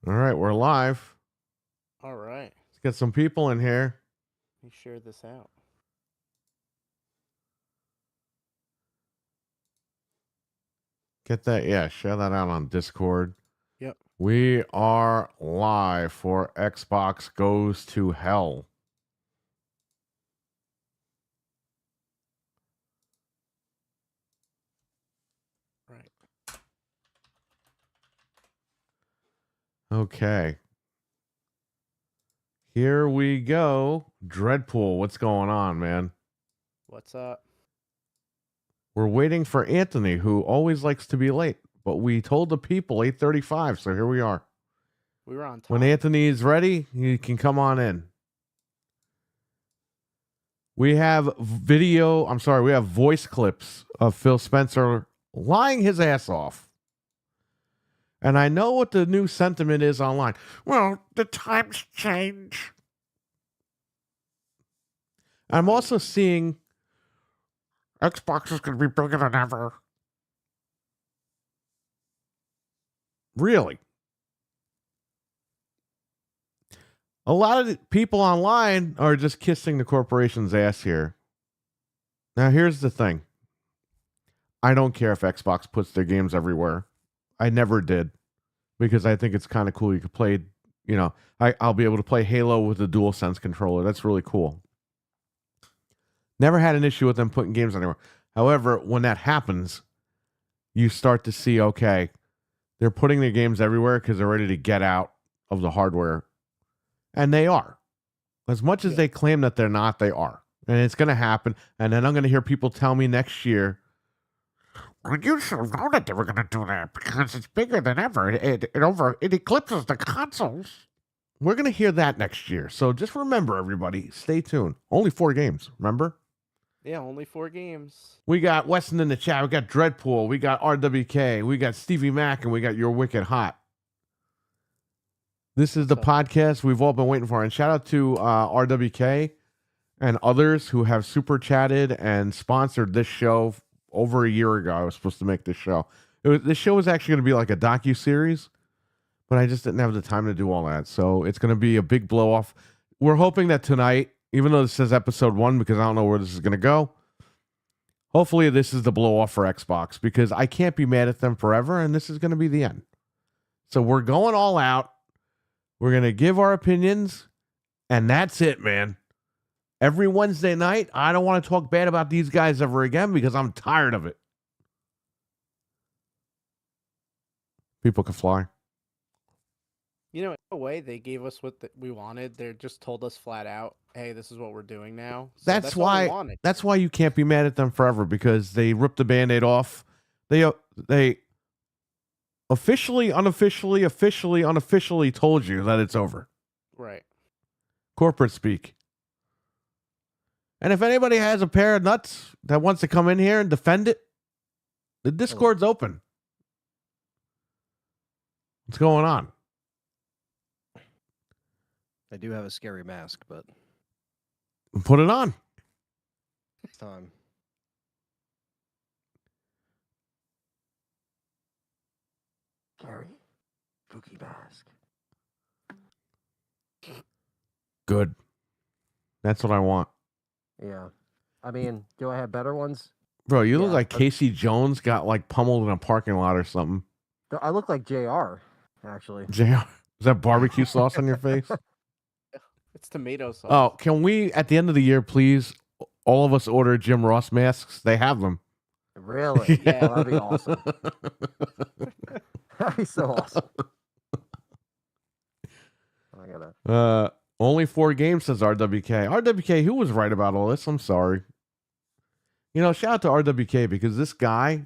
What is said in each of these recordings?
All right, we're live. All right. Let's get some people in here. Let me share this out. Get that, yeah, share that out on Discord. Yep. We are live for Xbox Goes to Hell. Right. Okay. Here we go. Dreadpool, what's going on, man? What's up? We're waiting for Anthony, who always likes to be late, but we told the people 8:35, so here we are. We were on time. When Anthony is ready, he can come on in. We have we have voice clips of Phil Spencer lying his ass off. And I know what the new sentiment is online. Well, the times change. I'm also seeing Xbox is going to be bigger than ever. Really? A lot of the people online are just kissing the corporation's ass here. Now, here's the thing. I don't care if Xbox puts their games everywhere. I never did, because I think it's kind of cool. You could play, I'll be able to play Halo with the DualSense controller. That's really cool. Never had an issue with them putting games anywhere. However, when that happens, you start to see, okay, they're putting their games everywhere because they're ready to get out of the hardware. And they are. As much as they claim that they're not, they are. And it's going to happen. And then I'm going to hear people tell me next year, well, you should have known that they were going to do that because it's bigger than ever. It eclipses the consoles. We're going to hear that next year. So just remember, everybody, stay tuned. Only 4 games, remember? Yeah, only 4 games. We got Weston in the chat. We got Dreadpool. We got RWK. We got Stevie Mac. And we got Your Wicked Hot. This is the podcast we've all been waiting for. And shout out to RWK and others who have super chatted and sponsored this show. Over a year ago, I was supposed to make this show. This show was actually going to be like a docu-series, but I just didn't have the time to do all that. So it's going to be a big blow-off. We're hoping that tonight, even though this says episode 1, because I don't know where this is going to go, hopefully this is the blow-off for Xbox, because I can't be mad at them forever, and this is going to be the end. So we're going all out. We're going to give our opinions, and that's it, man. Every Wednesday night, I don't want to talk bad about these guys ever again because I'm tired of it. People can fly. You know, in a way, they gave us what we wanted. They just told us flat out, hey, this is what we're doing now. So that's why you can't be mad at them forever, because they ripped the Band-Aid off. They officially, unofficially told you that it's over. Right. Corporate speak. And if anybody has a pair of nuts that wants to come in here and defend it, the Discord's open. What's going on? I do have a scary mask, but put it on. It's time. Scary. Spooky mask. Good. That's what I want. Yeah. I mean, do I have better ones? Bro, you look like Casey Jones got like pummeled in a parking lot or something. I look like JR, actually. JR? Is that barbecue sauce on your face? It's tomato sauce. Oh, can we, at the end of the year, please, all of us order Jim Ross masks? They have them. Really? Yeah. Oh, that'd be awesome. That'd be so awesome. I gotta... Only 4 games, says RWK. RWK, who was right about all this? I'm sorry. Shout out to RWK, because this guy,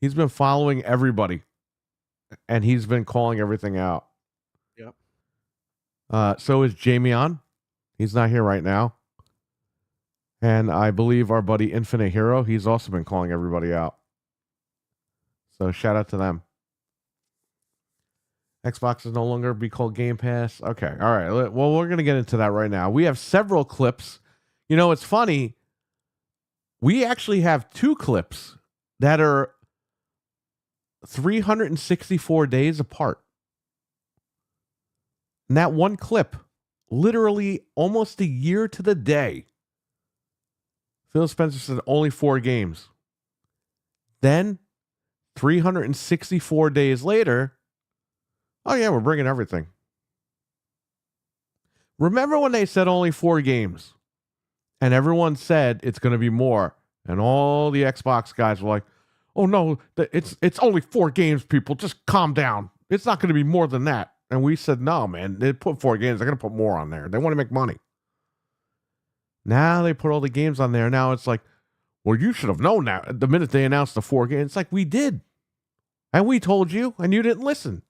he's been following everybody, and he's been calling everything out. Yep. So is Jamie on. He's not here right now. And I believe our buddy Infinite Hero, he's also been calling everybody out. So shout out to them. Xbox is no longer be called Game Pass. Okay. All right. Well, we're going to get into that right now. We have several clips. It's funny. We actually have 2 clips that are 364 days apart. And that one clip, literally almost a year to the day, Phil Spencer said only 4 games. Then, 364 days later, oh yeah, we're bringing everything. Remember when they said only 4 games? And everyone said it's going to be more. And all the Xbox guys were like, oh no, it's only 4 games, people. Just calm down. It's not going to be more than that. And we said, no, man, they put 4 games. They're going to put more on there. They want to make money. Now they put all the games on there. Now it's like, well, you should have known that the minute they announced the 4 games. It's like, we did. And we told you, and you didn't listen.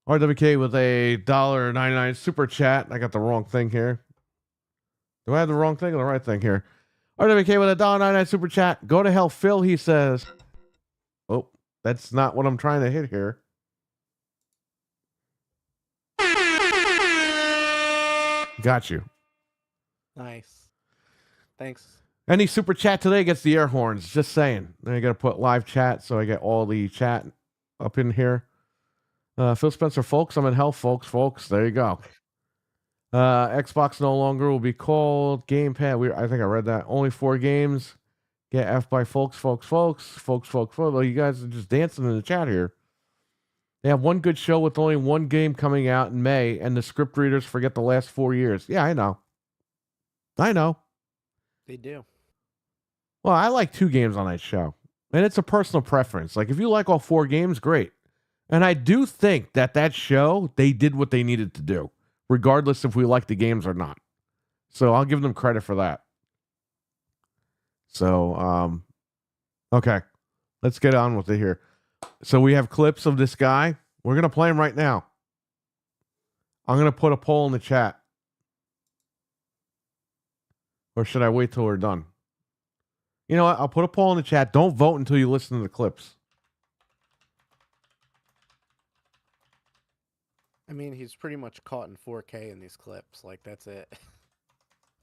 RWK with a $1.99 super chat. I got the wrong thing here. Do I have the wrong thing or the right thing here? RWK with a $1.99 super chat. Go to hell, Phil, he says. Oh, that's not what I'm trying to hit here. Got you. Nice. Thanks. Any super chat today gets the air horns. Just saying. Then I got to put live chat so I get all the chat up in here. Phil Spencer, folks. I'm in hell, folks. There you go. Xbox no longer will be called Gamepad. I think I read that. Only 4 games. Get F by folks. Well, you guys are just dancing in the chat here. They have one good show with only 1 game coming out in May, and the script readers forget the last 4 years. Yeah, I know. They do. Well, I like 2 games on that show, and it's a personal preference. Like, if you like all 4 games, great. And I do think that show, they did what they needed to do, regardless if we like the games or not. So I'll give them credit for that. So, okay, let's get on with it here. So we have clips of this guy. We're going to play him right now. I'm going to put a poll in the chat. Or should I wait till we're done? You know what? I'll put a poll in the chat. Don't vote until you listen to the clips. I mean, he's pretty much caught in 4K in these clips. Like, that's it.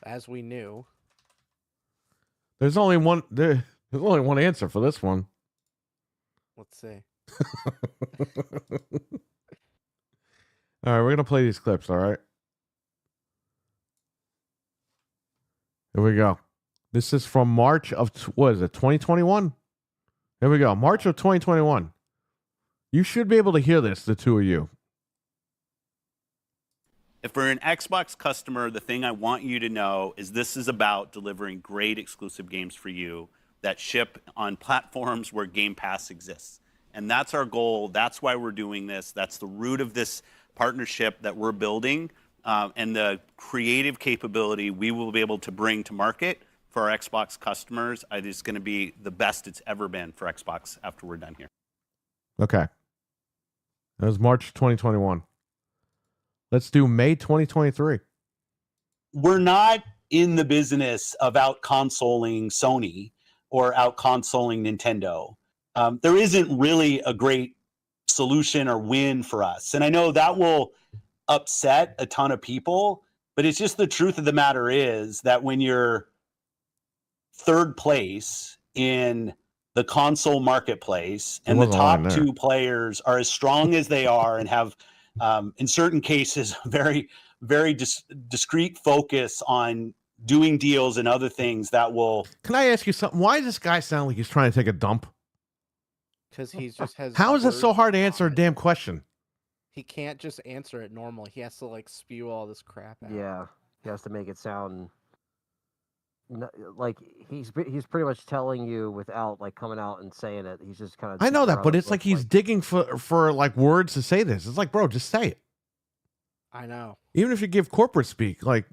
As we knew. There's only one answer for this one. Let's see. All right, we're going to play these clips, all right? Here we go. This is from March of, 2021? Here we go. March of 2021. You should be able to hear this, the 2 of you. If we're an Xbox customer, the thing I want you to know is this is about delivering great exclusive games for you that ship on platforms where Game Pass exists. And that's our goal. That's why we're doing this. That's the root of this partnership that we're building. And the creative capability we will be able to bring to market for our Xbox customers is going to be the best it's ever been for Xbox after we're done here. Okay. That was March 2021. Let's do May 2023. We're not in the business of out-consoling Sony or out-consoling Nintendo. There isn't really a great solution or win for us. And I know that will upset a ton of people, but it's just the truth of the matter is that when you're 3rd place in the console marketplace and the top 2 players are as strong as they are and have in certain cases, very, very discrete focus on doing deals and other things that will. Can I ask you something? Why does this guy sound like he's trying to take a dump? Because he just has. How is it so hard to answer a damn question? He can't just answer it normal. He has to like spew all this crap out. Yeah, he has to make it sound like he's pretty much telling you without like coming out and saying it. He's just kind of. I know that, but it's like he's digging for like words to say this. It's like, bro, just say it. I know. Even if you give corporate speak, like,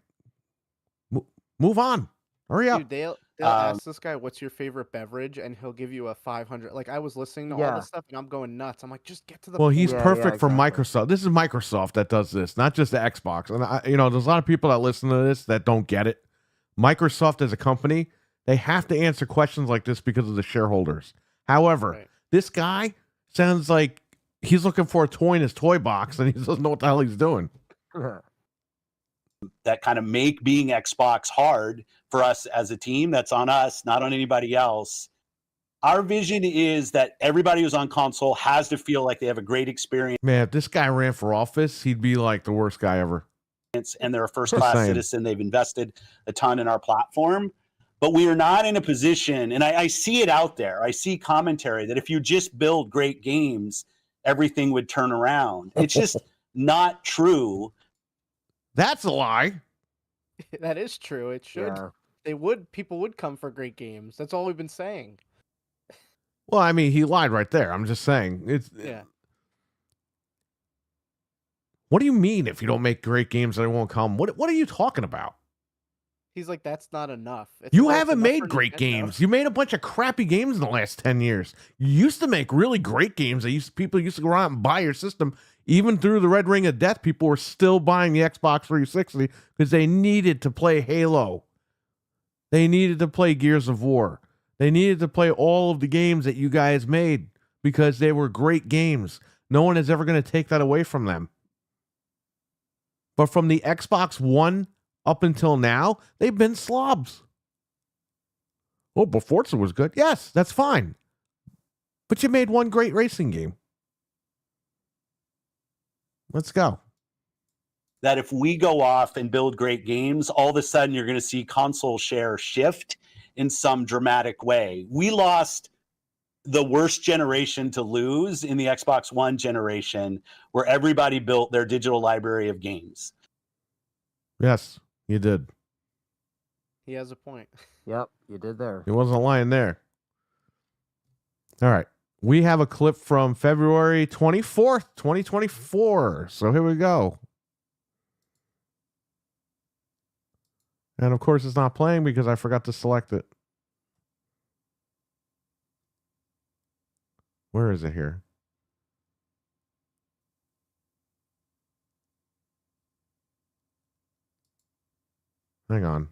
move on. Hurry up. Dude, they'll ask this guy, "What's your favorite beverage?" and he'll give you a 500. Like, I was listening to all this stuff and I'm going nuts. I'm like, just get to the. Well, point. he's perfect for Microsoft. This is Microsoft that does this, not just the Xbox. And there's a lot of people that listen to this that don't get it. Microsoft as a company, they have to answer questions like this because of the shareholders. However, this guy sounds like he's looking for a toy in his toy box and he doesn't know what the hell he's doing. That kind of make being Xbox hard for us as a team. That's on us, not on anybody else. Our vision is that everybody who's on console has to feel like they have a great experience Man, if this guy ran for office, he'd be like the worst guy ever. and they're a first-class Same. citizen. They've invested a ton in our platform. But we are not in a position, and I see it out there. I see commentary that if you just build great games, everything would turn around. It's just not true. That's a lie. That is true. It should. Yeah. People would come for great games. That's all we've been saying. Well, I mean, he lied right there. I'm just saying. Yeah. What do you mean if you don't make great games, they won't come? What are you talking about? He's like, that's not enough. You haven't made great games. You made a bunch of crappy games in the last 10 years. You used to make really great games. People used to go out and buy your system. Even through the Red Ring of Death, people were still buying the Xbox 360 because they needed to play Halo. They needed to play Gears of War. They needed to play all of the games that you guys made because they were great games. No one is ever going to take that away from them. But from the Xbox One up until now, they've been slobs. Oh, but Forza was good. Yes, that's fine. But you made one great racing game. Let's go. That if we go off and build great games, all of a sudden you're going to see console share shift in some dramatic way. We lost the worst generation to lose in the Xbox One generation, where everybody built their digital library of games. Yes, you did. He has a point. Yep, you did there. He wasn't lying there. All right. We have a clip from February 24th, 2024. So here we go. And of course, it's not playing because I forgot to select it. Where is it here? Hang on.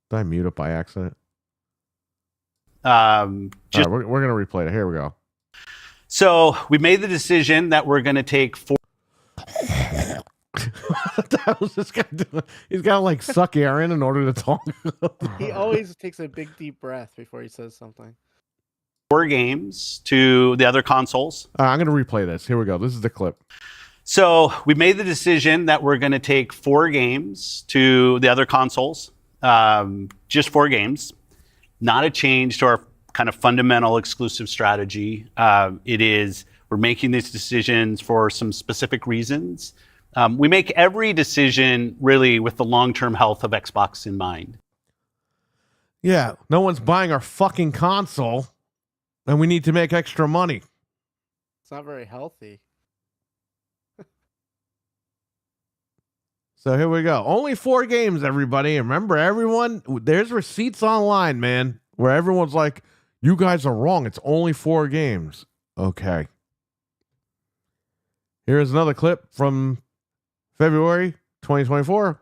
Did I mute it by accident? Just All right, we're going to replay it. Here we go. so we made the decision that we're going to take 4. What the hell is this guy doing? He's got to like suck air in order to talk. He always takes a big deep breath before he says something. 4 games to the other consoles. I'm going to replay this. Here we go. This is the clip. So we made the decision that we're going to take 4 games to the other consoles. Just 4 games. Not a change to our kind of fundamental exclusive strategy. We're making these decisions for some specific reasons. We make every decision really with the long-term health of Xbox in mind. Yeah, no one's buying our fucking console, and we need to make extra money. It's not very healthy. So here we go. Only 4 games, everybody. Remember, everyone, there's receipts online, man, where everyone's like, you guys are wrong. It's only 4 games. Okay. Here's another clip from February 2024.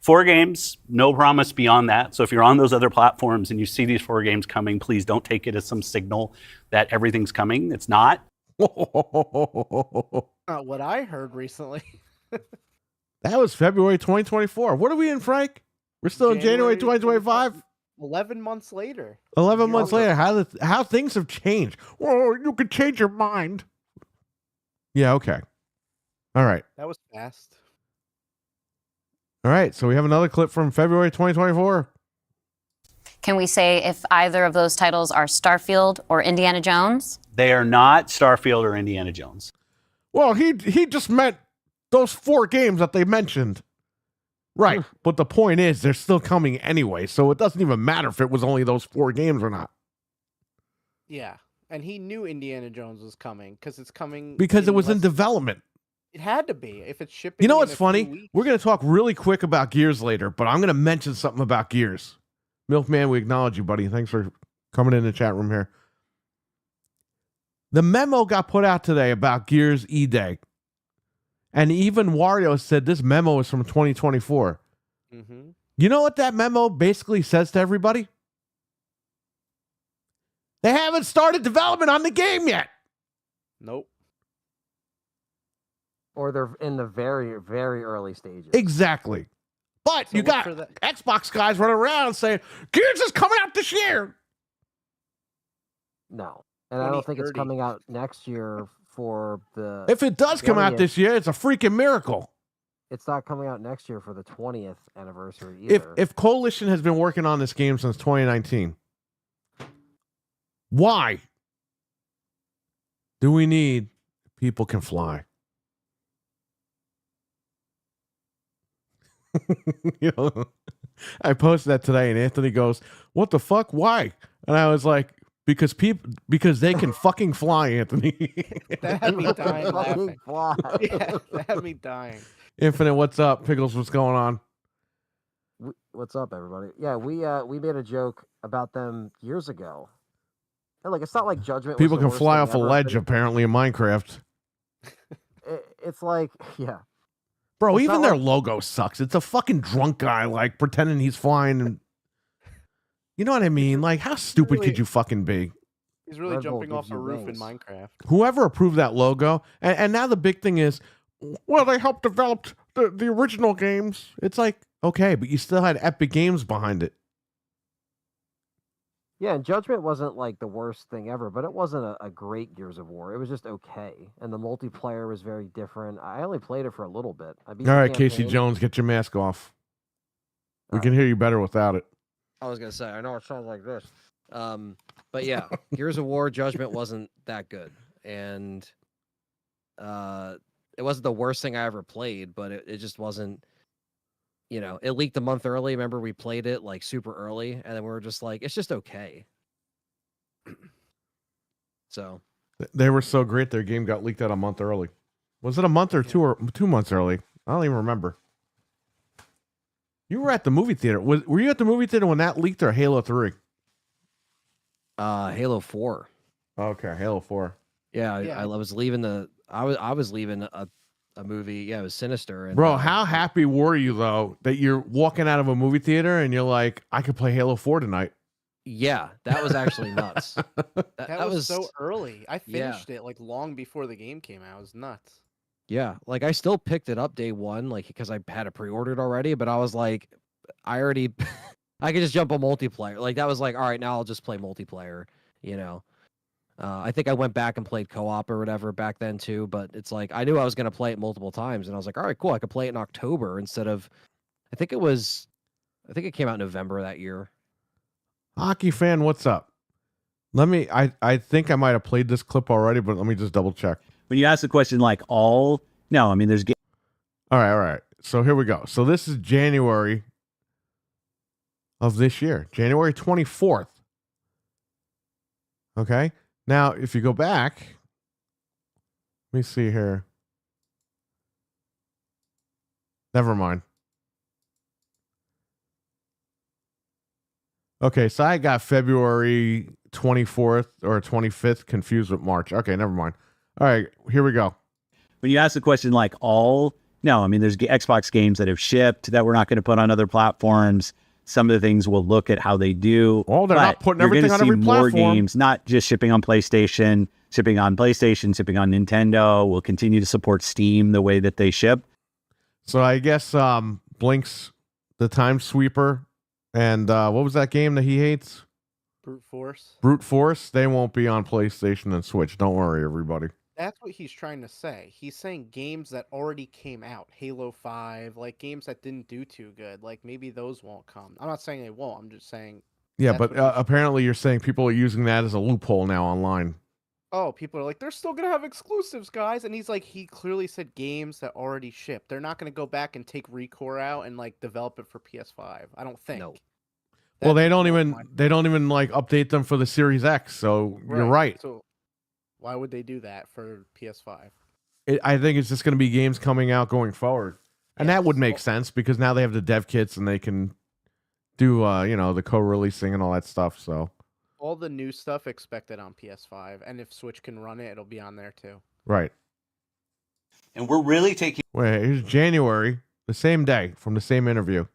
4 games, no promise beyond that. So if you're on those other platforms and you see these 4 games coming, please don't take it as some signal that everything's coming. It's not. Not what I heard recently. That was February 2024. What are we in, Frank? We're still in January 2025? 11 months later. 11 months later. How things have changed. Well, you could change your mind. Yeah, okay. All right. That was fast. All right. So we have another clip from February 2024. Can we say if either of those titles are Starfield or Indiana Jones? They are not Starfield or Indiana Jones. Well, he just meant those 4 games that they mentioned. Right. But the point is, they're still coming anyway. So it doesn't even matter if it was only those 4 games or not. Yeah. And he knew Indiana Jones was coming because it's coming. Because it was in development. It had to be. If it's shipping. You know in what's a few funny? weeks. We're going to talk really quick about Gears later, but I'm going to mention something about Gears. Milkman, we acknowledge you, buddy. Thanks for coming in the chat room here. The memo got put out today about Gears E-Day. And even Wario said this memo is from 2024. Mm-hmm. You know what that memo basically says to everybody? They haven't started development on the game yet. Nope. Or they're in the very, very early stages. Exactly. But So you look got for that. Xbox guys running around saying, Gears is coming out this year. No, and I don't think it's 2030. coming out next year for the. If it does come out 20th. this year, it's a freaking miracle. It's not coming out next year for the 20th anniversary If either. if Coalition has been working on this game since 2019, why do we need People Can Fly? You know, I posted that today, and Anthony goes, "What the fuck? Why?" And I was like, "Because they can fucking fly, Anthony." That had me dying laughing. Fly. Yeah, that had me dying. Infinite, what's up? Pickles, what's going on? What's up, everybody? Yeah, we made a joke about them years ago. And like, it's not like Judgment. People was the can worst fly thing off a ever, ledge, but apparently, in Minecraft. it's like, yeah, Bro, It's even not their like- logo sucks. It's a fucking drunk guy, like, pretending he's flying. And you know what I mean? Like, how stupid really- could you fucking be? He's really Red Bull jumping off gives a you roof wings. in Minecraft. Whoever approved that logo, and now the big thing is, well, they helped develop the original games. It's like, okay, but you still had Epic Games behind it. yeah. And Judgment wasn't like the worst thing ever, but it wasn't a great Gears of War. It was just okay, and the multiplayer was very different. I only played it for a little bit. I beat All the right, Casey campaign. Jones, get your mask off. We All can hear you better without it. I was gonna say, I know it sounds like this, but yeah, Gears of War Judgment wasn't that good, and it wasn't the worst thing I ever played, but it just wasn't. You know, it leaked a month early. Remember, we played it like super early, and then we were just like, it's just okay. So They were so great, their game got leaked out a month early. Was it a month or 2 months early? I don't even remember. You were at the movie theater. Were you at the movie theater when that leaked, or Halo 3? Halo 4. Okay, Halo 4. Yeah, Yeah. I was leaving I was leaving a movie. Yeah, it was Sinister. And, Bro, how happy were you, though, that you're walking out of a movie theater and you're like, I could play Halo 4 tonight? Yeah, that was actually nuts. That was so early. I Yeah. finished it like long before the game came out. It was nuts. Yeah, like I still picked it up day one, like because I had it pre-ordered already. But I was like, I already, I could just jump on multiplayer. Like that was like, all right, now I'll just play multiplayer. You know, I think I went back and played co-op or whatever back then too. But it's like I knew I was gonna play it multiple times, and I was like, all right, cool, I could play it in October instead of, I think it came out in November that year. Hockey fan, what's up? I think I might have played this clip already, but let me just double check. When you ask the question like all, no, I mean, there's All right. So here we go. So this is January of this year, January 24th. Okay. Now, if you go back, let me see here. Never mind. Okay, so I got February 24th or 25th confused with March. Okay, never mind. All right, here we go. when you ask the question like all, no, I mean, there's Xbox games that have shipped that we're not going to put on other platforms. Some of the things we'll look at how they do. Oh, they're not putting you're everything gonna on see every more platform. games, not just shipping on PlayStation, shipping on Nintendo. We'll continue to support Steam the way that they ship. So I guess Blink's the Time Sweeper, and what was that game that he hates? Brute Force. Brute Force. They won't be on PlayStation and Switch. Don't worry, everybody. That's what he's trying to say. He's saying games that already came out, Halo 5, like games that didn't do too good, like maybe those won't come. I'm not saying they won't. I'm just saying, Yeah, That's but what he's- apparently you're saying people are using that as a loophole now online. oh, people are like, they're still going to have exclusives, guys. And he's like, he clearly said games that already shipped. They're not going to go back and take Recore out and like develop it for PS5. I don't think. No. Well, That's they don't more even my- like update them for the Series X. So you're right. So why would they do that for PS5? I think it's just going to be games coming out going forward, and that would Yes. make sense because now they have the dev kits and they can do the co-releasing and all that stuff. So All the new stuff expected on PS5, and if Switch can run it, it'll be on there too. right. And we're really taking Wait, here's January, the same day from the same interview.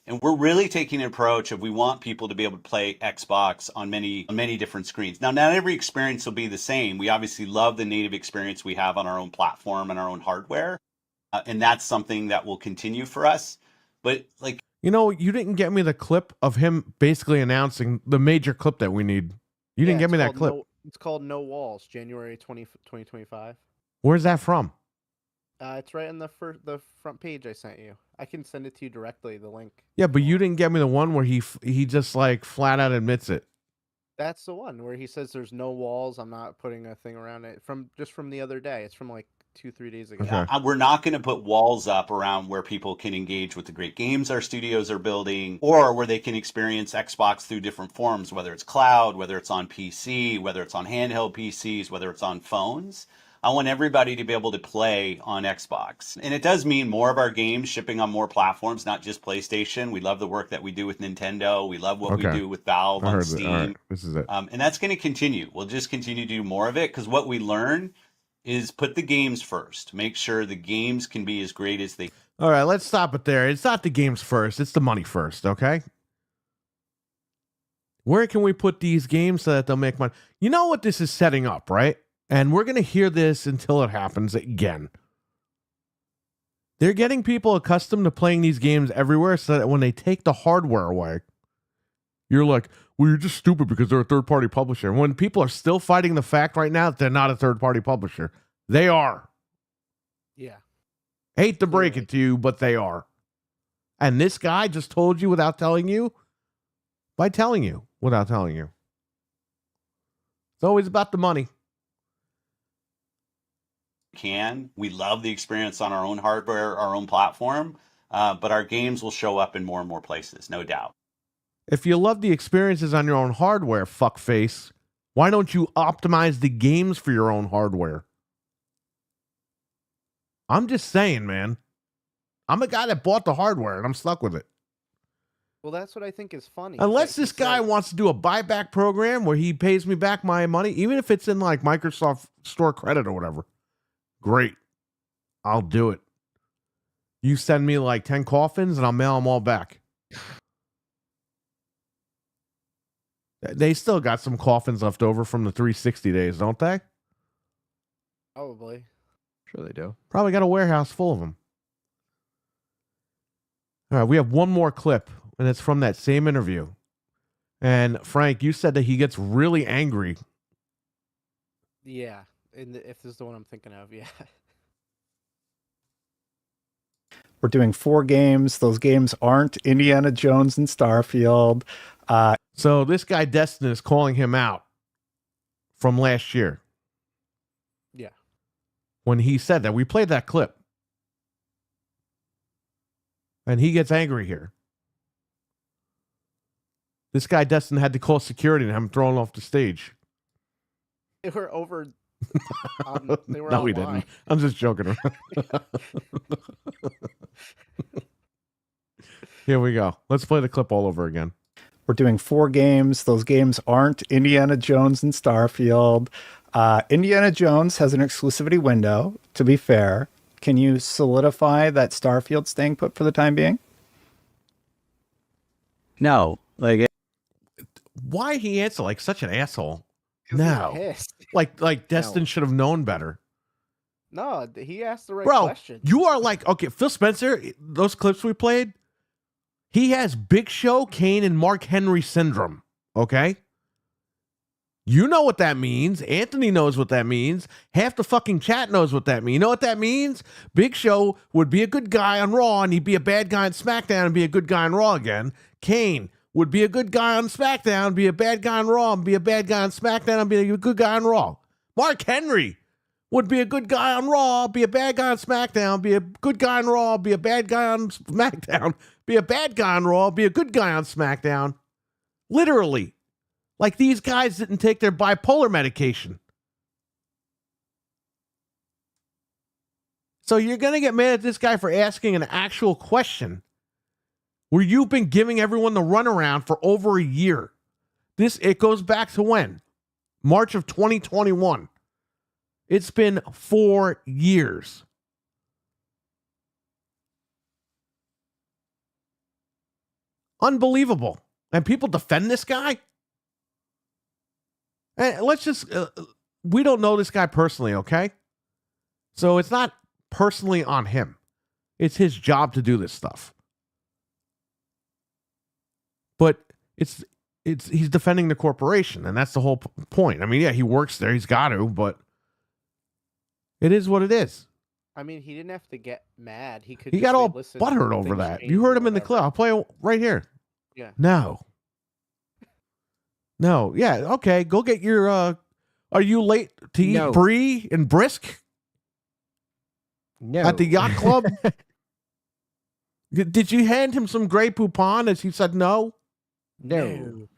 an approach of we want people to be able to play Xbox on many different screens. Now, not every experience will be the same. We obviously love the native experience we have on our own platform and our own hardware, and that's something that will continue for us. But like, You didn't get me the clip of him basically announcing the major clip that we need. You didn't Yeah, give me it's that called clip. It's called No Walls, January 2025. Where's that from? It's right on the front page I sent you. I can send it to you directly, the link. Yeah, if but you want. didn't get me the one where he just like flat out admits it. That's the one where he says there's no walls. I'm not putting a thing around it. From the other day. It's from like 2-3 days ago. Okay. We're not going to put walls up around where people can engage with the great games our studios are building, or where they can experience Xbox through different forms, whether it's cloud, whether it's on PC, whether it's on handheld PCs, whether it's on phones. I want everybody to be able to play on Xbox. And it does mean more of our games shipping on more platforms, not just PlayStation. We love the work that we do with Nintendo. We love what we Okay. do with Valve I on heard Steam. that. All right, this is it. And that's going to continue. We'll just continue to do more of it because what we learn is put the games first. Make sure the games can be as great as they. All right, let's stop it there. It's not the games first. It's the money first, okay? Where can we put these games so that they'll make money? You know what this is setting up, right? And we're going to hear this until it happens again. They're getting people accustomed to playing these games everywhere so that when they take the hardware away, you're like, well, you're just stupid because they're a third-party publisher. When people are still fighting the fact right now that they're not a third-party publisher, they are. Yeah. Hate to break it to you, but they are. And this guy just told you without telling you, by telling you without telling you. It's always about the money. We love the experience on our own hardware, our own platform, but our games will show up in more and more places, no doubt. If you love the experiences on your own hardware, fuckface, why don't you optimize the games for your own hardware? I'm just saying, man. I'm a guy that bought the hardware and I'm stuck with it. Well, that's what I think is funny. Unless this guy wants to do a buyback program where he pays me back my money, even if it's in like Microsoft Store credit or whatever. Great. I'll do it. You send me like 10 coffins and I'll mail them all back. They still got some coffins left over from the 360 days, don't they? Probably. Sure they do. Probably got a warehouse full of them. All right, we have one more clip, and it's from that same interview. And Frank, you said that he gets really angry. Yeah. If this is the one I'm thinking of, yeah. We're doing 4 games. Those games aren't Indiana Jones and Starfield. So this guy Destin is calling him out from last year. Yeah. When he said that. We played that clip. And he gets angry here. This guy Destin had to call security and have him thrown off the stage. They were over. They were No, we online. didn't. I'm just joking around. Here we go. Let's play the clip all over again. We're doing 4 games. Those games aren't Indiana Jones and Starfield. Indiana Jones has an exclusivity window, to be fair. Can you solidify that Starfield's staying put for the time being? No, like Why he answer like such an asshole? 'Cause he's No. pissed. Like Destin should have known better. No, he asked the right Bro, question. you are like, okay, Phil Spencer, those clips we played, he has Big Show, Kane, and Mark Henry syndrome, okay? You know what that means. Anthony knows what that means. Half the fucking chat knows what that means. You know what that means? Big Show would be a good guy on Raw, and he'd be a bad guy on SmackDown and be a good guy on Raw again. Kane would be a good guy on SmackDown, be a bad guy on Raw, and be a bad guy on SmackDown, and be a good guy on Raw. Mark Henry would be a good guy on Raw, be a bad guy on SmackDown, be a good guy on Raw, be a bad guy on SmackDown, be a bad guy on Raw, be a good guy on SmackDown. Literally. Like these guys didn't take their bipolar medication. So you're going to get mad at this guy for asking an actual question where you've been giving everyone the runaround for over a year. It goes back to when? March of 2021. It's been 4 years. Unbelievable. And people defend this guy? And let's just, we don't know this guy personally, okay? So it's not personally on him. It's his job to do this stuff. But he's defending the corporation, and that's the whole point. I mean, yeah, he works there, he's got to, but it is what it is. I mean, he didn't have to get mad. He could. He just got say, all "Listen, butthurt over things that. change You or heard him in the whatever." clip. I'll play it right here. Yeah. No. Yeah. Okay. Go get your. Are you late to eat No. brie and brisk No. at the yacht club? Did you hand him some Grey Poupon as he said no? No.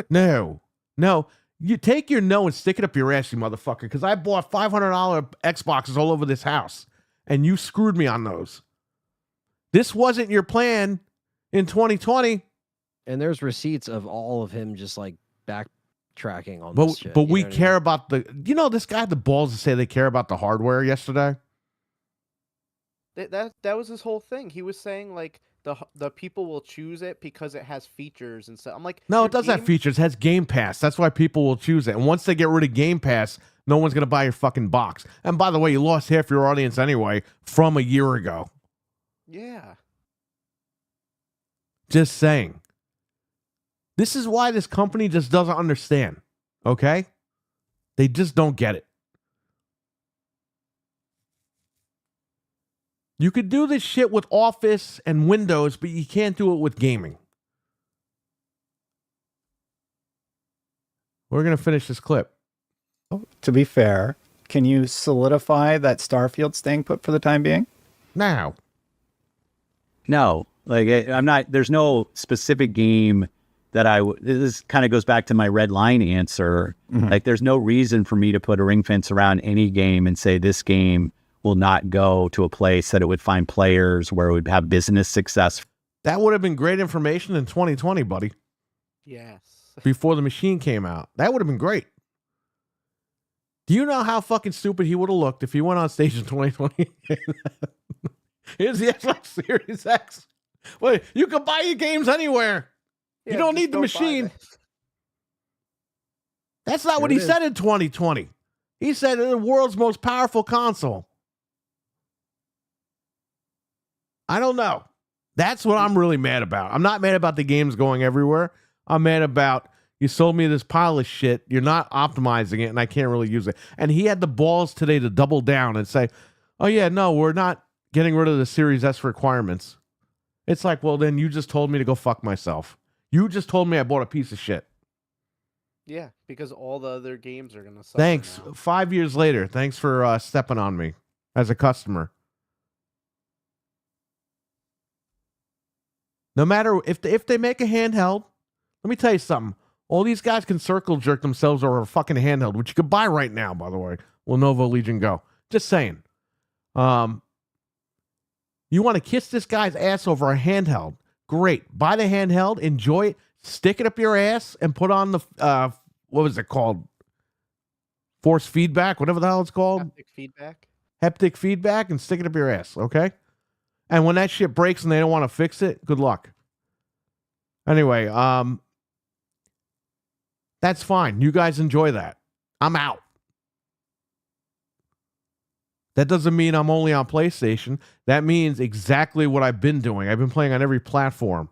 No. You take your no and stick it up your ass, you motherfucker. Because I bought $500 Xboxes all over this house, and you screwed me on those. This wasn't your plan in 2020. And there's receipts of all of him just like backtracking on this shit. But you we know what I care mean? about the. You know, this guy had the balls to say they care about the hardware yesterday. That was his whole thing. He was saying like the people will choose it because it has features and stuff. I'm like, No, your it does have game- features. It has Game Pass. That's why people will choose it. And once they get rid of Game Pass, no one's going to buy your fucking box. And by the way, you lost half your audience anyway from a year ago. Yeah. Just saying. This is why this company just doesn't understand. Okay? They just don't get it. You could do this shit with Office and Windows, but you can't do it with gaming. We're going to finish this clip. To be fair, can you solidify that Starfield's staying put for the time being? Now. No, like I'm not. There's no specific game that this kind of goes back to my red line answer. Like, there's no reason for me to put a ring fence around any game and say this game will not go to a place that it would find players, where it would have business success. That would have been great information in 2020, buddy, Yes. before the machine came out. That would have been great. Do you know how fucking stupid he would have looked if he went on stage in 2020? Here's the Xbox Series X. Wait, you can buy your games anywhere. You don't just need the buy machine. this. That's not what There he it said in 2020. He said the world's most powerful console. I don't know. That's what I'm really mad about. I'm not mad about the games going everywhere. I'm mad about you sold me this pile of shit. You're not optimizing it, and I can't really use it. And he had the balls today to double down and say, oh, yeah, no, we're not getting rid of the Series S requirements. It's like, well, then you just told me to go fuck myself. You just told me I bought a piece of shit. Yeah, because all the other games are gonna suffer. Thanks. now. 5 years later, thanks for stepping on me as a customer. No matter if they make a handheld, let me tell you something. All these guys can circle jerk themselves over a fucking handheld, which you could buy right now, by the way. Lenovo Legion Go. Just saying. You want to kiss this guy's ass over a handheld? Great. Buy the handheld, enjoy it, stick it up your ass, and put on the what was it called? Force feedback, whatever the hell it's called. Haptic feedback. Haptic feedback, and stick it up your ass, okay? And when that shit breaks and they don't want to fix it, good luck. Anyway, that's fine. You guys enjoy that. I'm out. That doesn't mean I'm only on PlayStation. That means exactly what I've been doing. I've been playing on every platform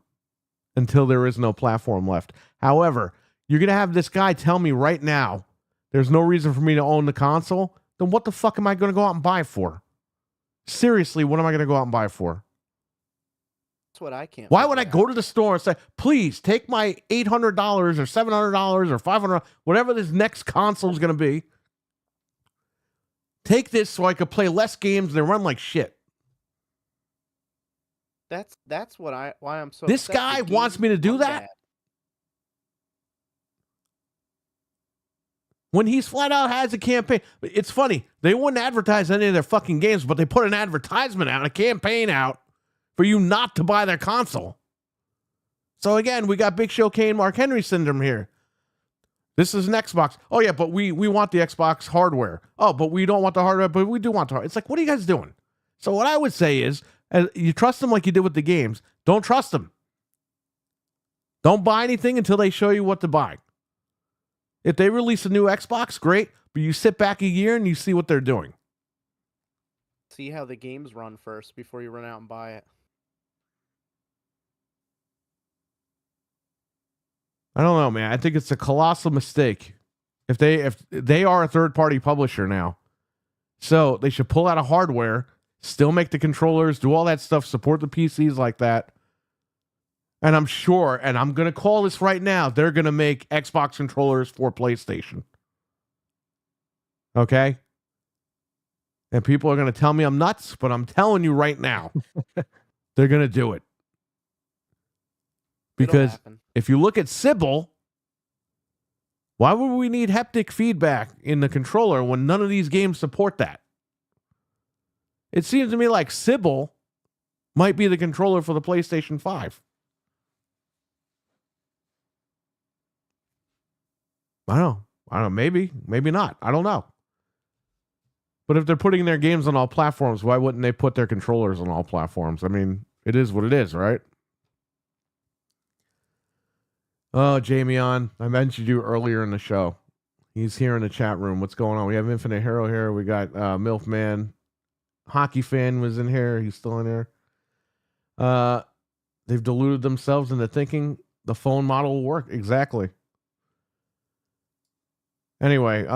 until there is no platform left. However, you're going to have this guy tell me right now there's no reason for me to own the console. Then what the fuck am I going to go out and buy for? Seriously, what am I going to go out and buy for? That's what I can't. Why would I figure go to the store and say, please take my $800 or $700 or $500, whatever this next console is going to be. Take this so I could play less games and run like shit. out. That's why I'm so. This upset. The guy wants games me to do run that? bad. When he's flat out has a campaign. It's funny. They wouldn't advertise any of their fucking games, but they put an advertisement out, a campaign out for you not to buy their console. So again, we got Big Show Kane, Mark Henry syndrome here. This is an Xbox. Oh yeah, but we want the Xbox hardware. Oh, but we don't want the hardware, but we do want the hardware. It's like, what are you guys doing? So what I would say is, you trust them like you did with the games. Don't trust them. Don't buy anything until they show you what to buy. If they release a new Xbox, great, but you sit back a year and you see what they're doing. See how the games run first before you run out and buy it. I don't know, man. I think it's a colossal mistake. If they are a third-party publisher now, so they should pull out of hardware, still make the controllers, do all that stuff, support the PCs like that. And I'm sure, and I'm going to call this right now, they're going to make Xbox controllers for PlayStation. Okay? And people are going to tell me I'm nuts, but I'm telling you right now, they're going to do it. Because if you look at Sybil, why would we need haptic feedback in the controller when none of these games support that? It seems to me like Sybil might be the controller for the PlayStation 5. I don't know. Maybe not. I don't know. But if they're putting their games on all platforms, why wouldn't they put their controllers on all platforms? I mean, it is what it is, right? Oh, Jamie on. I mentioned you earlier in the show. He's here in the chat room. What's going on? We have Infinite Hero here. We got MILF Man. Hockey Fan was in here. He's still in here. They've deluded themselves into thinking the phone model will work. Exactly. Anyway,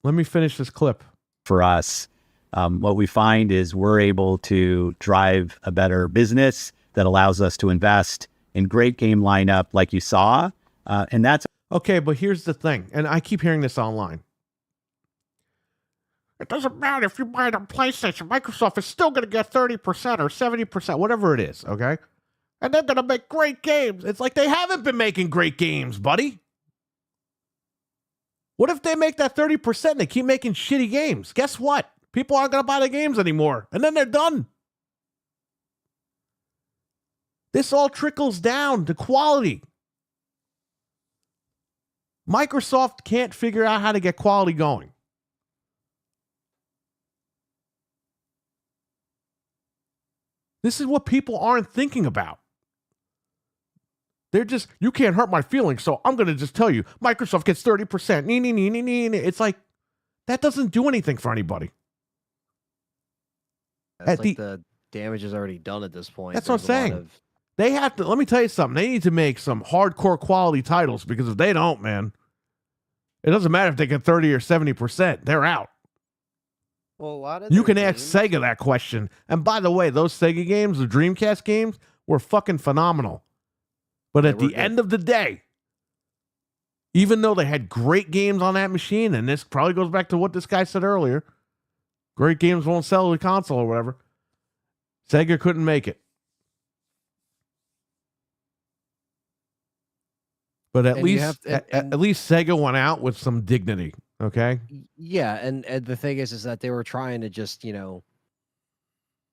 let me finish this clip. For us, what we find is we're able to drive a better business that allows us to invest in great game lineup like you saw. And that's okay, but here's the thing, and I keep hearing this online. It doesn't matter if you buy it on PlayStation, Microsoft is still going to get 30% or 70%, whatever it is, okay? And they're going to make great games. It's like they haven't been making great games, buddy. What if they make that 30% and they keep making shitty games? Guess what? People aren't going to buy the games anymore, and then they're done. This all trickles down to quality. Microsoft can't figure out how to get quality going. This is what people aren't thinking about. They're just, you can't hurt my feelings, so I'm going to just tell you, Microsoft gets 30%. It's like, that doesn't do anything for anybody. That's like the damage is already done at this point. That's what I'm saying. They have to, let me tell you something. They need to make some hardcore quality titles, because if they don't, man, it doesn't matter if they get 30 or 70%. They're out. Well, a lot of you can ask Sega that question. And by the way, those Sega games, the Dreamcast games, were fucking phenomenal. But at the end of the day, even though they had great games on that machine, and this probably goes back to what this guy said earlier, great games won't sell the console or whatever, Sega couldn't make it. But at least Sega went out with some dignity, okay? Yeah, and the thing is that they were trying to just,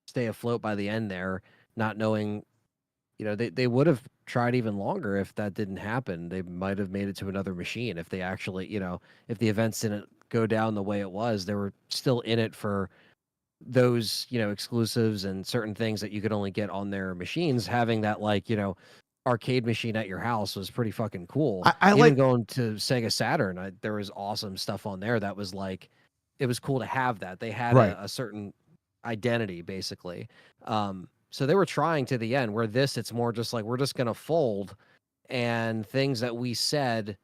stay afloat by the end there, not knowing, they would have tried even longer if that didn't happen. They might have made it to another machine if they actually, if the events didn't go down the way it was. They were still in it for those, exclusives and certain things that you could only get on their machines. Having that, arcade machine at your house was pretty fucking cool. I even like going to Sega Saturn. There was awesome stuff on there that was it was cool to have that. They had a certain identity basically. So they were trying to the end, where it's more just like, we're just going to fold, and things that we said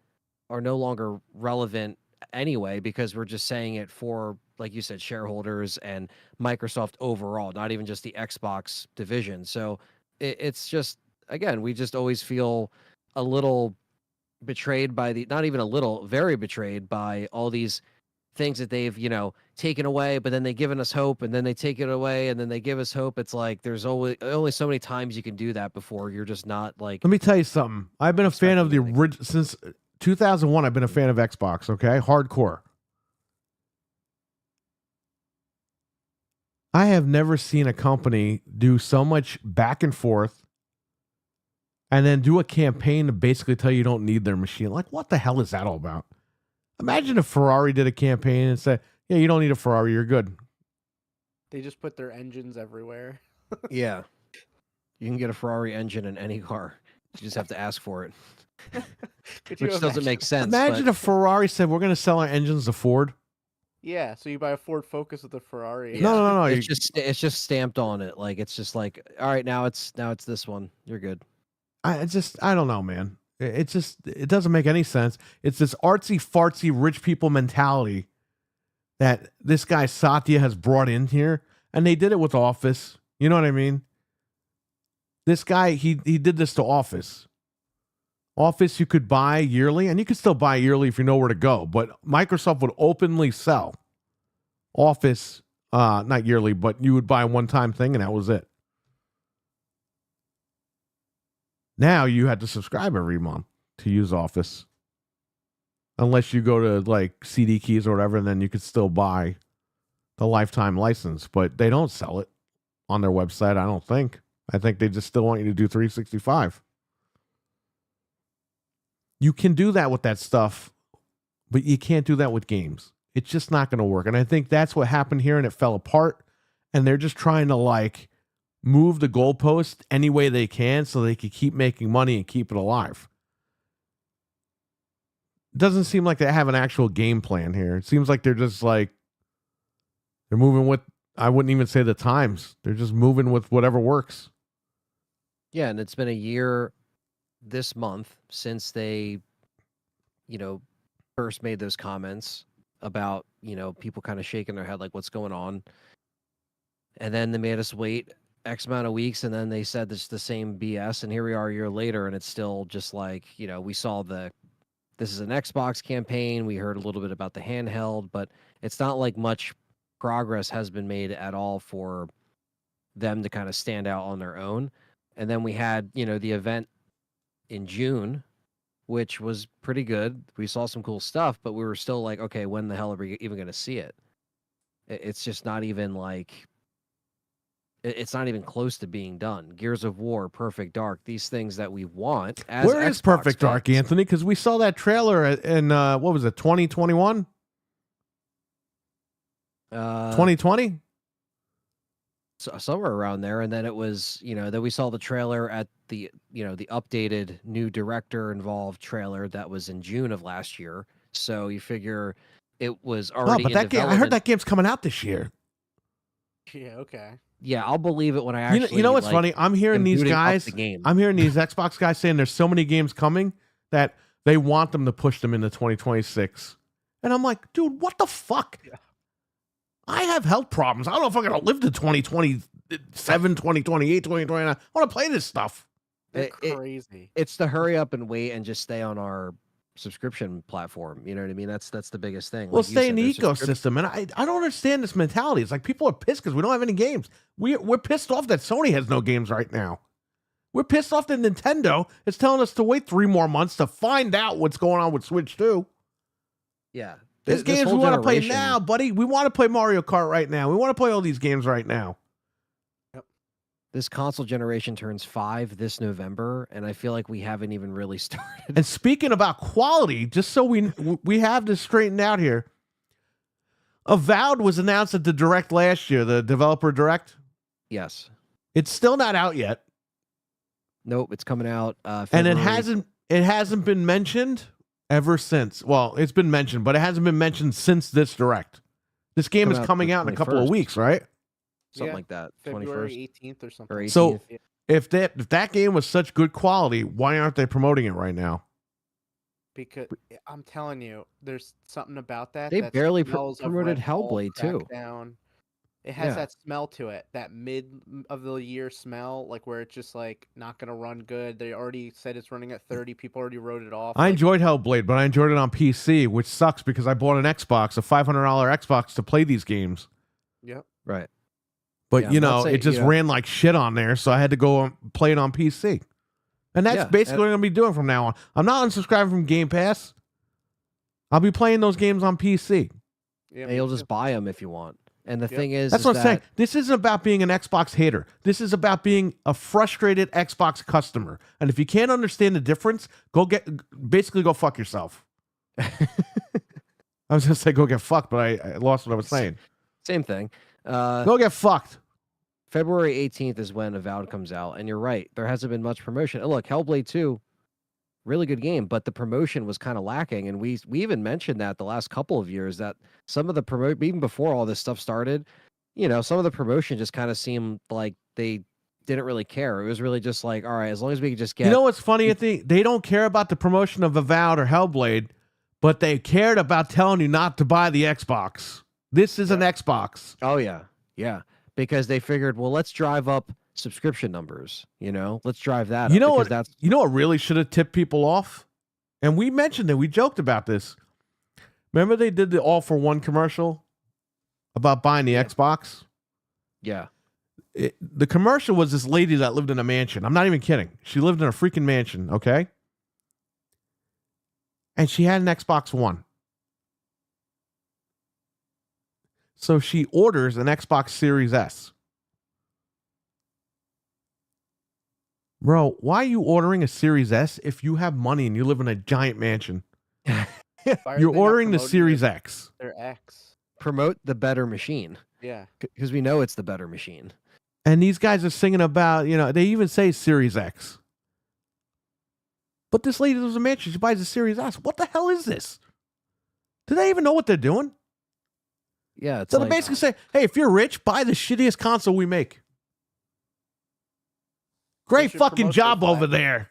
are no longer relevant anyway, because we're just saying it for, like you said, shareholders and Microsoft overall, not even just the Xbox division. So it's just, again, we just always feel a little betrayed by not even a little, very betrayed by all these things that they've, taken away, but then they've given us hope, and then they take it away, and then they give us hope. It's like, there's only so many times you can do that before you're just not like. Let me tell you something. I've been a fan of the original since 2001. I've been a fan of Xbox. Okay, hardcore. I have never seen a company do so much back and forth, and then do a campaign to basically tell you don't need their machine. Like, what the hell is that all about? Imagine if Ferrari did a campaign and said, yeah, you don't need a Ferrari, you're good. They just put their engines everywhere. Yeah. You can get a Ferrari engine in any car. You just have to ask for it. Which doesn't make sense. Imagine if Ferrari said, we're going to sell our engines to Ford. Yeah, so you buy a Ford Focus with a Ferrari. Yeah. No. It's just stamped on it. Like, it's just like, all right, now it's this one. You're good. I don't know, man. It doesn't make any sense. It's this artsy fartsy rich people mentality that this guy Satya has brought in here, and they did it with Office. You know what I mean? This guy, he did this to Office. Office you could buy yearly, and you could still buy yearly if you know where to go, but Microsoft would openly sell Office, not yearly, but you would buy a one-time thing, and that was it. Now you had to subscribe every month to use Office. Unless you go to like CD keys or whatever, and then you could still buy the lifetime license, but they don't sell it on their website, I don't think. I think they just still want you to do 365. You can do that with that stuff, but you can't do that with games. It's just not going to work. And I think that's what happened here, and it fell apart. And they're just trying to like move the goalpost any way they can so they can keep making money and keep it alive. It doesn't seem like they have an actual game plan here. It seems like they're just like, they're moving with, I wouldn't even say the times. They're just moving with whatever works. Yeah, and it's been a year this month since they, first made those comments about, people kind of shaking their head like, what's going on? And then they made us wait X amount of weeks, and then they said it's the same BS, and here we are a year later, and it's still just like, we saw this is an Xbox campaign, we heard a little bit about the handheld, but it's not like much progress has been made at all for them to kind of stand out on their own. And then we had, the event in June, which was pretty good. We saw some cool stuff, but we were still like, okay, when the hell are we even going to see it? It's just not even like, it's not even close to being done. Gears of War, Perfect Dark, these things that we want. As Where is Xbox Perfect fans. Dark, Anthony? Because we saw that trailer in, what was it, 2021? 2020? Somewhere around there. And then it was, then we saw the trailer at the, the updated new director involved trailer that was in June of last year. So you figure it was already but in that game, I heard that game's coming out this year. Yeah, okay. Yeah, I'll believe it when I actually. You know what's funny? I'm hearing am these booting up guys. the game. I'm hearing these Xbox guys saying there's so many games coming that they want them to push them into 2026. And I'm like, dude, what the fuck? Yeah. I have health problems. I don't know if I'm gonna live to 2027, 2028, 2029. I want to play this stuff. They're It- crazy. It's to hurry up and wait and just stay on our subscription platform. You know what I mean? That's the biggest thing. We'll Like you stay said, in the there's subscription- ecosystem, and I don't understand this mentality. It's like people are pissed because we don't have any games. We're pissed off that Sony has no games right now. We're pissed off that Nintendo is telling us to wait 3 more months to find out what's going on with Switch 2. Yeah. There's This games we whole want to play generation- now, buddy. We want to play Mario Kart right now. We want to play all these games right now. This console generation turns 5 this November, and I feel like we haven't even really started. And speaking about quality, just so we have this straightened out here, Avowed was announced at the Direct last year, the developer Direct. Yes. It's still not out yet, Nope. It's coming out. and it hasn't been mentioned ever since. Well, it's been mentioned, but it hasn't been mentioned since this Direct. This game is coming out in a couple of 21st. weeks, right? something Yeah, like that. February 21st 18th or something. or 18th. So- Yeah. If that game was such good quality, why aren't they promoting it right now? Because I'm telling you, there's something about that. They that barely smells of promoted Red Bull Hellblade, too. Crackdown. It has Yeah. that smell to it, that mid of the year smell, like where it's just like not gonna run good. They already said it's running at 30. People already wrote it off. I like, enjoyed Hellblade, but I enjoyed it on PC, which sucks because I bought an Xbox, a $500 Xbox, to play these games. Yep. Right. But Yeah, I'm not saying- it just ran like shit on there, so I had to go play it on PC. And that's Yeah, basically what I'm gonna be doing from now on. I'm not unsubscribing from Game Pass. I'll be playing those games on PC. Yeah, And me you'll too. just buy them if you want. And the Yep. thing is, That's is what I'm saying. that- This isn't about being an Xbox hater. This is about being a frustrated Xbox customer. And if you can't understand the difference, go fuck yourself. I was gonna say go get fucked, but I lost what I was saying. Same thing. Go get fucked. February 18th is when Avowed comes out, and you're right. There hasn't been much promotion. And look, Hellblade 2, really good game, but the promotion was kind of lacking. And we even mentioned that the last couple of years that some of the even before all this stuff started, some of the promotion just kind of seemed like they didn't really care. It was really just like, all right, as long as we can just get. You know what's funny? I think they don't care about the promotion of Avowed or Hellblade, but they cared about telling you not to buy the Xbox. This is an Xbox. Oh yeah, yeah. Because they figured, well, let's drive up subscription numbers. Let's drive that. You up know because what? You know what really should have tipped people off? And we mentioned it. We joked about this. Remember they did the All for One commercial about buying the Xbox? Yeah. The commercial was this lady that lived in a mansion. I'm not even kidding. She lived in a freaking mansion, okay? And she had an Xbox One. So she orders an Xbox Series S. Bro, why are you ordering a Series S if you have money and you live in a giant mansion? Why are You're they not ordering the promoting Series X. Their X. Promote the better machine. Yeah. Because we know it's the better machine. And these guys are singing about, they even say Series X. But this lady lives in a mansion. She buys a Series S. What the hell is this? Do they even know what they're doing? Yeah. It's So like, they basically say, hey, if you're rich, buy the shittiest console we make. Great should fucking promote their job over flag. there.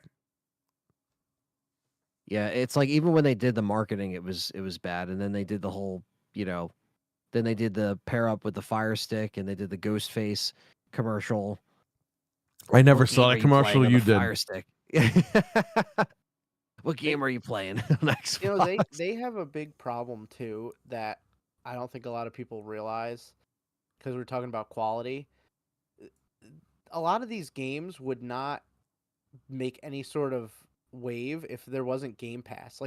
yeah, it's like even when they did the marketing, it was bad. And then they did the whole, then they did the pair up with the Fire Stick and they did the Ghost Face commercial. I never What saw game that are you commercial playing on you the did. Fire Stick. What game are you playing on Xbox? They have a big problem too that I don't think a lot of people realize because we're talking about quality. A lot of these games would not make any sort of wave if there wasn't Game Pass.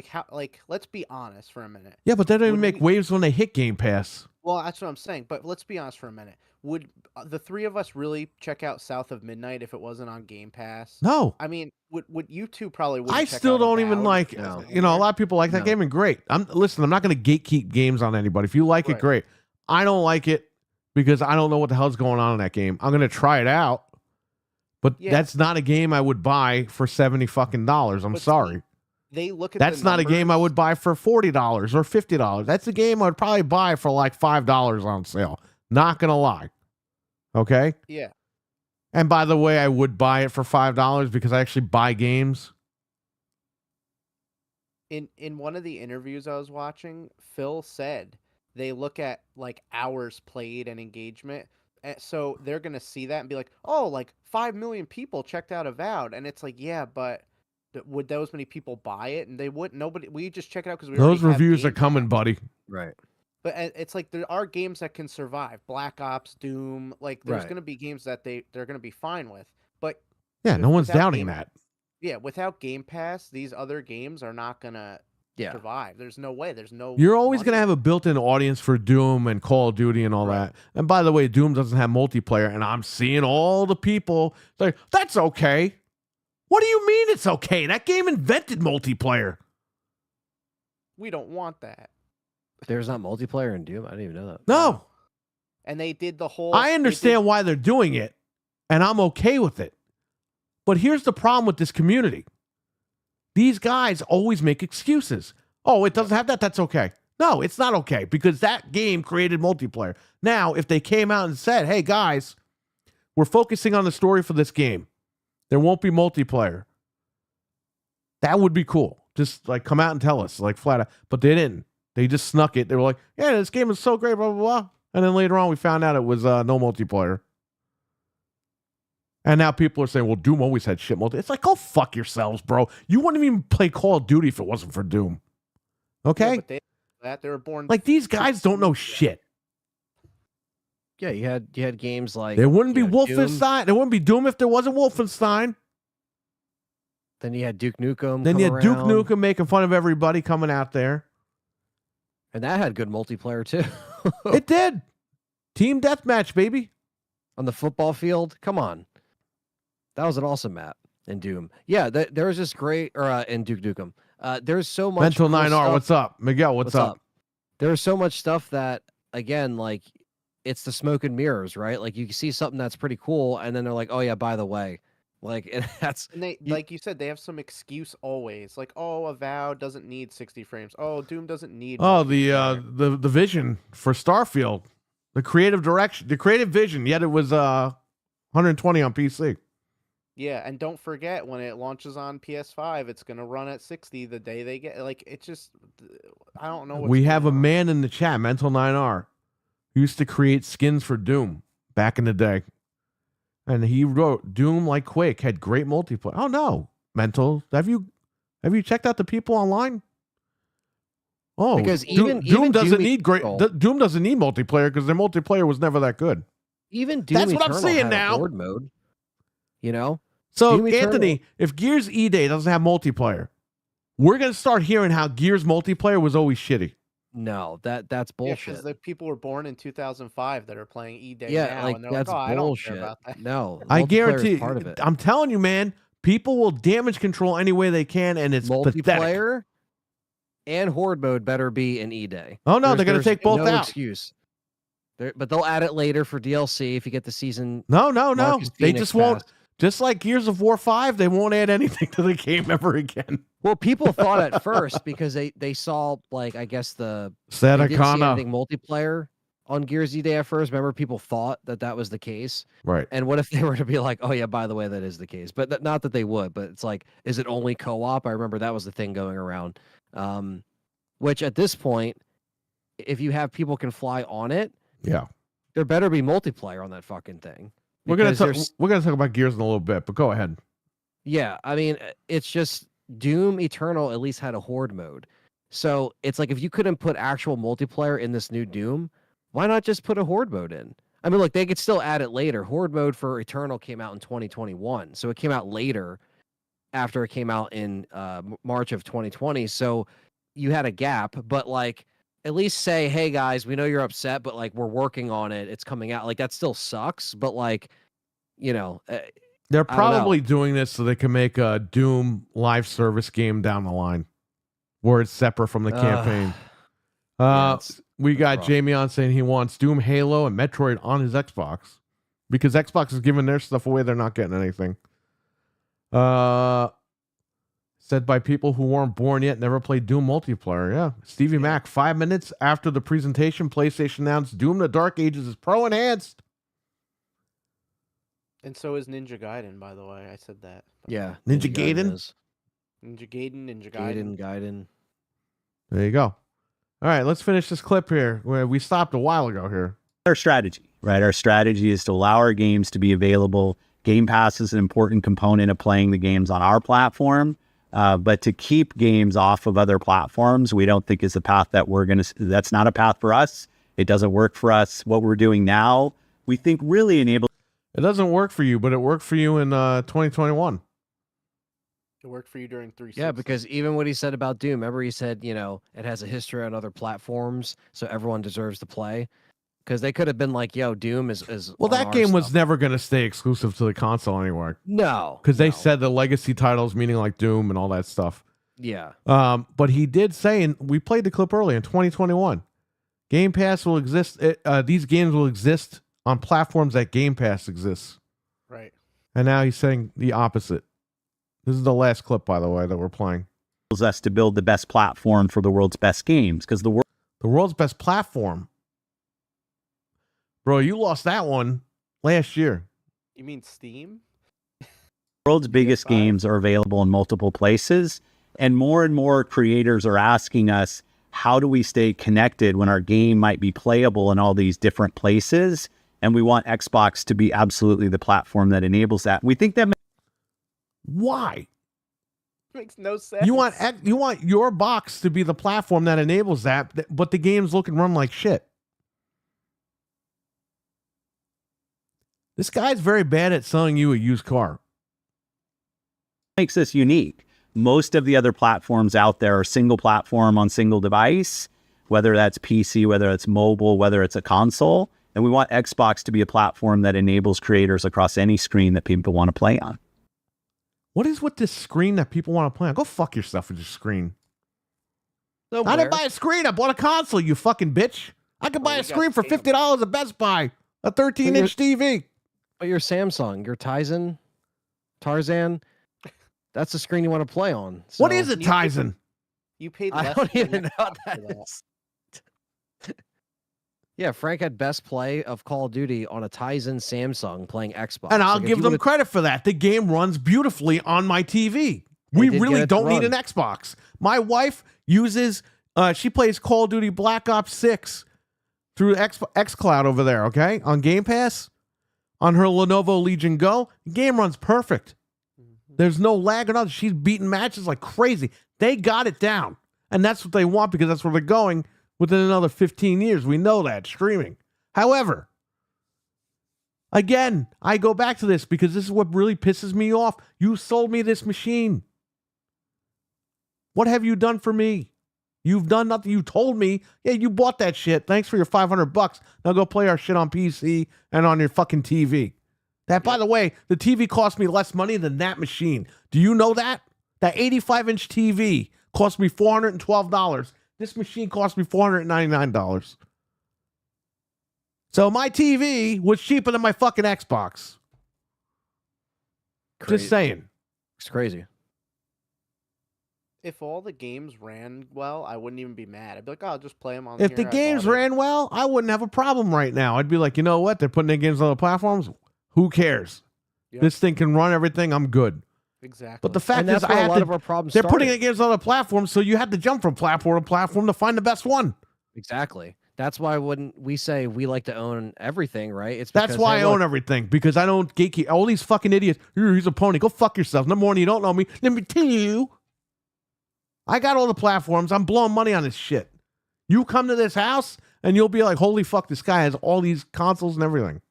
Let's be honest for a minute. Yeah, but they don't even Would make we- waves when they hit Game Pass. Well, that's what I'm saying. But let's be honest for a minute. Would the three of us really check out South of Midnight if it wasn't on Game Pass? No. I mean, would you two probably wouldn't I check still out don't even Avowed like, if it wasn't No. on a there? lot of people like that No. game and great. Listen, I'm not going to gatekeep games on anybody. If you like it, Right. great. I don't like it because I don't know what the hell's going on in that game. I'm going to try it out, but Yeah. that's not a game I would buy for $70 fucking dollars. I'm But see, sorry. They look at That's the not a game I numbers- would buy for $40 or $50. That's a game I'd probably buy for like $5 on sale. Not going to lie. Okay? Yeah. And by the way, I would buy it for $5 because I actually buy games. In one of the interviews I was watching, Phil said they look at like hours played and engagement. So they're going to see that and be like, "Oh, like 5 million people checked out Avowed." And it's like, "Yeah, but would those many people buy it?" And they wouldn't. Nobody. We just check it out because we Those already have reviews are Game coming, Pass. buddy. Right. But it's like there are games that can survive. Black Ops, Doom, like there's Right. going to be games that they're going to be fine with. But Yeah, no one's without doubting Game- that. yeah, without Game Pass, these other games are not going to Yeah. survive. There's no way. There's no. You're always money. going to have a built-in audience for Doom and Call of Duty and all Right. that. And by the way, Doom doesn't have multiplayer, and I'm seeing all the people like, that's okay. What do you mean it's okay? That game invented multiplayer. We don't want that. There's not multiplayer in Doom. I didn't even know that. No. And they did the whole. I they understand did- why they're doing it, and I'm okay with it. But here's the problem with this community. These guys always make excuses. Oh, it doesn't have that. That's okay. No, it's not okay because that game created multiplayer. Now, if they came out and said, hey, guys, we're focusing on the story for this game, there won't be multiplayer. That would be cool. Just like come out and tell us, like flat out. But they didn't. They just snuck it. They were like, yeah, this game is so great, blah, blah, blah. And then later on, we found out it was no multiplayer. And now people are saying, well, Doom always had shit multiplayer. It's like, go fuck yourselves, bro. You wouldn't even play Call of Duty if it wasn't for Doom. Yeah, Okay? but they were born. Like, these guys don't know shit. Yeah, you had games like There wouldn't be you know, Doom, Wolfenstein. There wouldn't be Doom if there wasn't Wolfenstein. then you had Duke Nukem. Then come you had Duke around, Nukem making fun of everybody coming out there. and that had good multiplayer too. It did. Team deathmatch, baby. On the football field. Come on, that was an awesome map in Doom. Yeah, there was this great in Duke Nukem. There's so much Mental cool 9R, stuff. what's up? Miguel, what's up? There's so much stuff that again, like it's the smoke and mirrors, right? Like you see something that's pretty cool, and then they're like, oh yeah, by the way, like and that's And they, like you said, they have some excuse always. Like, oh, Avowed doesn't need 60 frames. Oh, Doom doesn't need. Oh, multiplayer. the vision for Starfield, the creative direction, the creative vision. Yet it was 120 on PC. Yeah, and don't forget when it launches on PS5, it's gonna run at 60 the day they get. Like it just, I don't know. We have a going on. man in the chat, Mental 9R, who used to create skins for Doom back in the day, and he wrote Doom like Quake had great multiplayer. Oh no, Mental, have you checked out the people online? Oh, Because Doom even doesn't Doom need great. Eternal- Doom doesn't need multiplayer because their multiplayer was never that good. Even Doom That's what I'm Eternal saying had now. a horde mode. You know, So Doom Eternal- Anthony, if Gears E-Day doesn't have multiplayer, we're gonna start hearing how Gears multiplayer was always shitty. no, that's Yeah, bullshit. because the people were born in 2005 that are playing E-Day Yeah, now, like and they're that's like, "Oh, I don't bullshit. care about that." No, I multiplayer is guarantee. part of it. I'm telling you, man. People will damage control any way they can, and it's pathetic. Multiplayer and horde mode better be an E-Day. Oh no, they're gonna There's take both no out. excuse. But they'll add it later for DLC if you get the season. No. Marcus They Phoenix just won't. Pass. Just like Gears of War 5, they won't add anything to the game ever again. Well, people thought at first because they saw like I guess they didn't see anything Sadakana. multiplayer on Gears E-Day at first. Remember, people thought that was the case. Right. And what if they were to be like, oh yeah, by the way, that is the case, but not that they would. But it's like, is it only co-op? I remember that was the thing going around. Which at this point, if you have people can fly on it, Yeah. there better be multiplayer on that fucking thing. We're gonna Because talk about Gears in a little bit, but go ahead. Yeah, I mean, it's just Doom Eternal at least had a horde mode. So it's like if you couldn't put actual multiplayer in this new Doom, why not just put a horde mode in? I mean, look, they could still add it later. Horde mode for Eternal came out in 2021, so it came out later after it came out in March of 2020. So you had a gap, but like at least say, hey guys, we know you're upset, but like we're working on it. It's coming out. Like that still sucks, but like, you know. They're I don't know. probably doing this so they can make a Doom live service game down the line, where it's separate from the campaign. Yeah, We got rough. Jamie on saying he wants Doom, Halo, and Metroid on his Xbox because Xbox is giving their stuff away. They're not getting anything. Said by people who weren't born yet, never played Doom multiplayer. Yeah, Stevie Mac. 5 minutes after the presentation, PlayStation announced Doom: The Dark Ages is pro enhanced. And so is Ninja Gaiden, by the way. I said that. Yeah. Ninja Gaiden? is. Ninja Gaiden, Ninja Gaiden. Gaiden. There you go. All right, let's finish this clip here. Where we stopped a while ago here. Our strategy, right? Our strategy is to allow our games to be available. Game Pass is an important component of playing the games on our platform. But to keep games off of other platforms, we don't think is a path that that's not a path for us. It doesn't work for us. What we're doing now, we think really enables. It doesn't work for you, but it worked for you in 2021. It worked for you during 360. Yeah, because even what he said about Doom, remember he said, you know, it has a history on other platforms, so everyone deserves to play. Because they could have been like, yo, Doom is Well, on that our game was stuff. never going to stay exclusive to the console anywhere. No. Because they no. said the legacy titles, meaning like Doom and all that stuff. Yeah. But he did say, and we played the clip early in 2021, Game Pass will exist. These games will exist on platforms that Game Pass exists. Right. And now he's saying the opposite. This is the last clip, by the way, that we're playing. Us to build the best platform for the world's best games, because the world's best platform. Bro, you lost that one last year. You mean Steam? world's biggest PS5. games are available in multiple places, and more creators are asking us, how do we stay connected when our game might be playable in all these different places? And we want Xbox to be absolutely the platform that enables that. We think that Why? Makes no sense. You want your box to be the platform that enables that, but the games look and run like shit. This guy's very bad at selling you a used car. makes us unique. Most of the other platforms out there are single platform on single device, whether that's PC, whether it's mobile, whether it's a console. And we want Xbox to be a platform that enables creators across any screen that people want to play on. What is with this screen that people want to play on? Go fuck yourself with your screen. I didn't buy a screen. I bought a console, you fucking bitch. I could buy we a got screen for scammed. $50 at Best Buy. A 13-inch TV. But your Samsung, your Tarzan, that's the screen you want to play on. What So- is it, Tizen? You paid I less don't than even an know what Xbox that for that. is. Yeah, Frank had best play of Call of Duty on a Tizen Samsung playing Xbox. And I'll Like, if give you them would've- credit for that. The game runs beautifully on my TV. We did get really it to don't need run. an Xbox. My wife uses, she plays Call of Duty Black Ops 6 through xCloud over there, okay? On Game Pass, on her Lenovo Legion Go. The game runs perfect. There's no lag or nothing. She's beating matches like crazy. They got it down. And that's what they want because that's where they're going within another 15 years. We know that, streaming. However, again, I go back to this because this is what really pisses me off. You sold me this machine. What have you done for me? You've done nothing. You told me, yeah, you bought that shit. Thanks for your $500. Now go play our shit on PC and on your fucking TV. That, by the way, the TV cost me less money than that machine. Do you know that? That 85-inch TV cost me $412. This machine cost me $499. So my TV was cheaper than my fucking Xbox. Just saying. It's crazy. If all the games ran well, I wouldn't even be mad. I'd be like, oh, I'll just play them on If here. the I games bought it. ran well, I wouldn't have a problem right now. I'd be like, you know what? They're putting their games on other platforms. Who cares? Yep. This thing can run everything. I'm good. Exactly. But the fact And is, that's where I a have lot to, of our problems they're putting started. it against other platforms, so you have to jump from platform to platform to find the best one. Exactly. That's why when we say we like to own everything, right? It's That's because, why hey, I own look, everything, because I don't gatekeep. All these fucking idiots. He's a pony. Go fuck yourself. Number one, you don't know me. Let me tell you. I got all the platforms. I'm blowing money on this shit. You come to this house, and you'll be like, holy fuck, this guy has all these consoles and everything.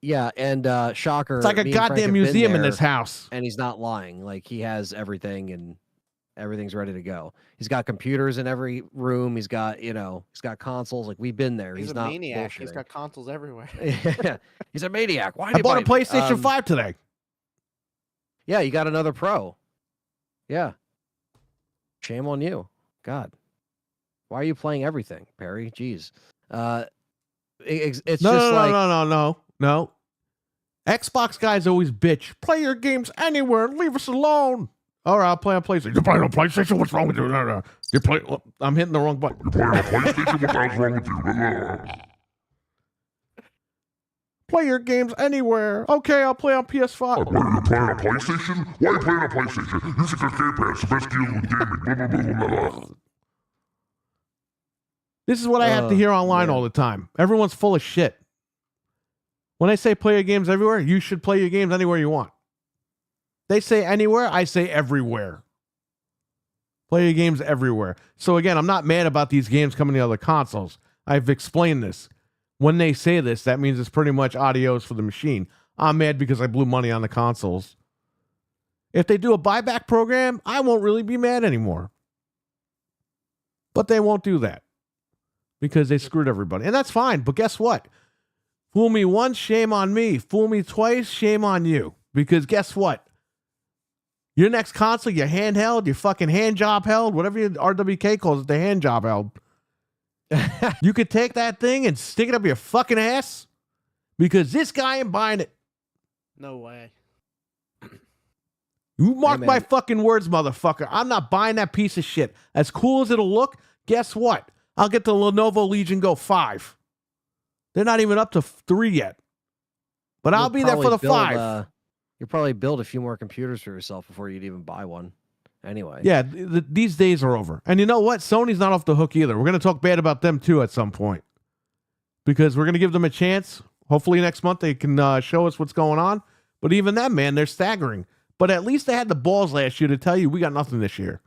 Yeah, and shocker. It's like a me and Frank goddamn have been museum in there, this house. and he's not lying. Like, he has everything, and everything's ready to go. He's got computers in every room. He's got, he's got consoles. Like, we've been there. He's a not maniac. He's bullshitting. got consoles everywhere. Yeah, he's a maniac. Why? I bought a PlayStation 5 today. Yeah, you got another Pro. Yeah. Shame on you. God. Why are you playing everything, Perry? Jeez. It's just like No. Xbox guys always bitch. Play your games anywhere. Leave us alone. All right, I'll play on PlayStation. You play on PlayStation? What's wrong with you? No. You play. I'm hitting the wrong button. You play on PlayStation? What the hell's wrong with you? Play your games anywhere. Okay, I'll play on PS5. You playing on PlayStation? Why are you playing on PlayStation? Use it for Game Pass, the best deal with gaming. Blah, blah, blah, blah, blah. This is what I have to hear online man. all the time. Everyone's full of shit. When I say play your games everywhere, you should play your games anywhere you want. They say anywhere, I say everywhere. Play your games everywhere. So again, I'm not mad about these games coming to other consoles. I've explained this. When they say this, that means it's pretty much adios for the machine. I'm mad because I blew money on the consoles. If they do a buyback program, I won't really be mad anymore. But they won't do that because they screwed everybody. And that's fine. But guess what? Fool me once, shame on me. Fool me twice, shame on you. Because guess what? Your next console, your handheld, your fucking hand job held, whatever your RWK calls it, the hand job held. You could take that thing and stick it up your fucking ass because this guy ain't buying it. No way. You mark Hey, my man. fucking words, motherfucker. I'm not buying that piece of shit. As cool as it'll look, guess what? I'll get the Lenovo Legion Go 5. They're not even up to 3 yet. But I'll You'll be there for probably the 5. You'll probably build a few more computers for yourself before you'd even buy one. Anyway. Yeah, these days are over. And you know what? Sony's not off the hook either. We're going to talk bad about them too at some point. Because we're going to give them a chance. Hopefully next month they can show us what's going on. But even that, man, they're staggering. But at least they had the balls last year to tell you we got nothing this year.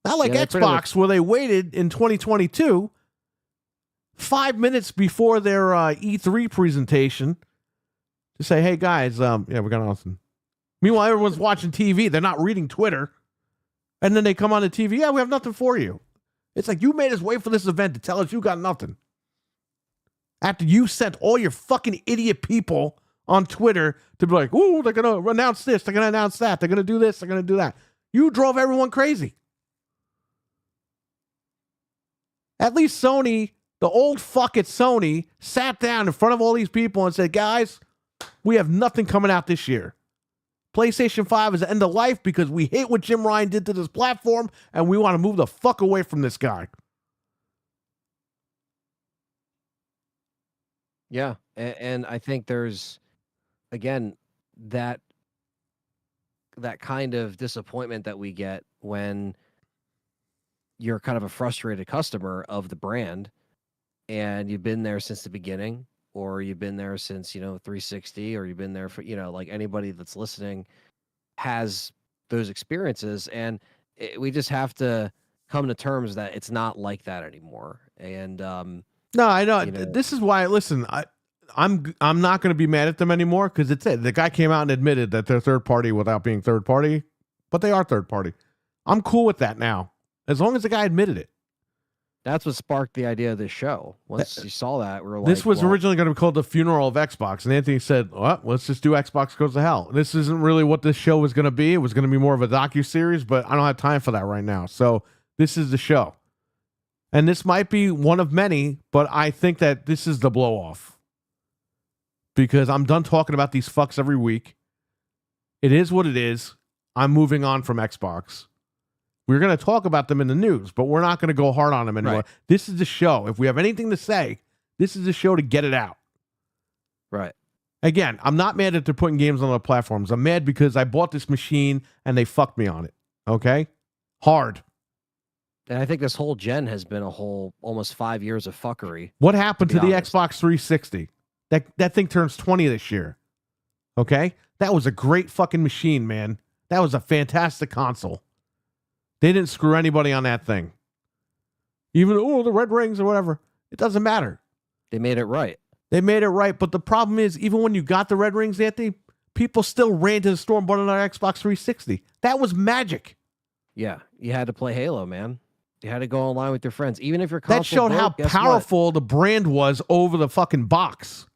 Not like Yeah, they pretty Xbox, much- where they waited in 2022, 5 minutes before their E3 presentation to say, hey, guys, yeah, we got nothing. Meanwhile, everyone's watching TV. They're not reading Twitter. And then they come on the TV. Yeah, we have nothing for you. It's like you made us wait for this event to tell us you got nothing. After you sent all your fucking idiot people on Twitter to be like, ooh, they're going to announce this. They're going to announce that. They're going to do this. They're going to do that. You drove everyone crazy. At least Sony, the old fuck at Sony, sat down in front of all these people and said, guys, we have nothing coming out this year. PlayStation 5 is the end of life because we hate what Jim Ryan did to this platform and we want to move the fuck away from this guy. Yeah, and I think there's again that kind of disappointment that we get when you're kind of a frustrated customer of the brand and you've been there since the beginning, or you've been there since 360, or you've been there for like anybody that's listening has those experiences, and we just have to come to terms that it's not like that anymore. And No, I know. This is why. Listen, I'm not going to be mad at them anymore because it's it. The guy came out and admitted that they're third party without being third party, but they are third party. I'm cool with that now, as long as the guy admitted it. That's what sparked the idea of this show. Once you saw that, we were like, this was well, originally going to be called The Funeral of Xbox, and Anthony said, well, let's just do Xbox Goes to Hell. This isn't really what this show was going to be. It was going to be more of a docuseries, but I don't have time for that right now. So this is the show. And this might be one of many, but I think that this is the blow-off. Because I'm done talking about these fucks every week. It is what it is. I'm moving on from Xbox. We're going to talk about them in the news, but we're not going to go hard on them anymore. Right. This is the show. If we have anything to say, this is the show to get it out. right. Again, I'm not mad that they're putting games on other platforms. I'm mad because I bought this machine and they fucked me on it. Okay? Hard. And I think this whole gen has been a whole almost 5 years of fuckery. What happened to be the honest. Xbox 360? That thing turns 20 this year. Okay? That was a great fucking machine, man. That was a fantastic console. They didn't screw anybody on that thing. Even, the red rings or whatever. It doesn't matter. They made it right. They made it right. But the problem is, even when you got the red rings, Anthony, people still ran to the store and bought another Xbox 360. That was magic. Yeah, you had to play Halo, man. You had to go online with your friends, even if your That console showed how broke, guess what? powerful the brand was over the fucking box.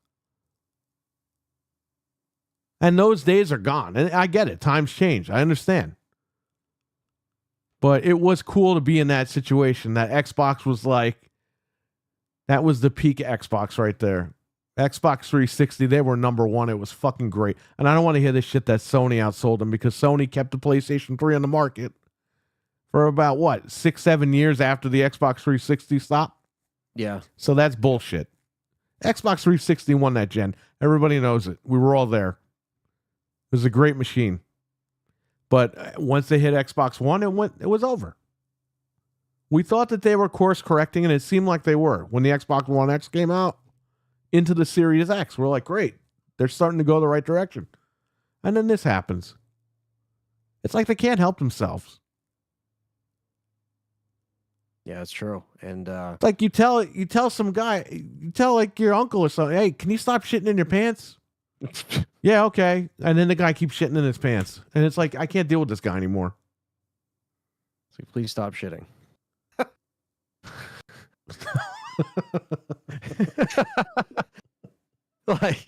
And those days are gone. And I get it. Times change. I understand. But it was cool to be in that situation. That Xbox was like, that was the peak Xbox right there. Xbox 360, they were number one. It was fucking great. And I don't want to hear this shit that Sony outsold them, because Sony kept the PlayStation 3 on the market for about, 6-7 years after the Xbox 360 stopped? Yeah. So that's bullshit. Xbox 360 won that gen. Everybody knows it. We were all there. It was a great machine. But once they hit Xbox One, it was over. We thought that they were course correcting, and it seemed like they were. When the Xbox One X came out into the Series X, we're like, great. They're starting to go the right direction. And then this happens. It's like they can't help themselves. Yeah, it's true. And It's like you tell some guy, you tell like your uncle or something, hey, can you stop shitting in your pants? Yeah, okay. And then the guy keeps shitting in his pants. And it's like, I can't deal with this guy anymore. so please stop shitting. Like,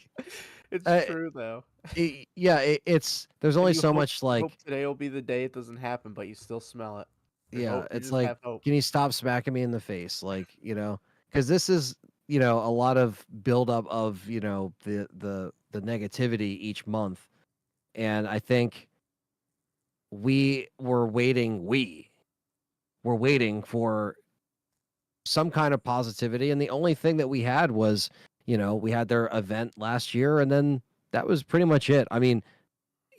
It's true though. there's only You so hope- much like, hope today will be the day it doesn't happen, but you still smell it. You yeah, hope- you it's just like, have hope. can you stop smacking me in the face? Like, because this is, a lot of buildup of, the negativity each month. And I think we're waiting for some kind of positivity. And the only thing that we had was, we had their event last year, and then that was pretty much it. I mean,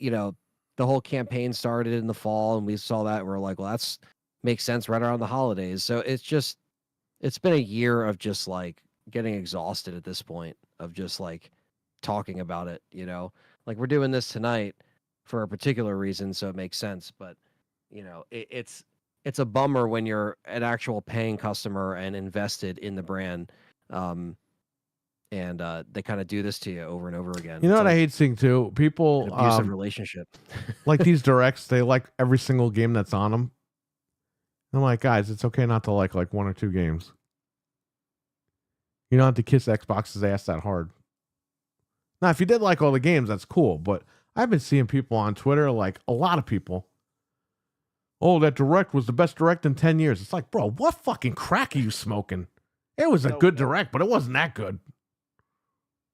the whole campaign started in the fall, and we saw that, and we're like, well, that's makes sense right around the holidays. So it's been a year of just like getting exhausted at this point, of just like talking about it, like we're doing this tonight for a particular reason, so it makes sense. But it's a bummer when you're an actual paying customer and invested in the brand, and they kind of do this to you over and over again. You know It's what I like hate seeing too? People an abusive relationship. like these directs, they like every single game that's on them. I'm like, guys, it's okay not to like one or two games. You don't have to kiss Xbox's ass that hard. Now, if you did like all the games, that's cool. But I've been seeing people on Twitter, like a lot of people, oh, that direct was the best direct in 10 years. It's like, bro, what fucking crack are you smoking? It was a good direct, but it wasn't that good.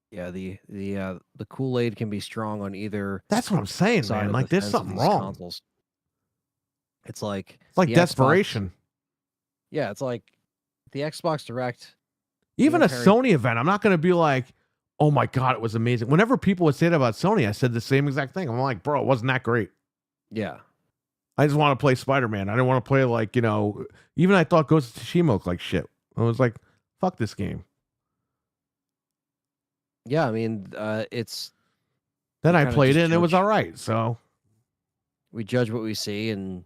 Yeah, the Kool-Aid can be strong on either That's what I'm saying, side man. of Like, the there's fence of something these wrong. consoles. It's like It's like the desperation. Yeah, it's like the Xbox Direct. Even a Perry- Sony event, I'm not going to be like, oh my God, it was amazing. Whenever people would say that about Sony, I said the same exact thing. I'm like, bro, it wasn't that great. Yeah. I just want to play Spider-Man. I didn't want to play like, even I thought Ghost of Tsushima looked like shit. I was like, fuck this game. Yeah, I mean, it's... Then I kinda played just it and it was judge- all right. So We judge what we see, and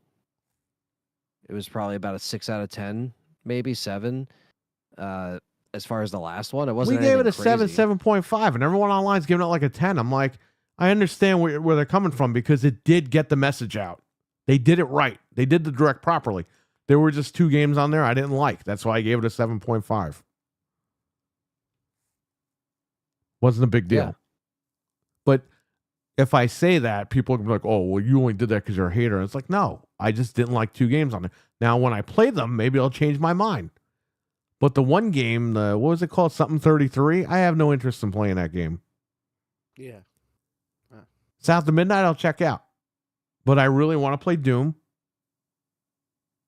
it was probably about a 6 out of 10, maybe 7. As far as the last one, it wasn't. we gave it a anything crazy. 7.5, and everyone online's giving it like a 10. I'm like, I understand where they're coming from because it did get the message out. They did it right. They did the direct properly. There were just 2 games on there I didn't like. That's why I gave it a 7.5. Wasn't a big deal. Yeah. But if I say that, people will be like, oh, well, you only did that because you're a hater. And it's like, no, I just didn't like 2 games on there. Now, when I play them, maybe I'll change my mind. But the one game, what was it called? Something 33? I have no interest in playing that game. Yeah. South of Midnight, I'll check out. But I really want to play Doom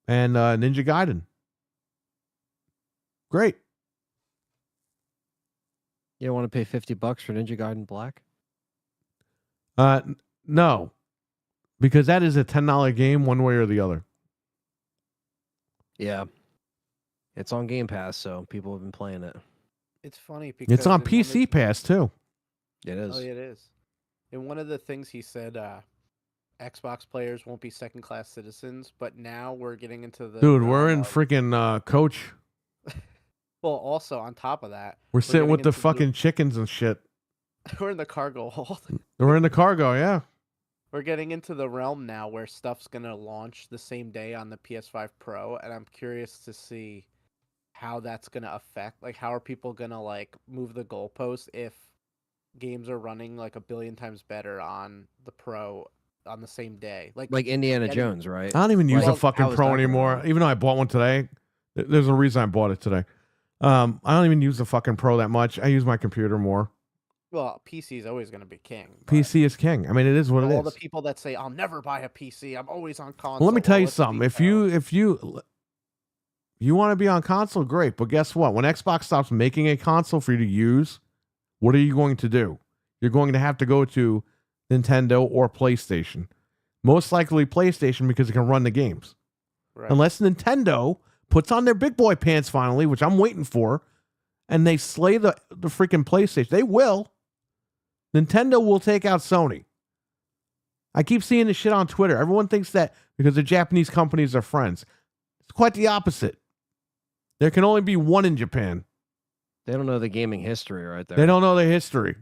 and Ninja Gaiden. Great. You don't want to pay $50 for Ninja Gaiden Black? No, because that is a $10 game one way or the other. Yeah. It's on Game Pass, so people have been playing it. It's funny because It's on in one of- PC Pass too. It is. Oh, yeah, it is. And one of the things he said, Xbox players won't be second-class citizens, but now we're getting into the Dude, we're realm in of- freaking Coach. Well, also on top of that, We're sitting getting with the into fucking chickens and shit. we're in the cargo hold. We're in the cargo, yeah. We're getting into the realm now where stuff's gonna launch the same day on the PS5 Pro, and I'm curious to see how that's gonna affect. Like, how are people gonna like move the goalpost if games are running like 1 billion times better on the Pro on the same day? Like Indiana getting- Jones, right? I don't even use Well, a fucking how is Pro that gonna anymore. run? Even though I bought one today. There's a reason I bought it today. I don't even use the fucking Pro that much. I use my computer more. Well, PC is always gonna be king. but PC is king. I mean, it is what it all is. the people that say I'll never buy a PC, I'm always on console. Well, let me tell well, you let's something. be If fair. you want to be on console, great. But guess what? When Xbox stops making a console for you to use, what are you going to do? You're going to have to go to Nintendo or PlayStation. Most likely PlayStation because it can run the games. Right. Unless Nintendo puts on their big boy pants finally, which I'm waiting for, and they slay the freaking PlayStation. They will. Nintendo will take out Sony. I keep seeing this shit on Twitter. Everyone thinks that because the Japanese companies are friends. It's quite the opposite. There can only be one in Japan. They don't know the gaming history right there. They don't know the history.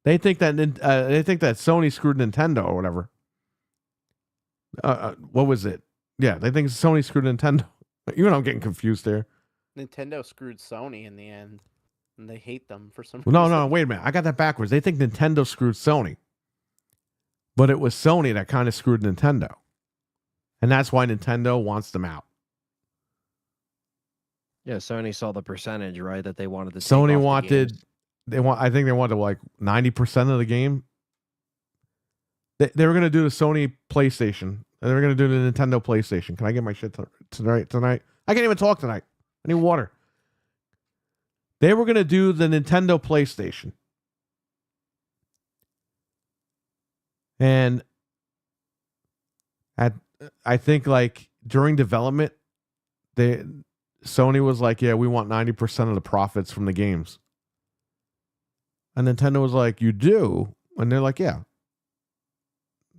They think that Sony screwed Nintendo or whatever. What was it? Yeah, they think Sony screwed Nintendo. Even I'm getting confused there. Nintendo screwed Sony in the end, and they hate them for some No, reason. no, wait a minute. I got that backwards. They think Nintendo screwed Sony. But it was Sony that kind of screwed Nintendo. And that's why Nintendo wants them out. Yeah, Sony saw the percentage, right, that they wanted to take Sony off the wanted games. I think they wanted like 90% of the game. They were going to do the Sony PlayStation. And they were going to do the Nintendo PlayStation. Can I get my shit tonight? I can't even talk tonight. I need water. They were going to do the Nintendo PlayStation. And I think like during development, Sony was like, yeah, we want 90% of the profits from the games. And Nintendo was like, you do? And they're like, yeah.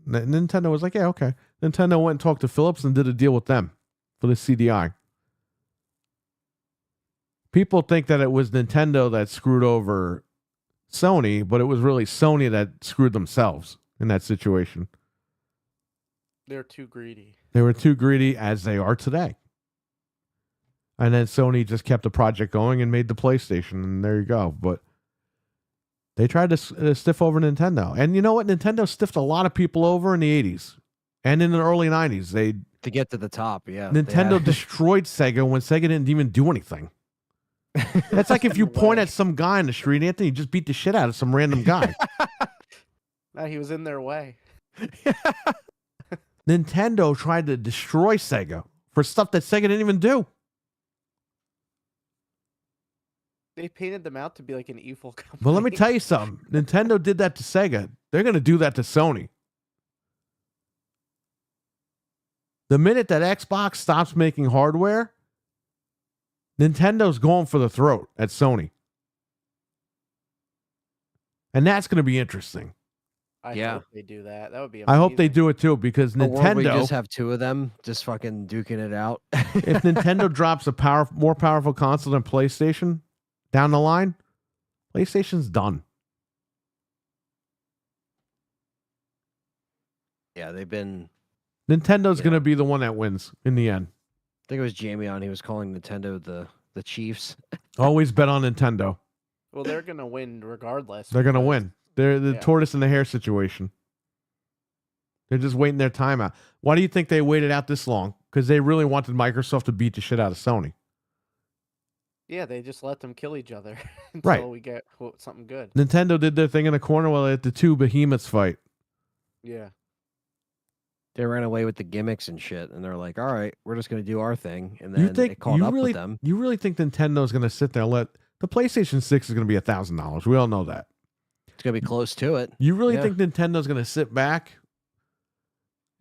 Nintendo was like, yeah, okay. Nintendo went and talked to Philips and did a deal with them for the CDI. People think that it was Nintendo that screwed over Sony, but it was really Sony that screwed themselves in that situation. They're too greedy. They were too greedy, as they are today. And then Sony just kept the project going and made the PlayStation, and there you go. But they tried to stiff over Nintendo. And you know what? Nintendo stiffed a lot of people over in the 80s and in the early 90s. To get to the top, yeah. Nintendo destroyed Sega when Sega didn't even do anything. That's like if you point at some guy in the street, Anthony, you just beat the shit out of some random guy. No, he was in their way. Nintendo tried to destroy Sega for stuff that Sega didn't even do. They painted them out to be like an evil company. But let me tell you something. Nintendo did that to Sega. They're going to do that to Sony. The minute that Xbox stops making hardware, Nintendo's going for the throat at Sony. And that's going to be interesting. I Yeah. hope they do that. That would be I hope they amazing. do it too, because A world where you Nintendo, just have two of them just fucking duking it out. if Nintendo drops a more powerful console than PlayStation down the line, PlayStation's done. Yeah, they've been. Nintendo's Yeah. going to be the one that wins in the end. I think it was Jamie on. He was calling Nintendo the Chiefs. Always bet on Nintendo. Well, they're gonna win regardless. They're going to because- win. They're the Yeah. tortoise and the hare situation. They're just waiting their time out. Why do you think they waited out this long? Because they really wanted Microsoft to beat the shit out of Sony. Yeah, they just let them kill each other until Right. we get something good. Nintendo did their thing in the corner while they let the two behemoths fight. Yeah. They ran away with the gimmicks and shit, and they're like, "All right, we're just gonna do our thing." And You then think it caught you up really with them. you really think Nintendo's going to sit there and let the PlayStation 6 is going to be $1,000? We all know that. It's gonna be close to it. You really Yeah. think Nintendo's going to sit back,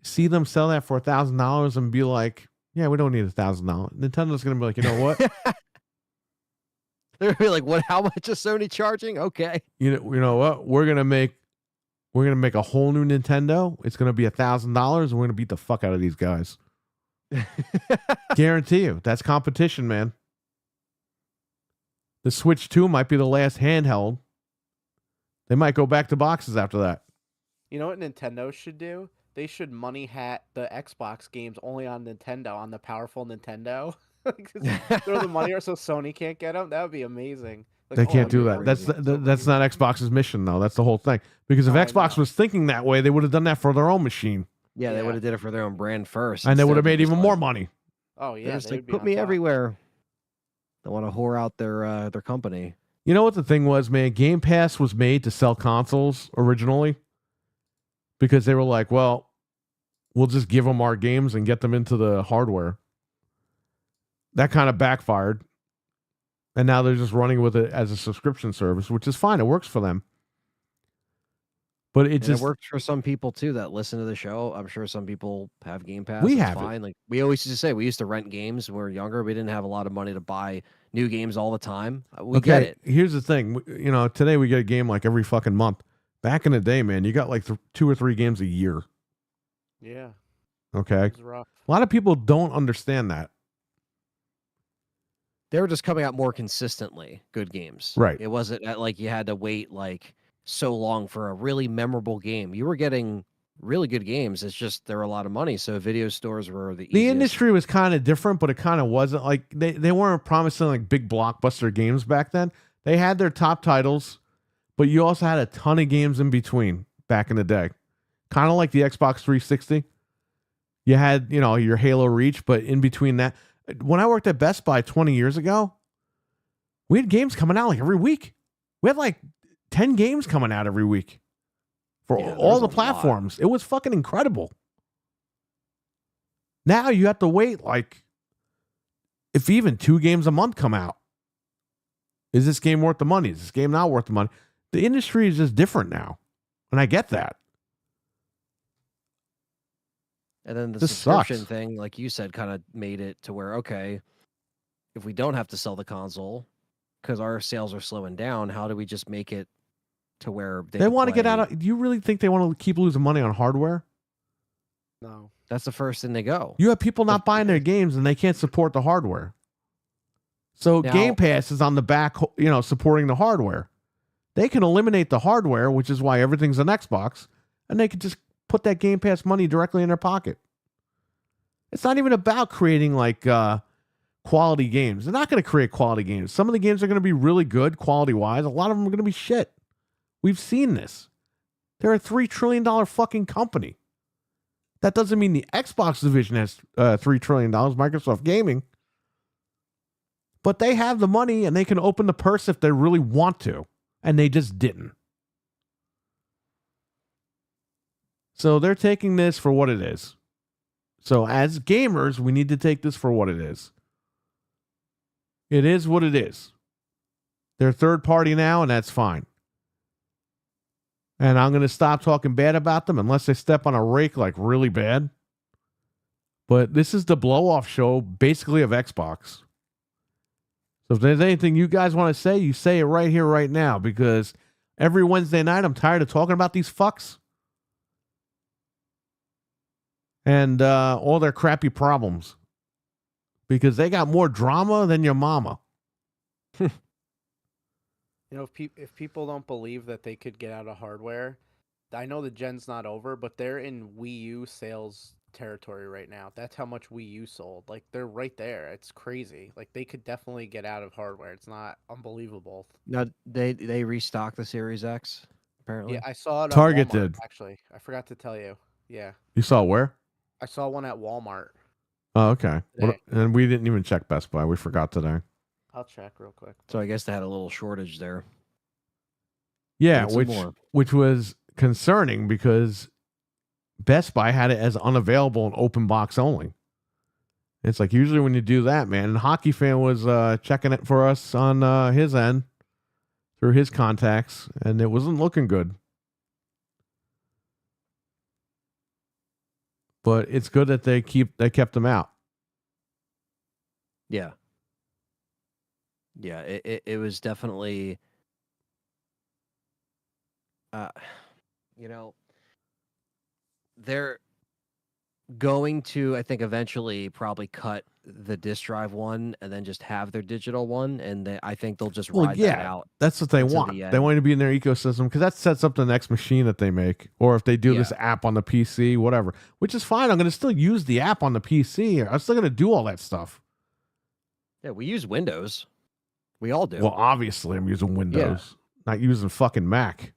see them sell that for $1,000, and be like, "Yeah, we don't need $1,000." Nintendo's going to be like, "You know what? They're gonna be like, "What? How much is Sony charging?" Okay. you know what? We're gonna make a whole new Nintendo. It's gonna be $1,000, and we're gonna beat the fuck out of these guys. Guarantee you, that's competition, man. The Switch 2 might be the last handheld. They might go back to boxes after that. You know what Nintendo should do? They should money hat the Xbox games only on Nintendo, on the powerful Nintendo. Just throw the money or so Sony can't get them. That would be amazing. Like, They oh, can't do that'd that. be That's crazy. that's not Xbox's mission, though. That's the whole thing. Because if No, I Xbox know. was thinking that way, they would have done that for their own machine, Yeah, they Yeah. would have did it for their own brand first, and they would instead have of made just even like- more money. Oh They're yeah, just they like, would be put on me top. everywhere. They want to whore out their company. You know what the thing was, man? Game Pass was made to sell consoles originally because they were like, well, we'll just give them our games and get them into the hardware. That kind of backfired. And now they're just running with it as a subscription service, which is fine. It works for them. But it And just it works for some people too that listen to the show. I'm sure some people have Game Pass. We It's have it. fine. Like we always used to say, we used to rent games when we were younger. We didn't have a lot of money to buy new games all the time. We get it. Here's the thing. You know, today we get a game like every fucking month. Back in the day, man, you got like 2 or 3 games a year. Yeah, Okay. it's rough. A lot of people don't understand that. They were just coming out more consistently. Good games. Right. It wasn't like you had to wait like so long for a really memorable game. You were getting really good games. It's just there were a lot of money, so video stores were the The easiest. industry was kind of different, but it kind of wasn't. Like they weren't promising like big blockbuster games back then. They had their top titles, but you also had a ton of games in between back in the day. Kind of like the Xbox 360. You had, you know, your Halo Reach, but in between that, when I worked at Best Buy 20 years ago, we had games coming out like every week. We had like 10 games coming out every week for Yeah, there all was the a lot. platforms. It was fucking incredible. Now you have to wait like if even 2 games a month come out. Is this game worth the money? Is this game not worth the money? The industry is just different now. And I get that. And then the This subscription sucks. thing, like you said, kind of made it to where, okay, if we don't have to sell the console because our sales are slowing down, how do we just make it to where They can want to get play- out of. Do you really think they want to keep losing money on hardware? No. That's the first thing they go. You have people not buying their games and they can't support the hardware. So Now- Game Pass is on the back, you know, supporting the hardware. They can eliminate the hardware, which is why everything's an Xbox, and they can just put that Game Pass money directly in their pocket. It's not even about creating like quality games. They're not going to create quality games. Some of the games are going to be really good quality wise. A lot of them are going to be shit. We've seen this. They're a $3 trillion fucking company. That doesn't mean the Xbox division has $3 trillion, Microsoft Gaming. But they have the money and they can open the purse if they really want to. And they just didn't. So they're taking this for what it is. So as gamers, we need to take this for what it is. It is what it is. They're third party now, and that's fine. And I'm going to stop talking bad about them unless they step on a rake like really bad. But this is the blow-off show, basically, of Xbox. So if there's anything you guys want to say, you say it right here, right now, because every Wednesday night I'm tired of talking about these fucks and all their crappy problems because they got more drama than your mama. You know, if people don't believe that they could get out of hardware, I know the gen's not over, but they're in Wii U sales territory right now. That's how much Wii U sold. Like, they're right there. It's crazy. Like, they could definitely get out of hardware. It's not unbelievable. No, they restocked the Series X, apparently. Yeah, I saw it. Target at Walmart, did. actually. I forgot to tell you. Yeah, You saw where? I saw one at Walmart. Oh, okay. Today. And we didn't even check Best Buy. We forgot today. I'll check real quick. So I guess they had a little shortage there. Yeah, Get some more. which was concerning because Best Buy had it as unavailable and open box only. It's like usually when you do that, man. And Hockey Fan was checking it for us on his end through his contacts, and it wasn't looking good. But it's good that they kept them out. Yeah. Yeah, it was definitely you know, they're going to, I think, eventually probably cut the disk drive one and then just have their digital one, and I think they'll just ride that out. That's what they until want. the They end. want to be in their ecosystem because that sets up the next machine that they make. Or if they do this app on the PC, whatever, which is fine. I'm going to still use the app on the PC. I'm still going to do all that stuff. Yeah, we use Windows. We all do. Well, obviously, I'm using Windows, not using fucking Mac.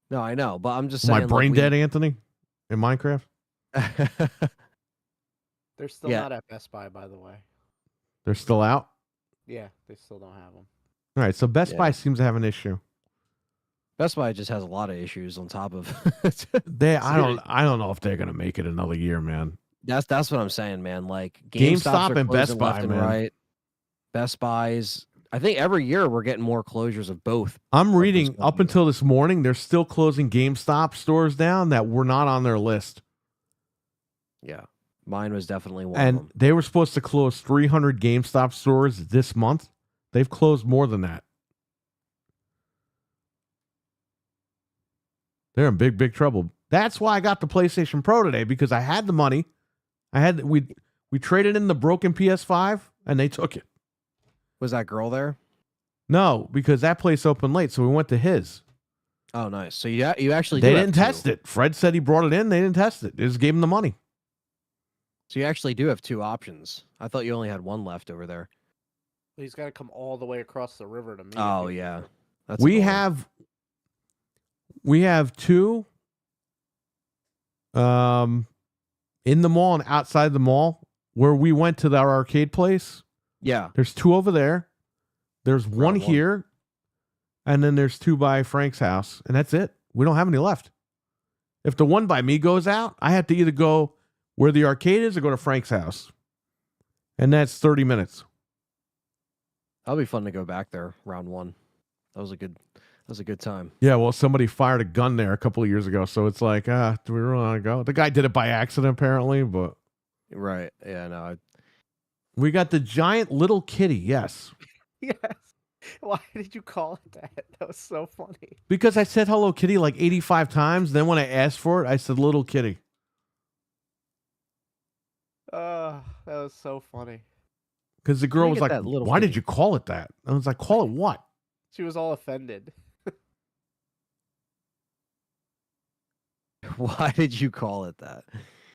No, I know, but I'm just Am saying. I brain dead, Anthony? In Minecraft? They're still not at Best Buy, by the way. They're still out? Yeah, they still don't have them. All right, so Best Buy seems to have an issue. Best Buy just has a lot of issues on top of. I don't know if they're gonna make it another year, man. That's what I'm saying, man. Like GameStop are and Best closing Buy, left and man. right. Best Buys. I think every year we're getting more closures of both. I'm reading up until this morning, they're still closing GameStop stores down that were not on their list. Yeah, mine was definitely one of And them. they were supposed to close 300 GameStop stores this month. They've closed more than that. They're in big, big trouble. That's why I got the PlayStation Pro today, because I had the money. We traded in the broken PS5 and they took it. Was that girl there? No, because that place opened late, so we went to his. Oh, nice. So you actually They do didn't have test two. it. Fred said he brought it in. They didn't test it. They just gave him the money. So you actually do have two options. I thought you only had one left over there. He's got to come all the way across the river to me. Oh yeah, that's we annoying. have two in the mall and outside the mall where we went to our arcade place. Yeah. There's two over there. There's one one. here, and then there's two by Frank's house, and that's it. We don't have any left. If the one by me goes out, I have to either go where the arcade is or go to Frank's house, and that's 30 minutes. That'll be fun to go back there. Round one. That was a good time. Yeah, well, somebody fired a gun there a couple of years ago, so it's like, do we really want to go? The guy did it by accident, apparently, but Right. Yeah. No. we got the giant little kitty. Yes, Yes. Why did you call it that? That was so funny. because I said Hello Kitty like 85 times. Then when I asked for it, I said Little Kitty. That was so funny. Because the girl you was get like, that little "Why did kitty?" you call it that?" I was like, "Call it what?" She was all offended. Why did you call it that?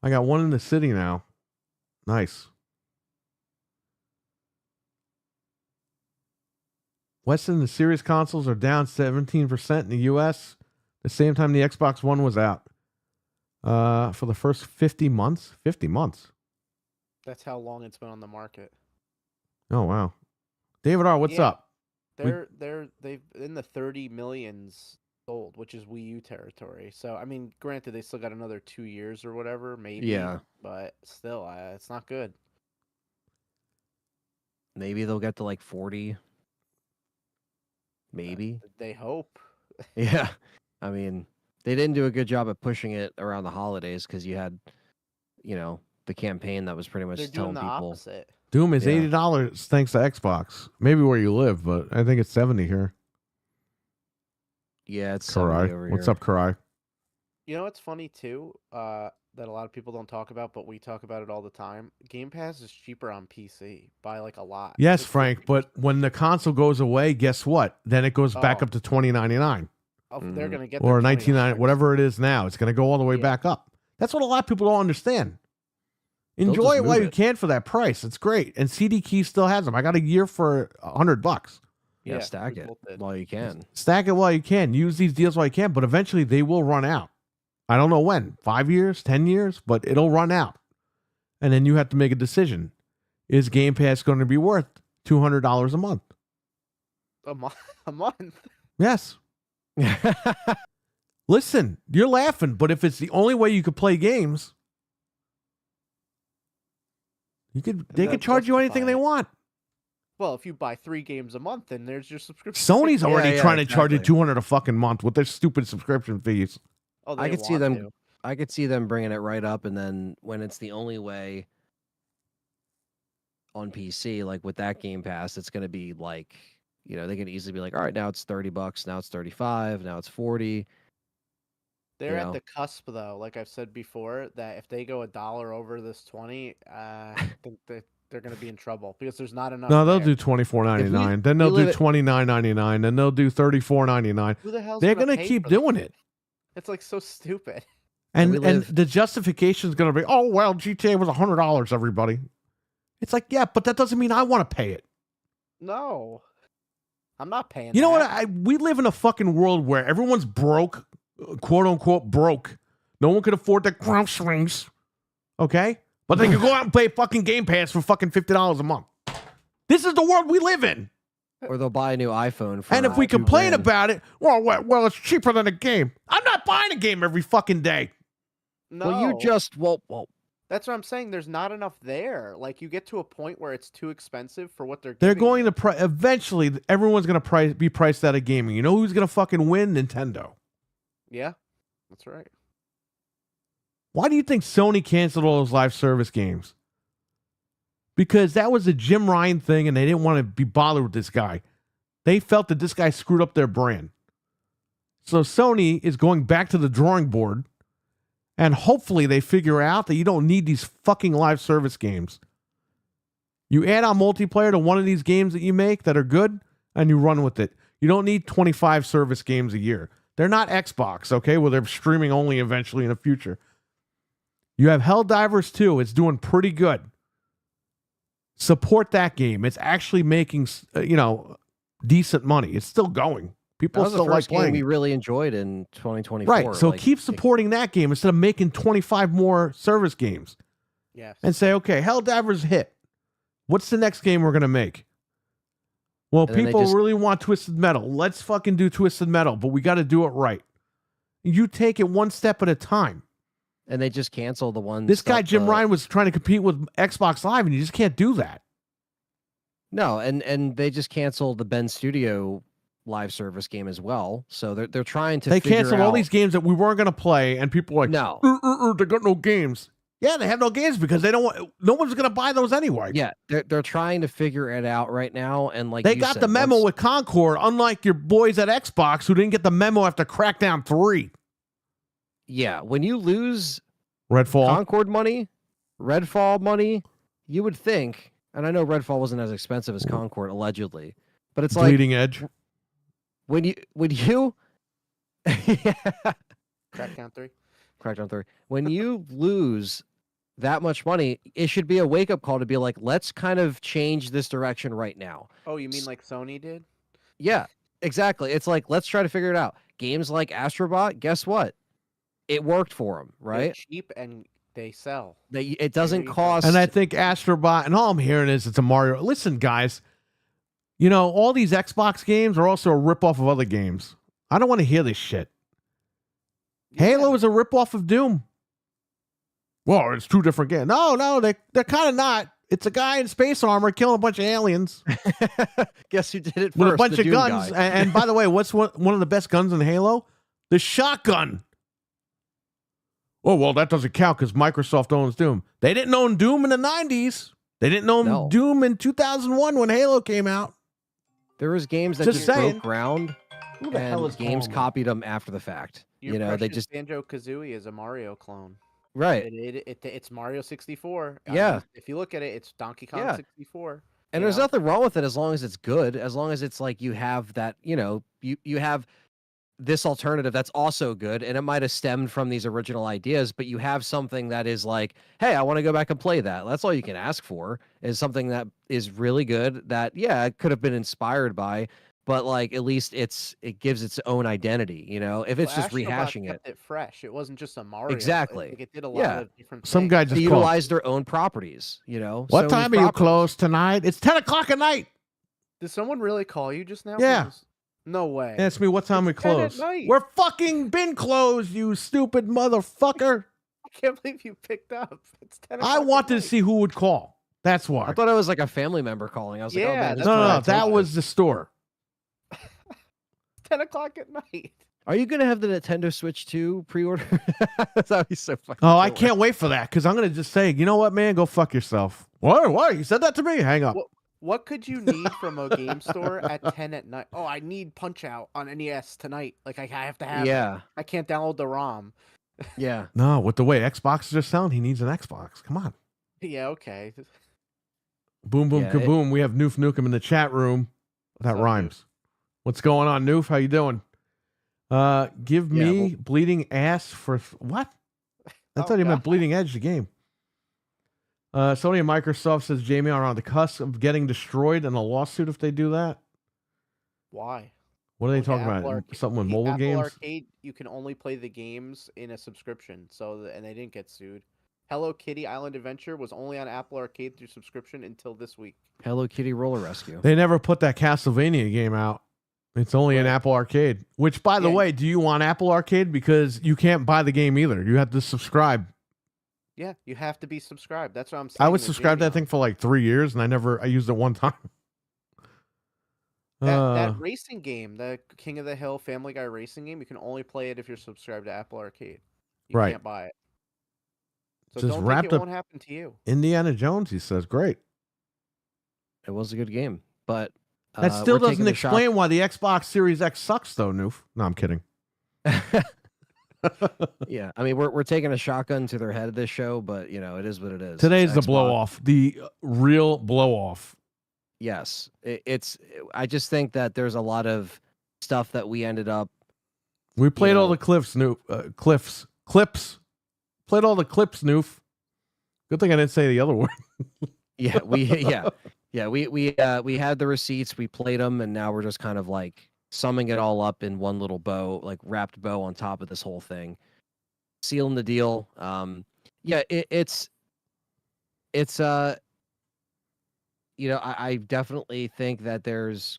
I got one in the city now. Nice. Weston, the Series consoles are down 17% in the US. The same time the Xbox One was out. For the first 50 months. 50 months. That's how long it's been on the market. Oh wow. David R, what's Yeah. up? They've in the 30 millions sold, which is Wii U territory. So I mean, granted, they still got another 2 years or whatever, maybe. Yeah. But still, it's not good. Maybe they'll get to like 40. maybe. They hope. Yeah. I mean, they didn't do a good job at pushing it around the holidays because you had, the campaign that was pretty much They're doing telling the people. opposite. Doom is Yeah. $80 thanks to Xbox. Maybe where you live, but I think it's 70 here. Yeah, it's 70 over Karai. What's here. up, Karai? You know what's funny too? That a lot of people don't talk about, but we talk about it all the time. Game Pass is cheaper on PC by like a lot. Yes, It's Frank, but when the console goes away, guess what? Then it goes back Oh. up to $20.99 they're gonna get or their $19.99, $20. whatever it is now. It's going to go all the way Yeah. back up. That's what a lot of people don't understand. They'll Enjoy just it while move you it. can for that price. It's great. And CD Key still has them. I got a year for $100. Yeah, Yeah, stack we it both did. while you can. Stack it while you can. Use these deals while you can, but eventually they will run out. I don't know when, 5 years, 10 years, but it'll run out. And then you have to make a decision. Is Game Pass going to be worth $200 a month? A month. Yes. Listen, you're laughing, but if it's the only way you could play games, they could Then charge you anything justify they it. want. Well, if you buy 3 games a month, then there's your subscription. Sony's already yeah, trying to charge you exactly. $200 a fucking month with their stupid subscription fees. Oh, I they could see want them. to. I could see them bringing it right up, and then when it's the only way on PC, like with that Game Pass, it's going to be like, they can easily be like, all right, now it's $30, now it's 35, now it's 40. They're you at know. the cusp, though. Like I've said before, that if they go $1 over this 20, I think that they're going to be in trouble because there's not enough. No, they'll there. do $24.99. If Then we they'll do live it- $29.99. Then they'll do $34.99. Who the hell's They're going to gonna keep doing it. It's like so stupid. And we and live- the justification is going to be, oh, well, GTA was $100, everybody. It's like, yeah, but that doesn't mean I want to pay it. No, I'm not paying. You know what? that. We live in a fucking world where everyone's broke, quote unquote broke. No one can afford the groceries. Okay? But they can go out and pay fucking Game Pass for fucking $50 a month. This is the world we live in. Or they'll buy a new iPhone. For And if we $2 complain grand. about it, well, it's cheaper than a game. I'm not buying a game every fucking day. No, Well, you just well, That's what I'm saying. There's not enough there. Like you get to a point where it's too expensive for what they're. They're giving going you. to eventually. Everyone's going to be priced out of gaming. You know who's going to fucking win? Nintendo. Yeah, that's right. Why do you think Sony canceled all those live service games? Because that was a Jim Ryan thing, and they didn't want to be bothered with this guy. They felt that this guy screwed up their brand. So Sony is going back to the drawing board, and hopefully they figure out that you don't need these fucking live service games. You add on multiplayer to one of these games that you make that are good, and you run with it. You don't need 25 service games a year. They're not Xbox, okay, where they're streaming only eventually in the future. You have Helldivers 2. It's doing pretty good. Support that game. It's actually making, decent money. It's still going. that People was the still like first game playing we it. really enjoyed in 2024. Right. So like, keep supporting that game instead of making 25 more service games. Yes. And say, okay, Helldivers hit. What's the next game we're going to make? Well, And then they people just- really want Twisted Metal. Let's fucking do Twisted Metal, but we got to do it right. You take it one step at a time. and they just canceled the one. This guy, stuff, Jim Ryan, was trying to compete with Xbox Live, and you just can't do that. No, and they just canceled the Ben Studio live service game as well. So they're trying to. They figure canceled all out- these games that we weren't going to play, and people were like, No. They got no games. Yeah, they have no games because they don't want. No one's going to buy those anyway. Yeah, they're trying to figure it out right now, and like They you got said, the memo once- with Concord, unlike your boys at Xbox who didn't get the memo after Crackdown 3. Yeah, when you lose Redfall. Concord money, Redfall money, you would think, and I know Redfall wasn't as expensive as Concord allegedly, but it's like Bleeding Edge. when you Crackdown 3. Crackdown 3. When you lose that much money, it should be a wake up call to be like, let's kind of change this direction right now. Oh, you mean like Sony did? Yeah, exactly. It's like, let's try to figure it out. Games like Astrobot, guess what? It worked for them, They're right? cheap and they sell. It doesn't you go. cost. And I think Astrobot, and all I'm hearing is it's a Mario. Listen, guys, all these Xbox games are also a ripoff of other games. I don't want to hear this shit. Halo is a ripoff of Doom. Well, it's two different games. No, they're kind of not. It's a guy in space armor killing a bunch of aliens Guess who did it first? with a bunch The of Doom guns. guy. And by the way, what's one of the best guns in Halo? The shotgun. Oh, well, that doesn't count because Microsoft owns Doom. They didn't own Doom in the 90s. They didn't own No. Doom in 2001 when Halo came out. There was games that Just just saying. broke ground, Who the hell and is games calling me? copied them after the fact. Your You know, they precious just Banjo-Kazooie is a Mario clone. right. It's Mario 64. Yeah. If you look at it, it's Donkey Kong Yeah. 64. And you there's know? nothing wrong with it as long as it's good, as long as it's like you have that, you know, you have this alternative that's also good, and it might have stemmed from these original ideas, but you have something that is like, hey, I want to go back and play that. That's all you can ask for, is something that is really good that, yeah, it could have been inspired by, but like at least it gives its own identity, you know. If it's Well, just Astrobot rehashing it. kept it fresh. It wasn't just a Mario. Exactly. Like, it did a lot Yeah. of different Some things. guy They just called. utilize their own properties, you know. What Sony's time are you properties. closed tonight? It's 10 o'clock at night. Did someone really call you just now? Yeah. No way. Ask me what time we It's 10 at close. night. We're fucking been closed, you stupid motherfucker. I can't believe you picked up. It's 10 I o'clock wanted at to night. see who would call. That's why. I thought it was like a family member calling. I was like, oh Yeah, man, that's this No, is no, what I no. told That you. was the store. 10 o'clock at night. Are you gonna have the Nintendo Switch 2 pre-order? That'd be so fucking. Oh, I cool. can't wait for that because I'm going to just say, you know what, man? Go fuck yourself. What? You said that to me? Hang up. What could you need from a game store at 10 at night? Oh, I need Punch Out on NES tonight. Like, I have to have it. Yeah, I can't download the ROM. yeah. No, with the way Xboxes are selling, he needs an Xbox. Come on. Yeah, okay. Boom, boom, Yeah, kaboom. We have Noof Nukem in the chat room. That What's up, rhymes. What's going on, Noof? How you doing? Give Yeah, me bleeding ass for what? I Oh, thought he meant God. bleeding edge the game. Sony and Microsoft says Jamie are on the cusp of getting destroyed in a lawsuit if they do that. Why? What are they Look at talking about? Apple Arcade- Something with the mobile Apple games? Arcade, you can only play the games in a subscription, and they didn't get sued. Hello Kitty Island Adventure was only on Apple Arcade through subscription until this week. Hello Kitty Roller Rescue. They never put that Castlevania game out. It's only in Right. Apple Arcade. Which, by the Yeah. way, do you want Apple Arcade? Because you can't buy the game either. You have to subscribe. Yeah, you have to be subscribed. That's what I'm saying. I was with subscribed to that Jamie thing for like 3 years, and I used it one time. on. That racing game, the King of the Hill Family Guy racing game, you can only play it if you're subscribed to Apple Arcade. You Right. can't buy it. So Just don't wrapped think it up- won't happen to you. Indiana Jones, he says, great. It was a good game, but That still we're taking doesn't the shot- explain why the Xbox Series X sucks, though, Noof. No, I'm kidding. Yeah, I mean we're taking a shotgun to their head of this show, but you know it is what it is. Today's the Xbox- blow off, the real blow off. Yes, I just think that there's a lot of stuff that we ended up. We played all know. the clips. Played all the clips, Noof. Good thing I didn't say the other word. Yeah, we had the receipts, we played them, and now we're just kind of like summing it all up in one little bow, like wrapped bow on top of this whole thing, sealing the deal. Yeah, it's you know, I definitely think that there's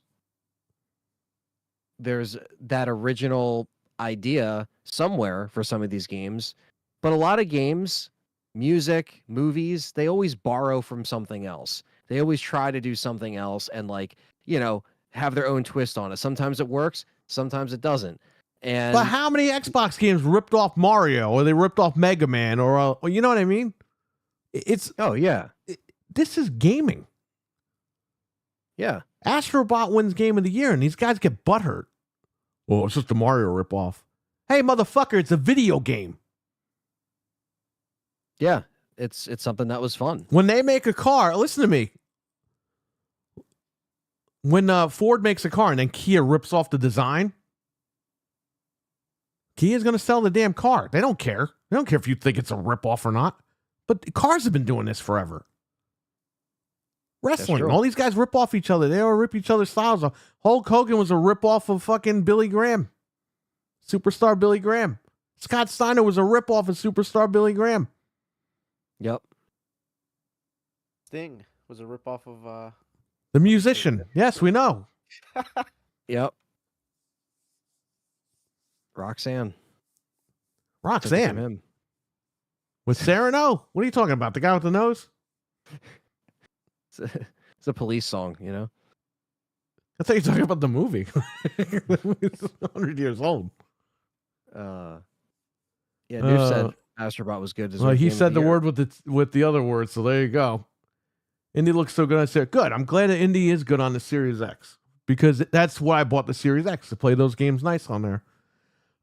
that original idea somewhere for some of these games, but a lot of games, music, movies, they always borrow from something else. They always try to do something else and, like, you know, have their own twist on it. Sometimes it works, sometimes it doesn't. And But how many Xbox games ripped off Mario, or they ripped off Mega Man, or you know what I mean? It's oh yeah, this is gaming. yeah, Astrobot wins Game of the Year, and these guys get butthurt. Oh, it's just a Mario ripoff. Hey, motherfucker, it's a video game. yeah. It's something that was fun. When they make a car, listen to me. When Ford makes a car and then Kia rips off the design, Kia's going to sell the damn car. They don't care. They don't care if you think it's a ripoff or not. But cars have been doing this forever. Wrestling. true. All these guys rip off each other. They all rip each other's styles off. Hulk Hogan was a ripoff of fucking Billy Graham. Superstar Billy Graham. Scott Steiner was a ripoff of Superstar Billy Graham. Yep. Sting was a ripoff of The musician. Yes, we know. Yep. Roxanne. Took it from Roxanne. him. With Cyrano? What are you talking about? The guy with the nose? It's a police song, you know. I thought you were talking about the movie. It's 100 years old. Yeah, Noof said Uh, Astrobot was good. Well, Deserved he Game of said the Year. word with the other word, so there you go. Indy looks so good. I said, good. I'm glad that Indy is good on the Series X because that's why I bought the Series X to play those games nice on there.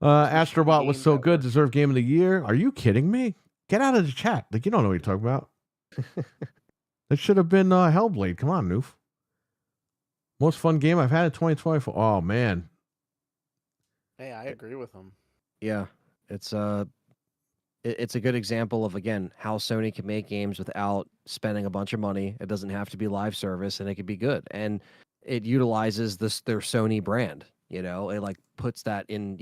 Astrobot was game so that good. works. Deserved Game of the Year. Are you kidding me? Get out of the chat. Like, you don't know what you're talking about. That should have been Hellblade. Come on, Noof. Most fun game I've had in 2024. Oh, man. Hey, I agree with him. Yeah, it's a good example of, again, how Sony can make games without spending a bunch of money. It doesn't have to be live service, and it can be good. And it utilizes their Sony brand. You know, it like puts that in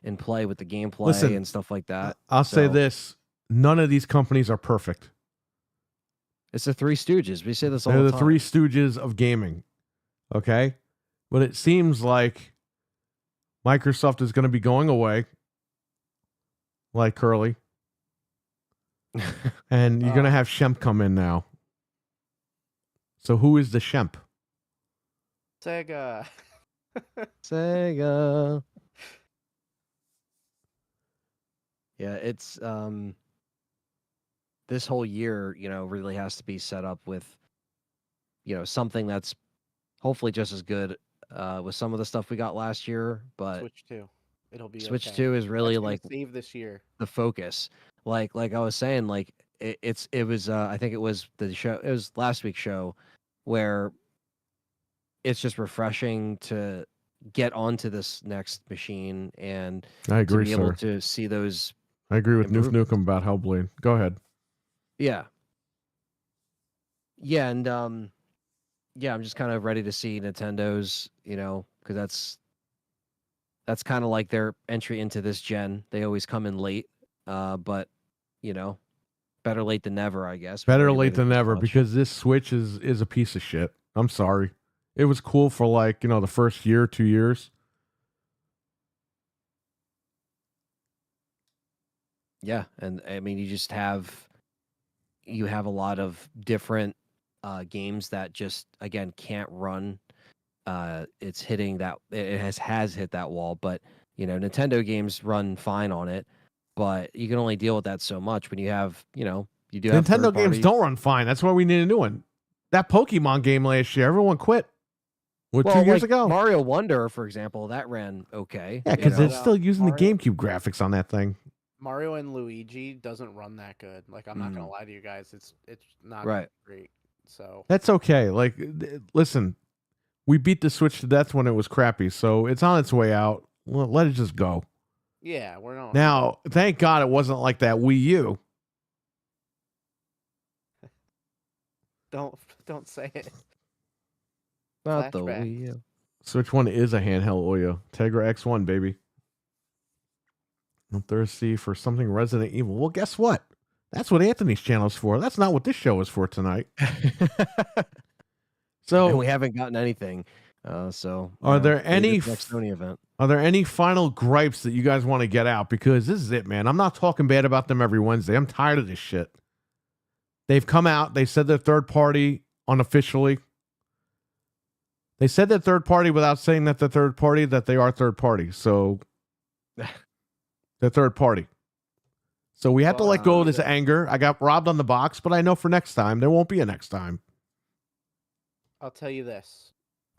in play with the gameplay Listen, and stuff like that. I'll say So, this. None of these companies are perfect. It's the Three Stooges. We say this all They're the the time. Three Stooges of gaming. Okay? But it seems like Microsoft is going to be going away, like Curly. And you're going to have Shemp come in now. So who is the Shemp? Sega. Sega. Yeah, it's this whole year, really has to be set up with, something that's hopefully just as good with some of the stuff we got last year, but Switch 2. It'll be Switch okay. 2 is really That's gonna like save this year. the focus. Like I was saying, like it was I think it was the show, it was last week's show where it's just refreshing to get onto this next machine and I to agree, be able sir. to see those. I agree with Noof improvements. Nukem about Hellblade. Go ahead. Yeah. And I'm just kind of ready to see Nintendo's, because that's kind of like their entry into this gen. They always come in late, but better late than never, I guess. We've Better already late waited than this never much. because this Switch is a piece of shit. I'm sorry. It was cool for like, the first year, 2 years. Yeah, and I mean, you have a lot of different games that just again can't run. It's hitting that it has hit that wall, but Nintendo games run fine on it, but you can only deal with that so much when you have you do have Nintendo games third-party- don't run fine. That's why we need a new one. That Pokemon game last year, everyone quit. What, Well, 2 years like ago? Mario Wonder, for example, that ran okay. Yeah, you because know? they're know? still using the Mario- GameCube graphics on that thing. Mario and Luigi doesn't run that good. Like, I'm not gonna lie to you guys. It's not Right. great. So That's okay. Like, listen, we beat the Switch to death when it was crappy, so it's on its way out. Let it just go. yeah, we're not. Now, thank God it wasn't like that Wii U. Don't say it. Not the Flashback. Wii U. Switch 1 is a handheld Ouya. Tegra X1, baby. I'm thirsty for something Resident Evil. Well, guess what? That's what Anthony's channel is for. That's not what this show is for tonight. And So, we haven't gotten anything. So Are there maybe any the next Sony event? are there any final gripes that you guys want to get out? Because this is it, man. I'm not talking bad about them every Wednesday. I'm tired of this shit. They've come out. They said they're third party unofficially. They said they're third party without saying that they're third party, that they are third party. So they're third party. So we have to let go of this anger. I got robbed on the box, but I know for next time, there won't be a next time. I'll tell you this.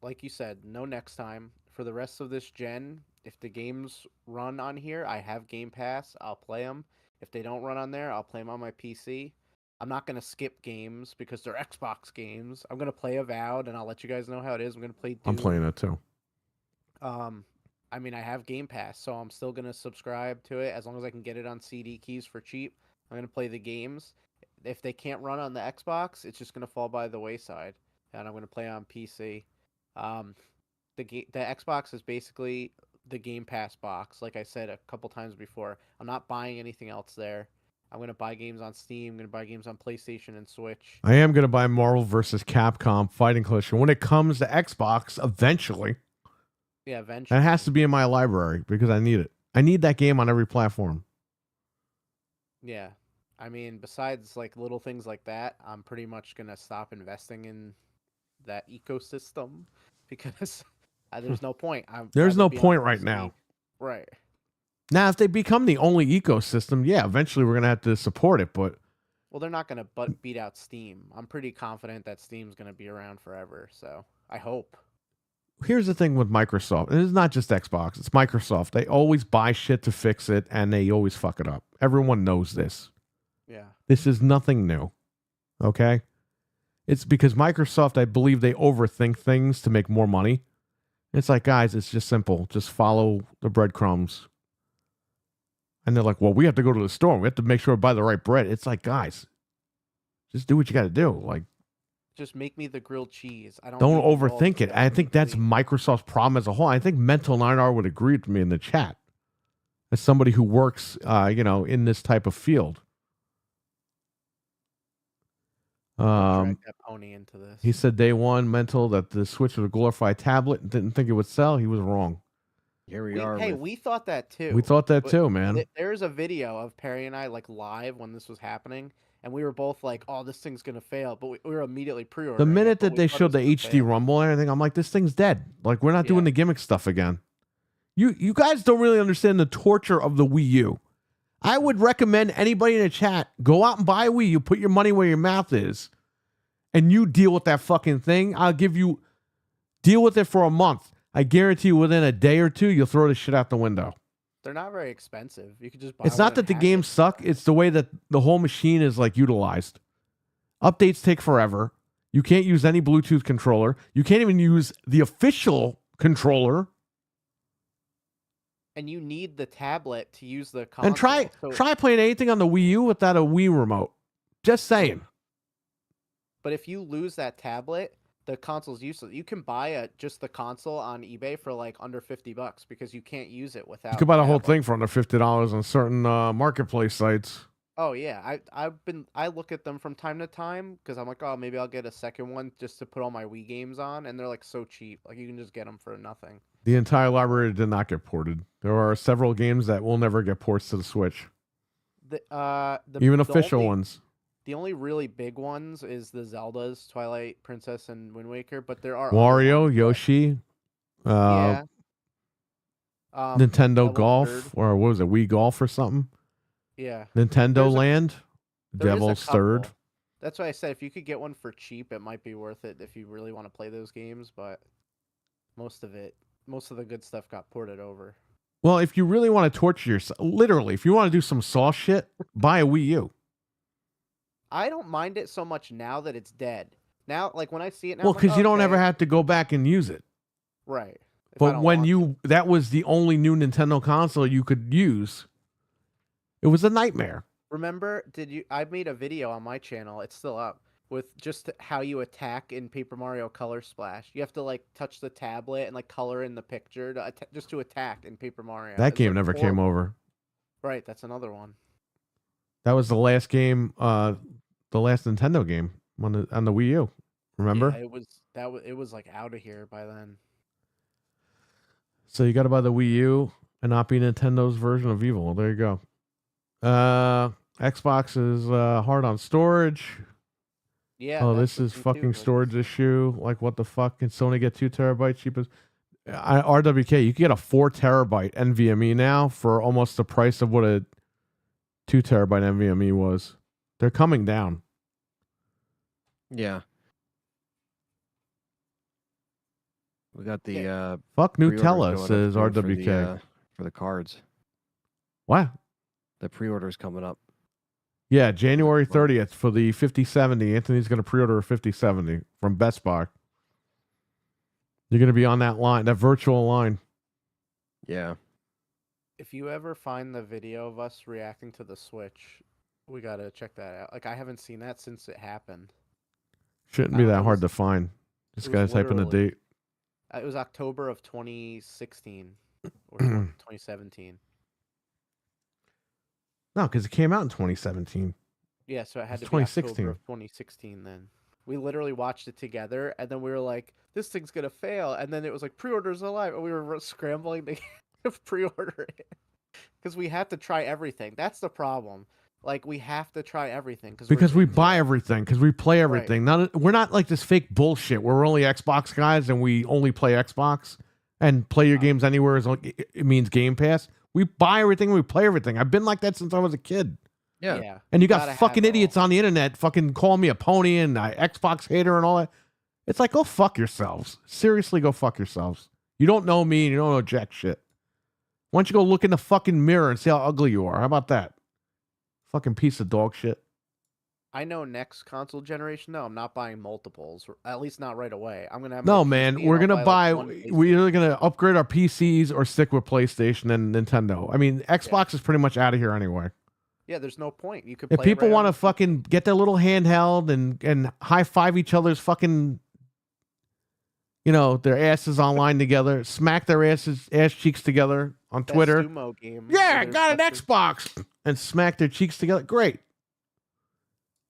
Like you said, no next time. For the rest of this gen, if the games run on here, I have Game Pass. I'll play them. If they don't run on there, I'll play them on my PC. I'm not going to skip games because they're Xbox games. I'm going to play Avowed, and I'll let you guys know how it is. I'm going to play Doom. I'm playing it too. I mean, I have Game Pass, so I'm still going to subscribe to it as long as I can get it on CD keys for cheap. I'm going to play the games. If they can't run on the Xbox, it's just going to fall by the wayside, and I'm going to play on PC. The Xbox is basically the Game Pass box. Like I said a couple times before, I'm not buying anything else there. I'm going to buy games on Steam. I'm going to buy games on PlayStation and Switch. I am going to buy Marvel vs. Capcom Fighting Collection when it comes to Xbox eventually. Yeah, eventually. It has to be in my library because I need it. I need that game on every platform. Yeah. I mean, besides like little things like that, I'm pretty much gonna stop investing in that ecosystem because there's no point. There's rather no be on point right PC. now. Right. Now, if they become the only ecosystem, yeah, eventually we're gonna have to support it. But Well, they're not gonna beat out Steam. I'm pretty confident that Steam's gonna be around forever. So I hope. here's the thing with Microsoft, and it's not just Xbox, it's Microsoft. They always buy shit to fix it, and they always fuck it up. Everyone knows this. Yeah. This is nothing new. Okay? It's because Microsoft, I believe they overthink things to make more money. It's like, guys, it's just simple. Just follow the breadcrumbs. And they're like, well, we have to go to the store. We have to make sure we buy the right bread. It's like, guys, just do what you got to do. Like, Just make me the grilled cheese. I don't. don't need you all overthink to it. I think that's clean. Microsoft's problem as a whole. I think Mental 9R would agree with me in the chat. As somebody who works, in this type of field. Drag that pony into this. He said day one, Mental, that the Switch was a glorified tablet and didn't think it would sell. He was wrong. Here we are. Hey, with- we thought that too. We thought that But too, man. There's a video of Perry and I like live when this was happening, and we were both like, "Oh, this thing's gonna fail," but we were immediately pre-ordering. The minute it, but that we they thought it showed was the gonna HD fail. Rumble and everything, I'm like, this thing's dead. Like, we're not doing Yeah. the gimmick stuff again. You guys don't really understand the torture of the Wii U. I would recommend anybody in the chat, go out and buy a Wii U, put your money where your mouth is, and you deal with that fucking thing. Deal with it for a month. I guarantee you within a day or two, you'll throw the shit out the window. They're not very expensive. You could just buy. It's one not that and the hack games it. suck. It's the way that the whole machine is like utilized. Updates take forever. You can't use any Bluetooth controller. You can't even use the official controller. And you need the tablet to use the console. And try so- playing anything on the Wii U without a Wii remote. Just saying. But if you lose that tablet, the console's useless. You can buy just the console on eBay for like under $50 because you can't use it without. You could buy the whole tablet. thing for under $50 on certain marketplace sites. Oh yeah, I look at them from time to time because I'm like, oh, maybe I'll get a second one just to put all my Wii games on, and they're like so cheap. Like you can just get them for nothing. The entire library did not get ported. There are several games that will never get ports to the Switch. Even official ones. The only really big ones is the Zeldas, Twilight Princess, and Wind Waker. But there are other Wario, ones that- Yoshi, yeah. Nintendo Devil's Golf, Third. or what was it, Wii Golf or something? Yeah. Nintendo There's a- Land, There is a Devil's Third. couple. That's why I said if you could get one for cheap, it might be worth it if you really want to play those games. But most of the good stuff got ported over. Well, if you really want to torture yourself, literally, if you want to do some Saw shit, buy a Wii U. I don't mind it so much now that it's dead. Now, like when I see it now, Well, I'm like, because you don't okay. ever have to go back and use it. Right. If I But don't when want to. that was the only new Nintendo console you could use, it was a nightmare. Remember, I made a video on my channel, it's still up, with just how you attack in Paper Mario Color Splash. You have to like touch the tablet and like color in the picture just to attack in Paper Mario. That It's, game like, never came horrible. over. Right, that's another one. That was the last game, the last Nintendo game on the Wii U. Remember? Yeah, it was like out of here by then. So you got to buy the Wii U and not be Nintendo's version of evil. There you go. Xbox is hard on storage. Yeah. Oh, that's this the is thing, too, fucking like, storage issue. Like, what the fuck? Can Sony get 2 terabytes cheapest? RWK, you can get a 4 terabyte NVMe now for almost the price of what a 2 terabyte NVMe was. They're coming down. Yeah. We got the Fuck pre-orders Nutella, going up says soon RWK. for the cards. What? The pre-orders coming up. Yeah, January 30th for the 5070. Anthony's going to pre-order a 5070 from Best Buy. You're going to be on that line, that virtual line. Yeah. If you ever find the video of us reacting to the Switch, we gotta check that out. Like I haven't seen that since it happened. Shouldn't be It that hard was- to find. This it guy's was typing the literally- date. It was October of 2016 or 2017. No, because it came out in 2017. Yeah, so it had It's to be 2016. October of 2016 then. We literally watched it together, and then we were like, this thing's going to fail. And then it was like, pre-orders alive. And we were scrambling to pre-order it. Because we had to try everything. That's the problem. Like we have to try everything because we into buy it. everything, because we play everything. We're not like this fake bullshit where we're only Xbox guys and we only play Xbox and play your games anywhere as long it means Game Pass. We buy everything, we play everything. I've been like that since I was a kid. Yeah. And you got Gotta fucking have it idiots on the internet fucking calling me a pony and Xbox hater and all that. It's like, go fuck yourselves. Seriously, go fuck yourselves. You don't know me and you don't know jack shit. Why don't you go look in the fucking mirror and see how ugly you are? How about that? Fucking piece of dog shit. I know next console generation, though, I'm not buying multiples, or at least not right away. I'm gonna have No, my man, PC and we're I'll gonna buy, buy. like, one We're PlayStation. either gonna upgrade our PCs or stick with PlayStation and Nintendo. I mean, Xbox is pretty much out of here anyway. Yeah, there's no point. You could. If play it people right want to on the- fucking get their little handheld and high five each other's fucking, their asses online together, smack their ass cheeks together on Best Twitter. sumo game, Yeah, I where got an there's- Xbox, and smack their cheeks together. Great.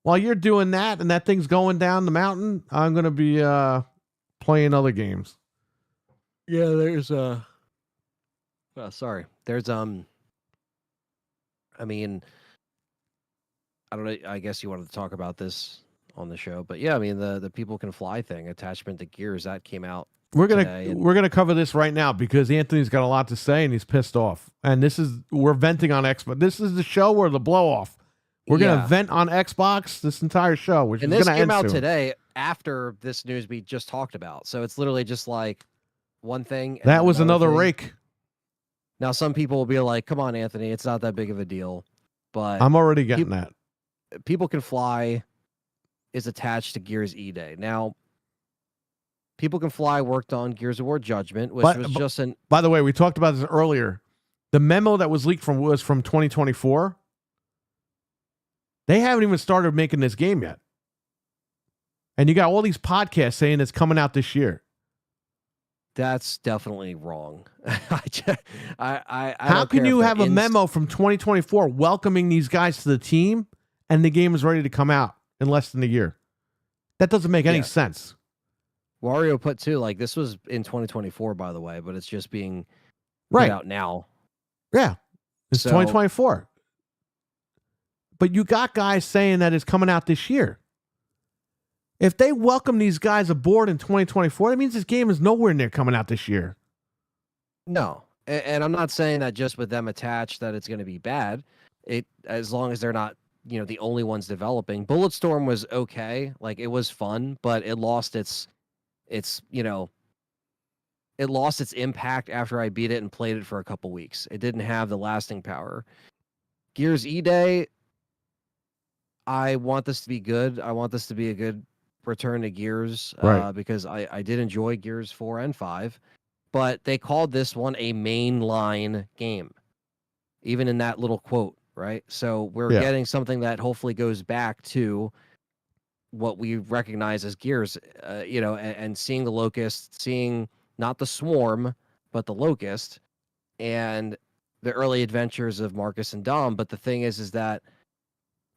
While you're doing that and that thing's going down the mountain, I'm gonna be playing other games. Yeah, there's sorry. There's I mean, I don't know. I guess you wanted to talk about this on the show, but yeah, I mean the people can fly thing, attachment to Gears, that came out. We're today, gonna cover this right now because Anthony's got a lot to say and he's pissed off. And we're venting on Xbox. This is the show where the blow off. We're gonna vent on Xbox this entire show, which and is this gonna came end out soon. today after this news we just talked about. So it's literally just like one thing. And That then was another thing. rake. Now some people will be like, "Come on, Anthony, it's not that big of a deal." But I'm already getting that. People Can Fly is attached to Gears E-Day. Now, People Can Fly worked on Gears of War Judgment, which was just an. By the way, we talked about this earlier. The memo that was leaked was from 2024. They haven't even started making this game yet. And you got all these podcasts saying it's coming out this year. That's definitely wrong. I How don't can care you if have they're a memo from 2024 welcoming these guys to the team and the game is ready to come out in less than a year? That doesn't make any sense. Wario put too, like this was in 2024, by the way, but it's just being Right put out now. Yeah. It's So- 2024. But you got guys saying that it's coming out this year. If they welcome these guys aboard in 2024, that means this game is nowhere near coming out this year. No, and I'm not saying that just with them attached that it's going to be bad. It as long as they're not, the only ones developing. Bulletstorm was okay, like it was fun, but it lost its it lost its impact after I beat it and played it for a couple weeks. It didn't have the lasting power. Gears E-Day, I want this to be good. I want this to be a good return to Gears, Right. because I did enjoy Gears 4 and 5, but they called this one a mainline game, even in that little quote, right? So we're getting something that hopefully goes back to what we recognize as Gears, and seeing the Locust, seeing not the Swarm, but the Locust, and the early adventures of Marcus and Dom. But the thing is that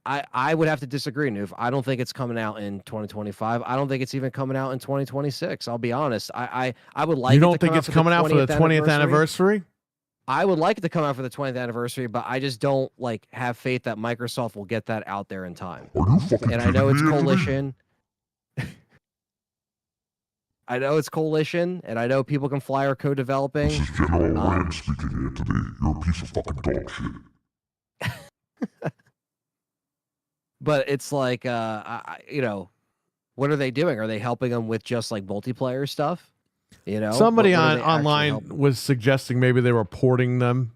I would have to disagree, Noof. I don't think it's coming out in 2025. I don't think it's even coming out in 2026. I'll be honest. I would like. You it don't to think come it's out coming out for the 20th anniversary? I would like it to come out for the 20th anniversary, but I just don't have faith that Microsoft will get that out there in time. Are you fucking And I know it's kidding me, Anthony? Coalition. I know it's Coalition, and I know People Can Fly are co-developing. This is General Rand speaking, Anthony. You're a piece of fucking dog shit. But it's like, what are they doing? Are they helping them with just like multiplayer stuff? Somebody What are they actually online helping? was suggesting maybe they were porting them.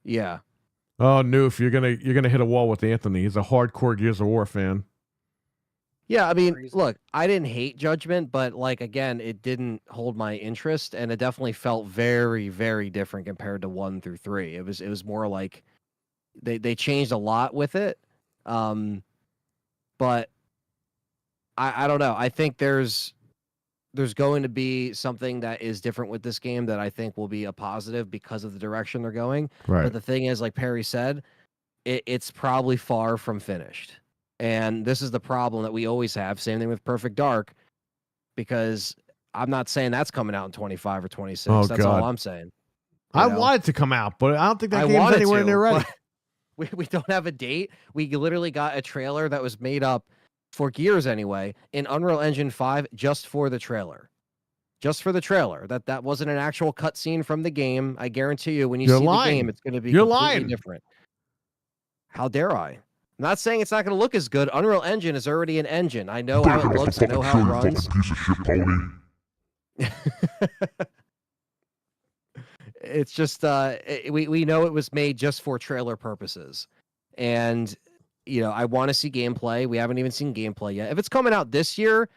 Yeah. Oh, Noof, you're gonna hit a wall with Anthony. He's a hardcore Gears of War fan. Yeah, I mean, Crazy. look, I didn't hate Judgment, but again, it didn't hold my interest, and it definitely felt very, very different compared to 1 through 3. It was more like they changed a lot with it, but I don't know. I think there's going to be something that is different with this game that I think will be a positive because of the direction they're going. Right. But the thing is, like Perry said, it's probably far from finished. And this is the problem that we always have. Same thing with Perfect Dark, because I'm not saying that's coming out in 25 or 26. Oh, That's God. all I'm saying. I know? want it to come out, but I don't think that I game's wanted anywhere to, near ready. We don't have a date. We literally got a trailer that was made up for Gears anyway in Unreal Engine 5 just for the trailer. Just for the trailer. That wasn't an actual cutscene from the game. I guarantee you, when you You're see lying. the game, it's going to be You're completely lying. different. How dare I? I'm not saying it's not going to look as good. Unreal Engine is already an engine. I know how it looks. I know how it runs. Piece of shit pony. It's just we know it was made just for trailer purposes, and I want to see gameplay. We haven't even seen gameplay yet. If it's coming out this year,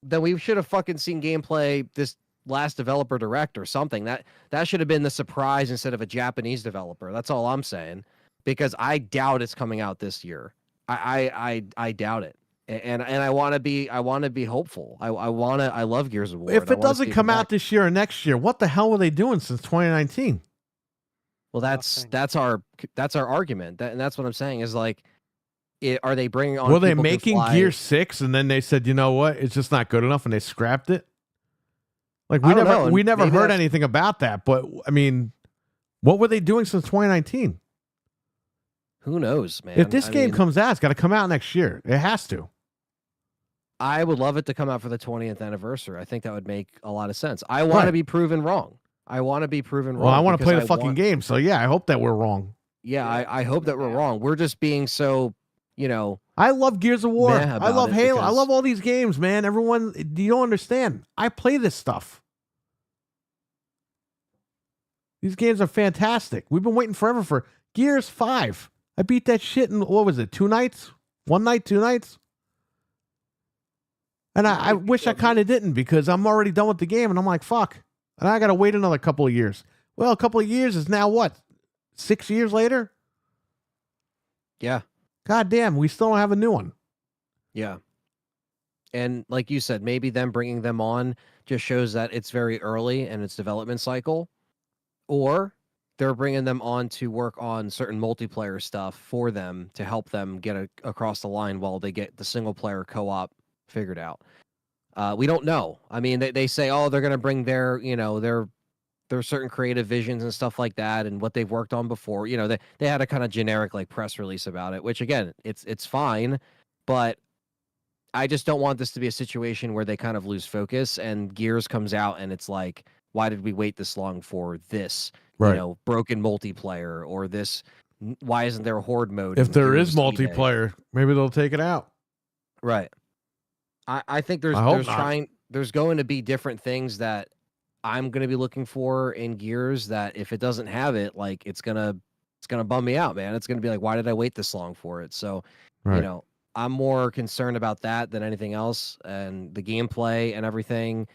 then we should have fucking seen gameplay this last developer direct or something. That should have been the surprise instead of a Japanese developer. That's all I'm saying, because I doubt it's coming out this year. I doubt it. And I want to be hopeful. I love Gears of War. If it doesn't come out this year or next year, what the hell were they doing since 2019? Well, that's our argument. And that's what I'm saying is like, are they bringing on? Were they People Can making Fly? Gear 6 and then they said, you know what, it's just not good enough, and they scrapped it? Like I don't know. we never Maybe heard that's- anything about that. But I mean, what were they doing since 2019? Who knows, man? If this I game mean, comes out, it's got to come out next year. It has to. I would love it to come out for the 20th anniversary. I think that would make a lot of sense. I want to Right. be proven wrong. I want to be proven wrong. Well, I want to because play the fucking game. So yeah, I hope that we're wrong. Yeah, I hope that we're wrong. We're just being so, I love Gears of War. Meh I about love it Halo. I because- love all these games, man. Everyone, you don't understand. I play this stuff. These games are fantastic. We've been waiting forever for Gears 5. I beat that shit in, what was it, 2 nights? 1 night, 2 nights? And I wish I kind of didn't, because I'm already done with the game, and I'm like, fuck. And I got to wait another couple of years. Well, a couple of years is now what? 6 years later? yeah, God damn, we still don't have a new one. yeah. And like you said, maybe them bringing them on just shows that it's very early in its development cycle, or they're bringing them on to work on certain multiplayer stuff for them to help them get across the line while they get the single player co-op figured out. We don't know. I mean, they say, oh, they're going to bring their certain creative visions and stuff like that, and what they've worked on before. They had a kind of generic like press release about it, which again, it's fine, but I just don't want this to be a situation where they kind of lose focus and Gears comes out and it's like, why did we wait this long for this? Right. Broken multiplayer, or this. Why isn't there a horde mode? If in there is Gears D-Day? multiplayer, maybe they'll take it out. Right. I think I hope there's going to be different things that I'm going to be looking for in Gears that if it doesn't have it, like it's gonna bum me out, man. It's gonna be like, why did I wait this long for it? So, Right. I'm more concerned about that than anything else, and the gameplay and everything.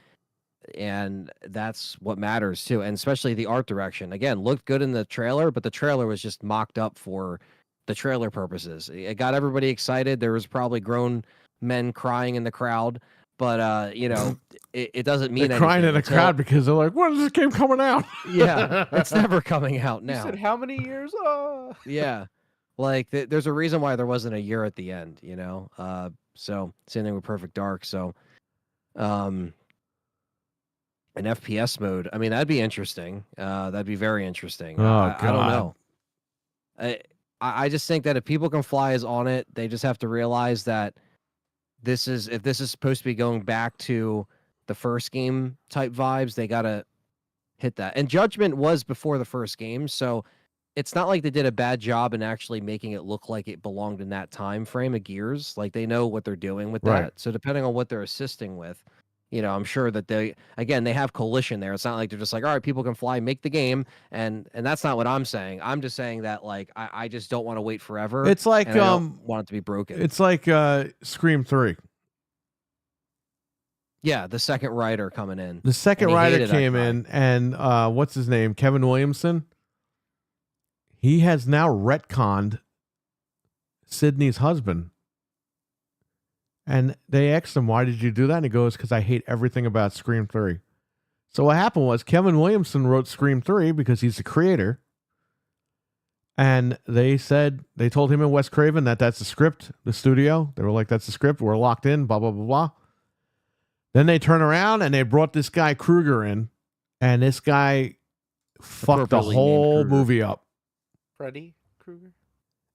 And that's what matters too. And especially the art direction. Again, looked good in the trailer, but the trailer was just mocked up for the trailer purposes. It got everybody excited. There was probably grown men crying in the crowd, but it doesn't mean They're crying anything in the until- crowd because they're like, when is this game coming out? Yeah, it's never coming out You now. said how many years? Yeah, like there's a reason why there wasn't a year at the end, so same thing with Perfect Dark. So an FPS mode, I mean, that'd be interesting. That'd be very interesting. Oh, I don't God. know. I just think that if People Can Fly is on it, they just have to realize that if this is supposed to be going back to the first game type vibes, they gotta hit that. And Judgment was before the first game, so it's not like they did a bad job in actually making it look like it belonged in that time frame of Gears. Like, they know what they're doing with Right. that. So depending on what they're assisting with, I'm sure that they have coalition there. It's not like they're just like, all right, People Can Fly, make the game, and that's not what I'm saying. I'm just saying that, like, I just don't want to wait forever. It's like and I don't want it to be broken. it's like Scream 3. Yeah, the second writer coming in. The second And he writer hated that came guy. in, and what's his name? Kevin Williamson. He has now retconned Sydney's husband. And they asked him, why did you do that? And he goes, because I hate everything about Scream 3. So what happened was Kevin Williamson wrote Scream 3 because he's the creator. And they told him and Wes Craven that that's the script, the studio. They were like, that's the script. We're locked in, blah, blah, blah, blah. Then they turn around and they brought this guy Kruger in. And this guy fucked the Appropriately named whole Kruger. movie up. Freddy Krueger.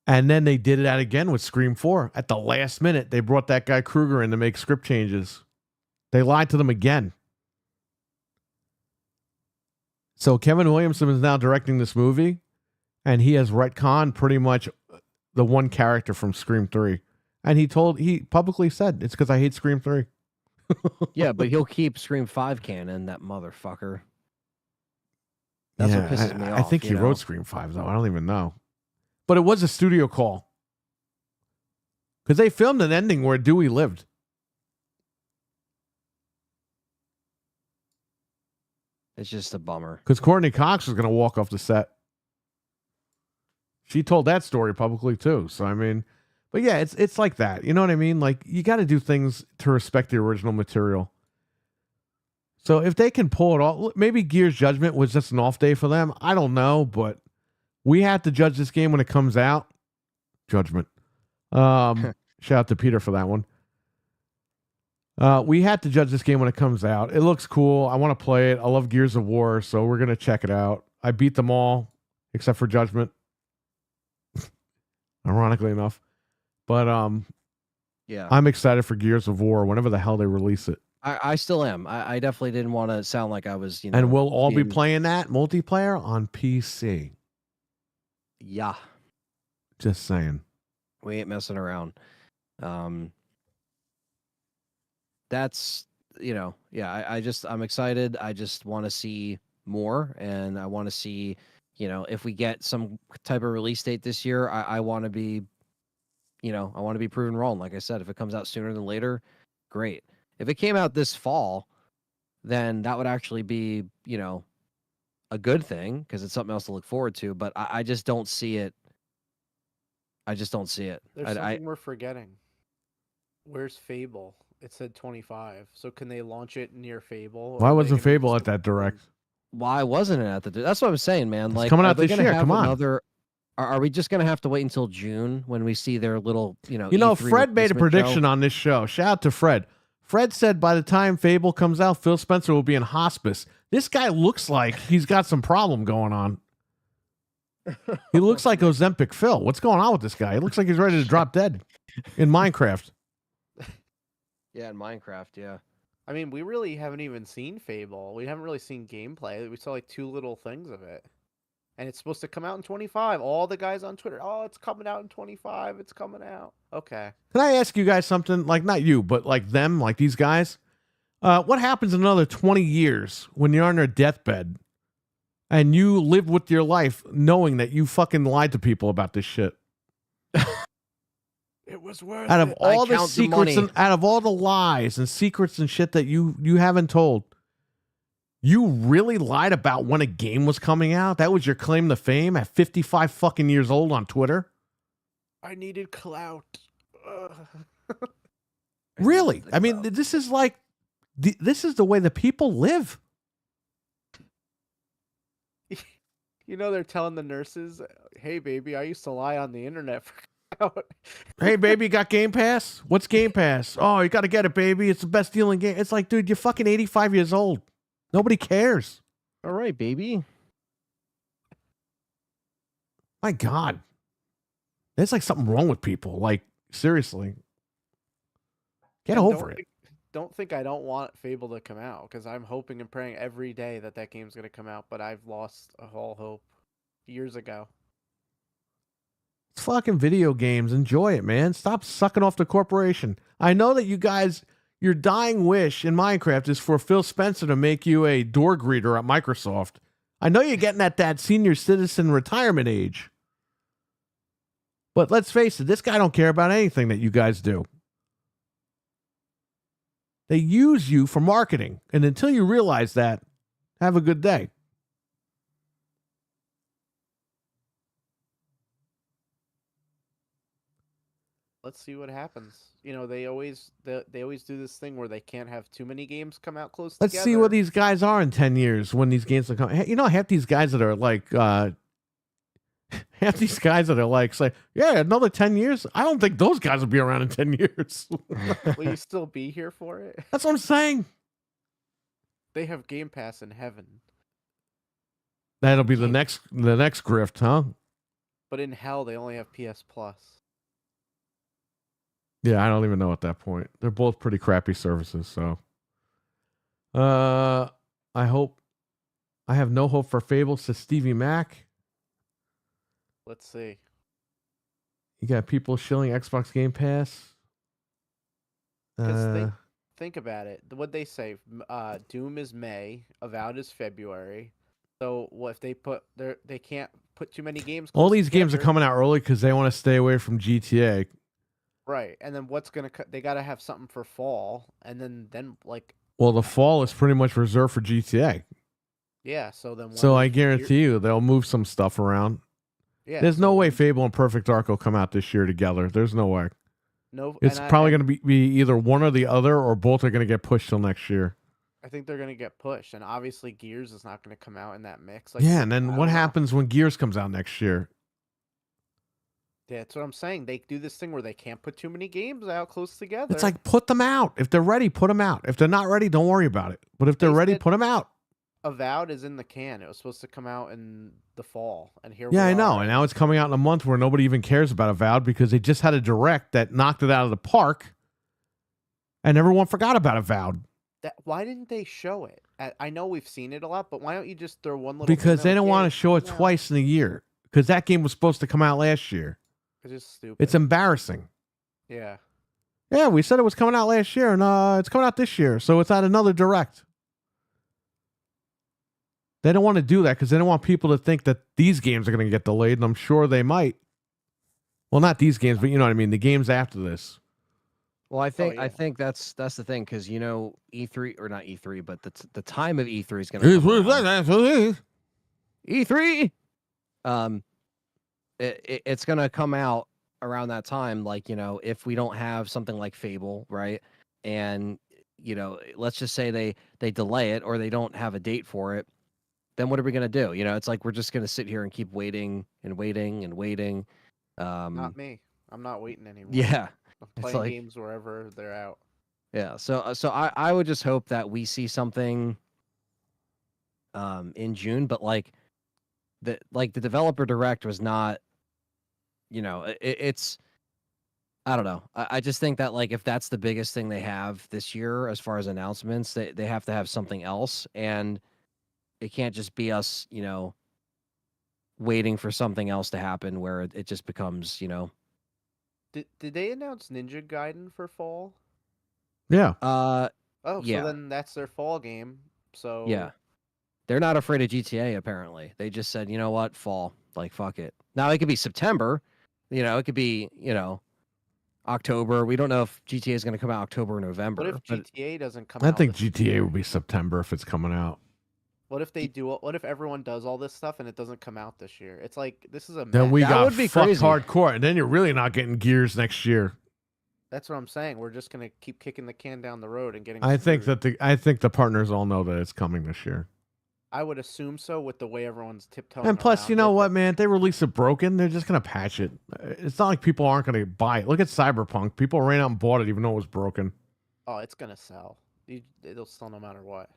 And then they did that again with Scream 4. At the last minute, they brought that guy Krueger in to make script changes. They lied to them again. So Kevin Williamson is now directing this movie, and he has retconned pretty much the one character from Scream 3. And he publicly said, it's because I hate Scream 3. Yeah, but he'll keep Scream 5 canon, that motherfucker. That's what pisses me off. I think he wrote Scream 5, though. I don't even know. But it was a studio call. Because they filmed an ending where Dewey lived. It's just a bummer. Because Courtney Cox was going to walk off the set. She told that story publicly, too. So, I mean, but yeah, it's like that. You know what I mean? Like, you got to do things to respect the original material. So, if they can pull it off, maybe Gears Judgment was just an off day for them. I don't know, but we have to judge this game when it comes out. Judgment. Shout out to Peter for that one. We had to judge this game when it comes out. It looks cool. I want to play it. I love Gears of War, so we're going to check it out. I beat them all, except for Judgment. Ironically enough. But yeah, I'm excited for Gears of War whenever the hell they release it. I still am. I definitely didn't want to sound like I was, And we'll all be playing that multiplayer on PC. Yeah. Just saying. We ain't messing around. That's, I'm excited. I just want to see more, and I want to see, if we get some type of release date this year, I want to be, I want to be proven wrong. Like I said, if it comes out sooner than later, great. If it came out this fall, then that would actually be, a good thing because it's something else to look forward to. But I just don't see it. I just don't see it. There's something we're forgetting. Where's Fable? It said 25. So can they launch it near Fable? Why wasn't Fable at that direct? Why wasn't it at the? That's what I'm saying, man. Like, it's coming out this year. Come on. Are we just gonna have to wait until June when we see their little, Fred made a prediction on this show. Shout out to Fred. Fred said by the time Fable comes out, Phil Spencer will be in hospice. This guy looks like he's got some problem going on. He looks like Ozempic Phil. What's going on with this guy? He looks like he's ready to drop dead in Minecraft. Yeah, in Minecraft, yeah. I mean, we really haven't even seen Fable. We haven't really seen gameplay. We saw like 2 little things of it. And it's supposed to come out in 25. All the guys on Twitter, it's coming out in 25. It's coming out. Okay. Can I ask you guys something? Like, not you, but like them, like these guys. What happens in another 20 years when you're on your deathbed and you live with your life knowing that you fucking lied to people about this shit? It was worth out of it. all the secrets and out of all the lies and secrets and shit that you haven't told, you really lied about when a game was coming out? That was your claim to fame at 55 fucking years old on Twitter? I needed clout. Really? I mean, this is like, this is the way the people live. They're telling the nurses, hey, baby, I used to lie on the internet for clout. Hey, baby, got Game Pass? What's Game Pass? Oh, you got to get it, baby. It's the best deal in game. It's like, dude, you're fucking 85 years old. Nobody cares. All right, baby. My God. There's like something wrong with people. Like, seriously. Get over it. Don't think I don't want Fable to come out, because I'm hoping and praying every day that game's going to come out, but I've lost all hope years ago. It's fucking video games. Enjoy it, man. Stop sucking off the corporation. I know that you guys, your dying wish in Minecraft is for Phil Spencer to make you a door greeter at Microsoft. I know you're getting at that senior citizen retirement age. But let's face it, this guy don't care about anything that you guys do. They use you for marketing. And until you realize that, have a good day. Let's see what happens. They always do this thing where they can't have too many games come out close together. Let's see what these guys are in 10 years when these games will come. Half these guys that are like, say, yeah, another 10 years. I don't think those guys will be around in 10 years. Will you still be here for it? That's what I'm saying. They have Game Pass in heaven. That'll be the next grift, huh? But in hell, they only have PS Plus. Yeah, I don't even know at that point. They're both pretty crappy services, so I have no hope for Fable, says Stevie Mac. Let's see. You got people shilling Xbox Game Pass. Because think about it. What they say, Doom is May, Avowed is February. So what if they can't put too many games? All close these games are together. coming out early because they want to stay away from GTA. Right, and then they got to have something for fall, and then like. Well, the fall is pretty much reserved for GTA. Yeah, so then. So I guarantee you they'll move some stuff around. Yeah, There's so no way when- Fable and Perfect Dark will come out this year together. There's no way. No, It's probably going to be either one or the other, or both are going to get pushed till next year. I think they're gonna get pushed, and obviously Gears is not gonna come out in that mix. Like, Yeah, and I then don't what know. happens when Gears comes out next year? Yeah, that's what I'm saying. They do this thing where they can't put too many games out close together. It's like, put them out. If they're ready, put them out. If they're not ready, don't worry about it. But if they're They ready, said- put them out. Avowed is in the can. It was supposed to come out in the fall, and here Yeah, we I know. are. And now it's coming out in a month where nobody even cares about Avowed because they just had a direct that knocked it out of the park, and everyone forgot about Avowed Why didn't they show it? I know we've seen it a lot, but why don't you just throw one little? because they don't want to show it twice. twice in a year because that game was supposed to come out last year. It's just stupid. It's embarrassing. Yeah. Yeah, we said it was coming out last year, and it's coming out this year, so it's at another direct. They don't want to do that because they don't want people to think that these games are going to get delayed, and I'm sure they might. Well, not these games, but you know what I mean, the games after this. Well, I think yeah. that's the thing because E3 or not E3, but the time of E3 is going to E3. It's going to come out around that time. Like if we don't have something like Fable, right, and let's just say they delay it or they don't have a date for it, then what are we going to do? It's like we're just going to sit here and keep waiting and waiting and waiting. Not me. I'm not waiting anymore. Yeah. I'm It's playing like- games wherever they're out. Yeah, so I would just hope that we see something in June, but like the developer direct was not, it's I don't know. I just think that like if that's the biggest thing they have this year as far as announcements, they have to have something else, and it can't just be us, waiting for something else to happen where it just becomes, Did they announce Ninja Gaiden for fall? Yeah. Oh, Yeah. so then that's their fall game. So Yeah. They're not afraid of GTA, apparently. They just said, you know what, fall. Like, fuck it. Now, it could be September. It could be, October. We don't know if GTA is going to come out October or November. What if but GTA doesn't come I out? think this GTA year? will be September if it's coming out. What if they do? What if everyone does all this stuff and it doesn't come out this year? It's like this is a mess. Then we That got would be fucked crazy. hardcore, and then you're really not getting Gears next year. That's what I'm saying. We're just gonna keep kicking the can down the road and getting. I think screwed. that the partners all know that it's coming this year. I would assume so with the way everyone's tiptoeing. And plus, around you know it, what, but- man? If they release it broken, they're just gonna patch it. It's not like people aren't gonna buy it. Look at Cyberpunk. People ran out and bought it even though it was broken. Oh, it's gonna sell. It'll sell no matter what.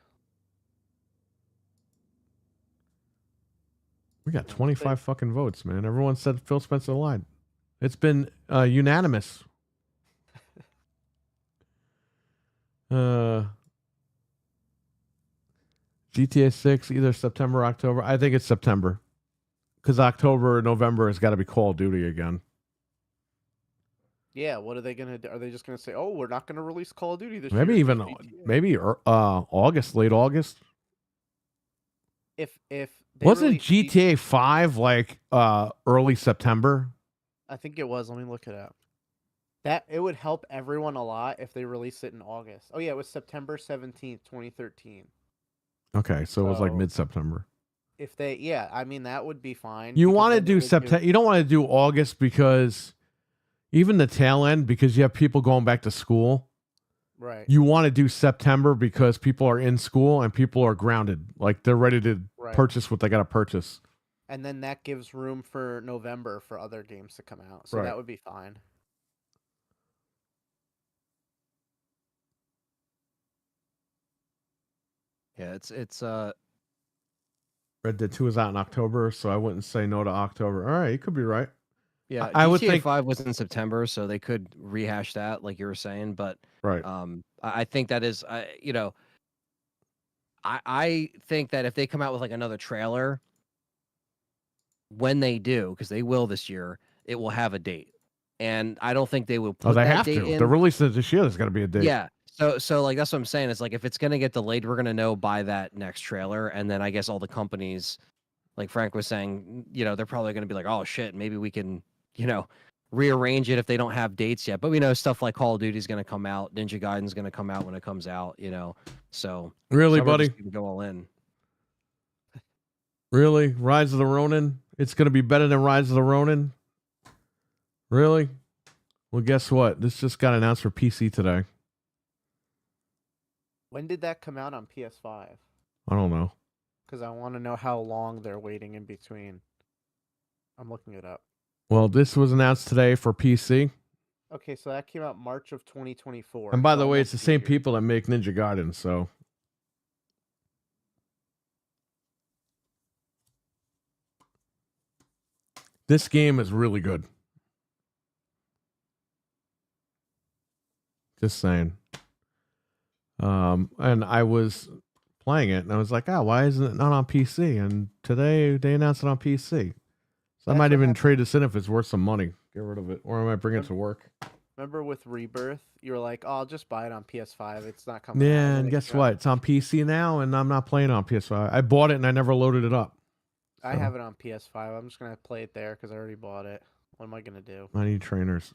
We got 25 fucking votes, man. Everyone said Phil Spencer lied. It's been unanimous. GTA 6, either September or October. I think it's September. Because October or November has got to be Call of Duty again. Yeah, what are they gonna do? Are they just gonna say, "Oh, we're not gonna release Call of Duty this Maybe year"? even just GTA"? maybe August, late August. If they Wasn't release GTA 5 like early September? I think it was. Let me look it up. That it would help everyone a lot if they release it in August. Oh yeah, it was September 17th, 2013. Okay, so it was like So- mid-September. If they, yeah, I mean that would be fine. You because want to then it do would give- September. You don't want to do August because even the tail end, because you have people going back to school. right? You want to do September because people are in school and people are grounded. Like they're ready to Right. purchase what they got to purchase. And then that gives room for November for other games to come out. So Right. that would be fine. yeah, it's Red Dead 2 is out in October, so I wouldn't say no to October. All right, you could be right. Yeah, I would GTA think 5 was in September, so they could rehash that, like you were saying. But right. I think that is, you know, I think that if they come out with like another trailer, when they do, because they will this year, it will have a date, and I don't think they will Oh, put they that have date to. in. They're releasing it this year. There's got to be a date. Yeah. So like that's what I'm saying. It's like if it's gonna get delayed, we're gonna know by that next trailer, and then I guess all the companies, like Frank was saying, you know, they're probably gonna be like, oh shit, maybe we can, you know, rearrange it if they don't have dates yet. But we know stuff like Call of Duty is gonna come out, Ninja Gaiden's gonna come out when it comes out, you know. So Really, some are buddy? just gonna go all in. Really? Rise of the Ronin? It's going to be better than Rise of the Ronin? Really? Well, guess what? This just got announced for PC today. When did that come out on PS5? I don't know. Because I want to know how long they're waiting in between. I'm looking it up. Well, this was announced today for PC. Okay, so that came out March of 2024. And by so the way, it's almost the a same year. people that make Ninja Gaiden, so. This game is really good. Just saying. And I was playing it, and I was like, "Oh, why isn't it not on PC?" And today they announced it on PC, so I That's might what even happened. trade this in if it's worth some money. Get rid of it, or I might bring it to work. Remember with Rebirth, you were like, "Oh, I'll just buy it on PS5. It's not coming out." Yeah, then and it guess came out- what? It's on PC now, and I'm not playing on PS5. I bought it and I never loaded it up. I So, have it on PS5. I'm just gonna play it there because I already bought it. What am I gonna do? I need trainers.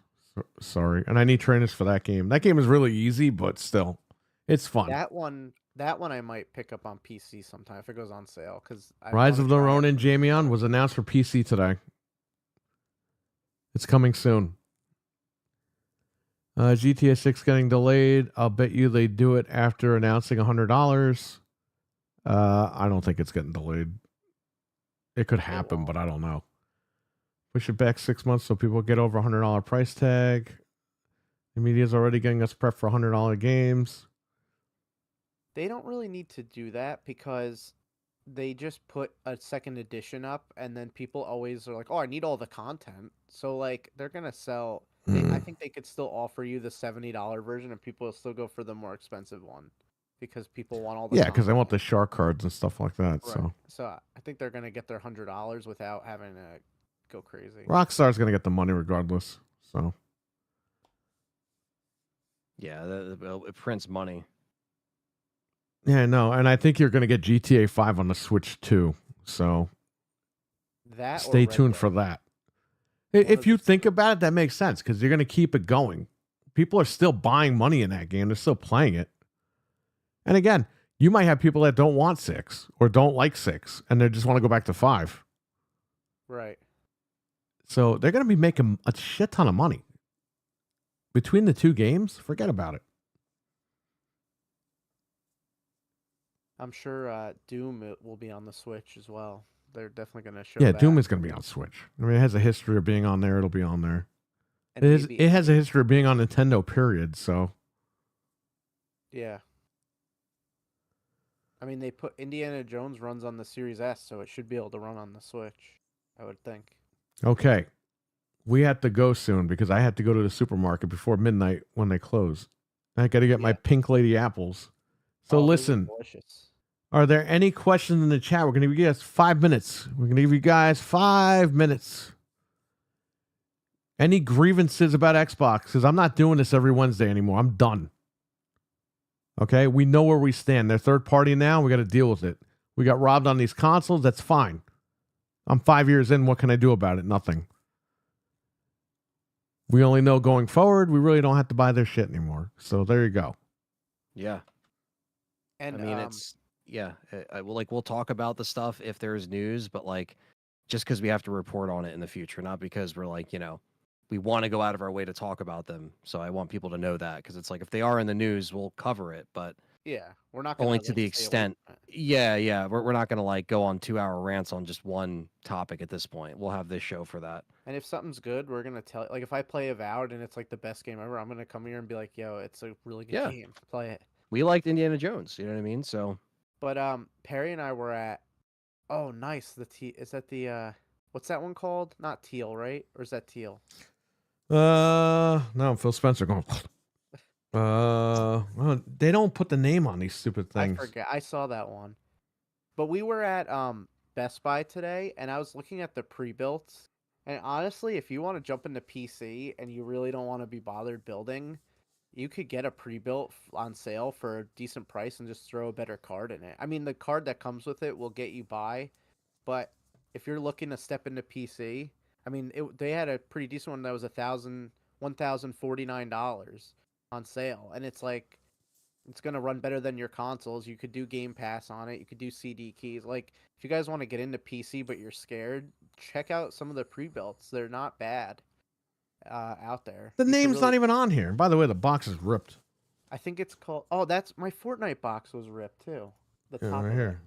Sorry, and I need trainers for that game. That game is really easy, but still, it's fun. That one I might pick up on PC sometime if it goes on sale. Because Rise of the Ronin Jamion was announced for PC today. It's coming soon. GTA 6 getting delayed. I'll bet you they do it after announcing $100. I don't think it's getting delayed. It could happen, but I don't know. Push it back 6 months so people get over $100 price tag. The media's already getting us prep for $100 games. They don't really need to do that because they just put a second edition up, and then people always are like, "Oh, I need all the content." So like they're gonna sell. I think they could still offer you the $70 version, and people will still go for the more expensive one because people want all the. Yeah, because they want the content. shark cards and stuff like that. Right. So So I think they're gonna get their $100 without having to go crazy. Rockstar's gonna get the money regardless. So Yeah, it prints money. yeah, no, and I think you're gonna get GTA 5 on the Switch too. So That or stay Red tuned Dead. for that. One If of you the think about it, that makes sense because you're going to keep it going. People are still buying money in that game. They're still playing it. And again, you might have people that don't want 6 or don't like 6 and they just want to go back to 5. Right. So they're going to be making a shit ton of money. Between the two games, forget about it. I'm sure Doom will be on the Switch as well. They're definitely going to show. Yeah, that. Doom is going to be on Switch. I mean, it has a history of being on there. It'll be on there. And maybe- It has a history of being on Nintendo, period. So Yeah. I mean, they put Indiana Jones runs on the Series S, so it should be able to run on the Switch, I would think. okay. We have to go soon because I have to go to the supermarket before midnight when they close. I got to get my Yeah. Pink Lady apples. So Oh, those are listen, delicious. are there any questions in the chat? We're going to give you guys 5 minutes. We're going to give you guys 5 minutes. Any grievances about Xbox? Because I'm not doing this every Wednesday anymore. I'm done. Okay? We know where we stand. They're third party now. We got to deal with it. We got robbed on these consoles. That's fine. I'm 5 years in. What can I do about it? Nothing. We only know going forward, we really don't have to buy their shit anymore. So there you go. Yeah. And I mean, it's yeah. We'll talk about the stuff if there's news, but like, just because we have to report on it in the future, not because we're like, we want to go out of our way to talk about them. So I want people to know that because it's like if they are in the news, we'll cover it, but yeah, we're not only gonna, to the like, stay away extent. from it. Yeah. We're not gonna like go on 2-hour rants on just one topic at this point. We'll have this show for that. And if something's good, we're gonna tell. Like if I play Avowed and it's like the best game ever, I'm gonna come here and be like, "Yo, it's a really good Yeah. game. Play it." We liked Indiana Jones. You know what I mean? So But Perry and I were at Oh, nice. Is that the what's that one called? Not teal, right? Or is that teal? No, Phil Spencer going. Well, they don't put the name on these stupid things. I forget. I saw that one. But we were at Best Buy today, and I was looking at the pre-builts. And honestly, if you want to jump into PC and you really don't want to be bothered building, you could get a pre-built on sale for a decent price and just throw a better card in it. I mean, the card that comes with it will get you by, but if you're looking to step into PC, I mean, they had a pretty decent one that was $1,049 on sale, and it's like it's gonna run better than your consoles. You could do Game Pass on it. You could do CD keys. Like, if you guys want to get into PC but you're scared, check out some of the pre-builts. They're not bad out there. The You could name's really- not even on here. By the way, the box is ripped. I think it's called. Oh, that's my Fortnite box was ripped too. The Yeah, top right of it. here.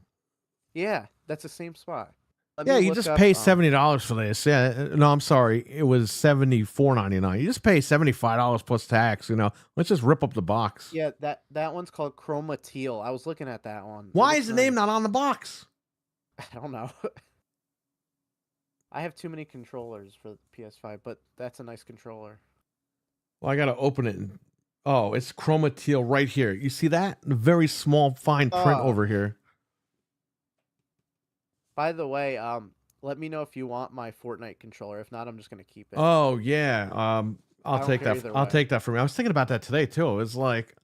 Yeah, that's the same spot. Let Yeah, me you look just up, pay $70 for this. Yeah, no, I'm sorry, it was $74.99. You just pay $75 plus tax. Let's just rip up the box. Yeah, that one's called Chroma Teal. I was looking at that one. It Why looks is the name nice. not on the box? I don't know. I have too many controllers for the PS5, but that's a nice controller. Well, I gotta open it. Oh, it's Chroma Teal right here. You see that? Very small, fine print Oh. over here. By the way, let me know if you want my Fortnite controller. If not, I'm just gonna keep it. Oh yeah. I'll don't take care that. either I'll way. take that for me. I was thinking about that today too. It's like,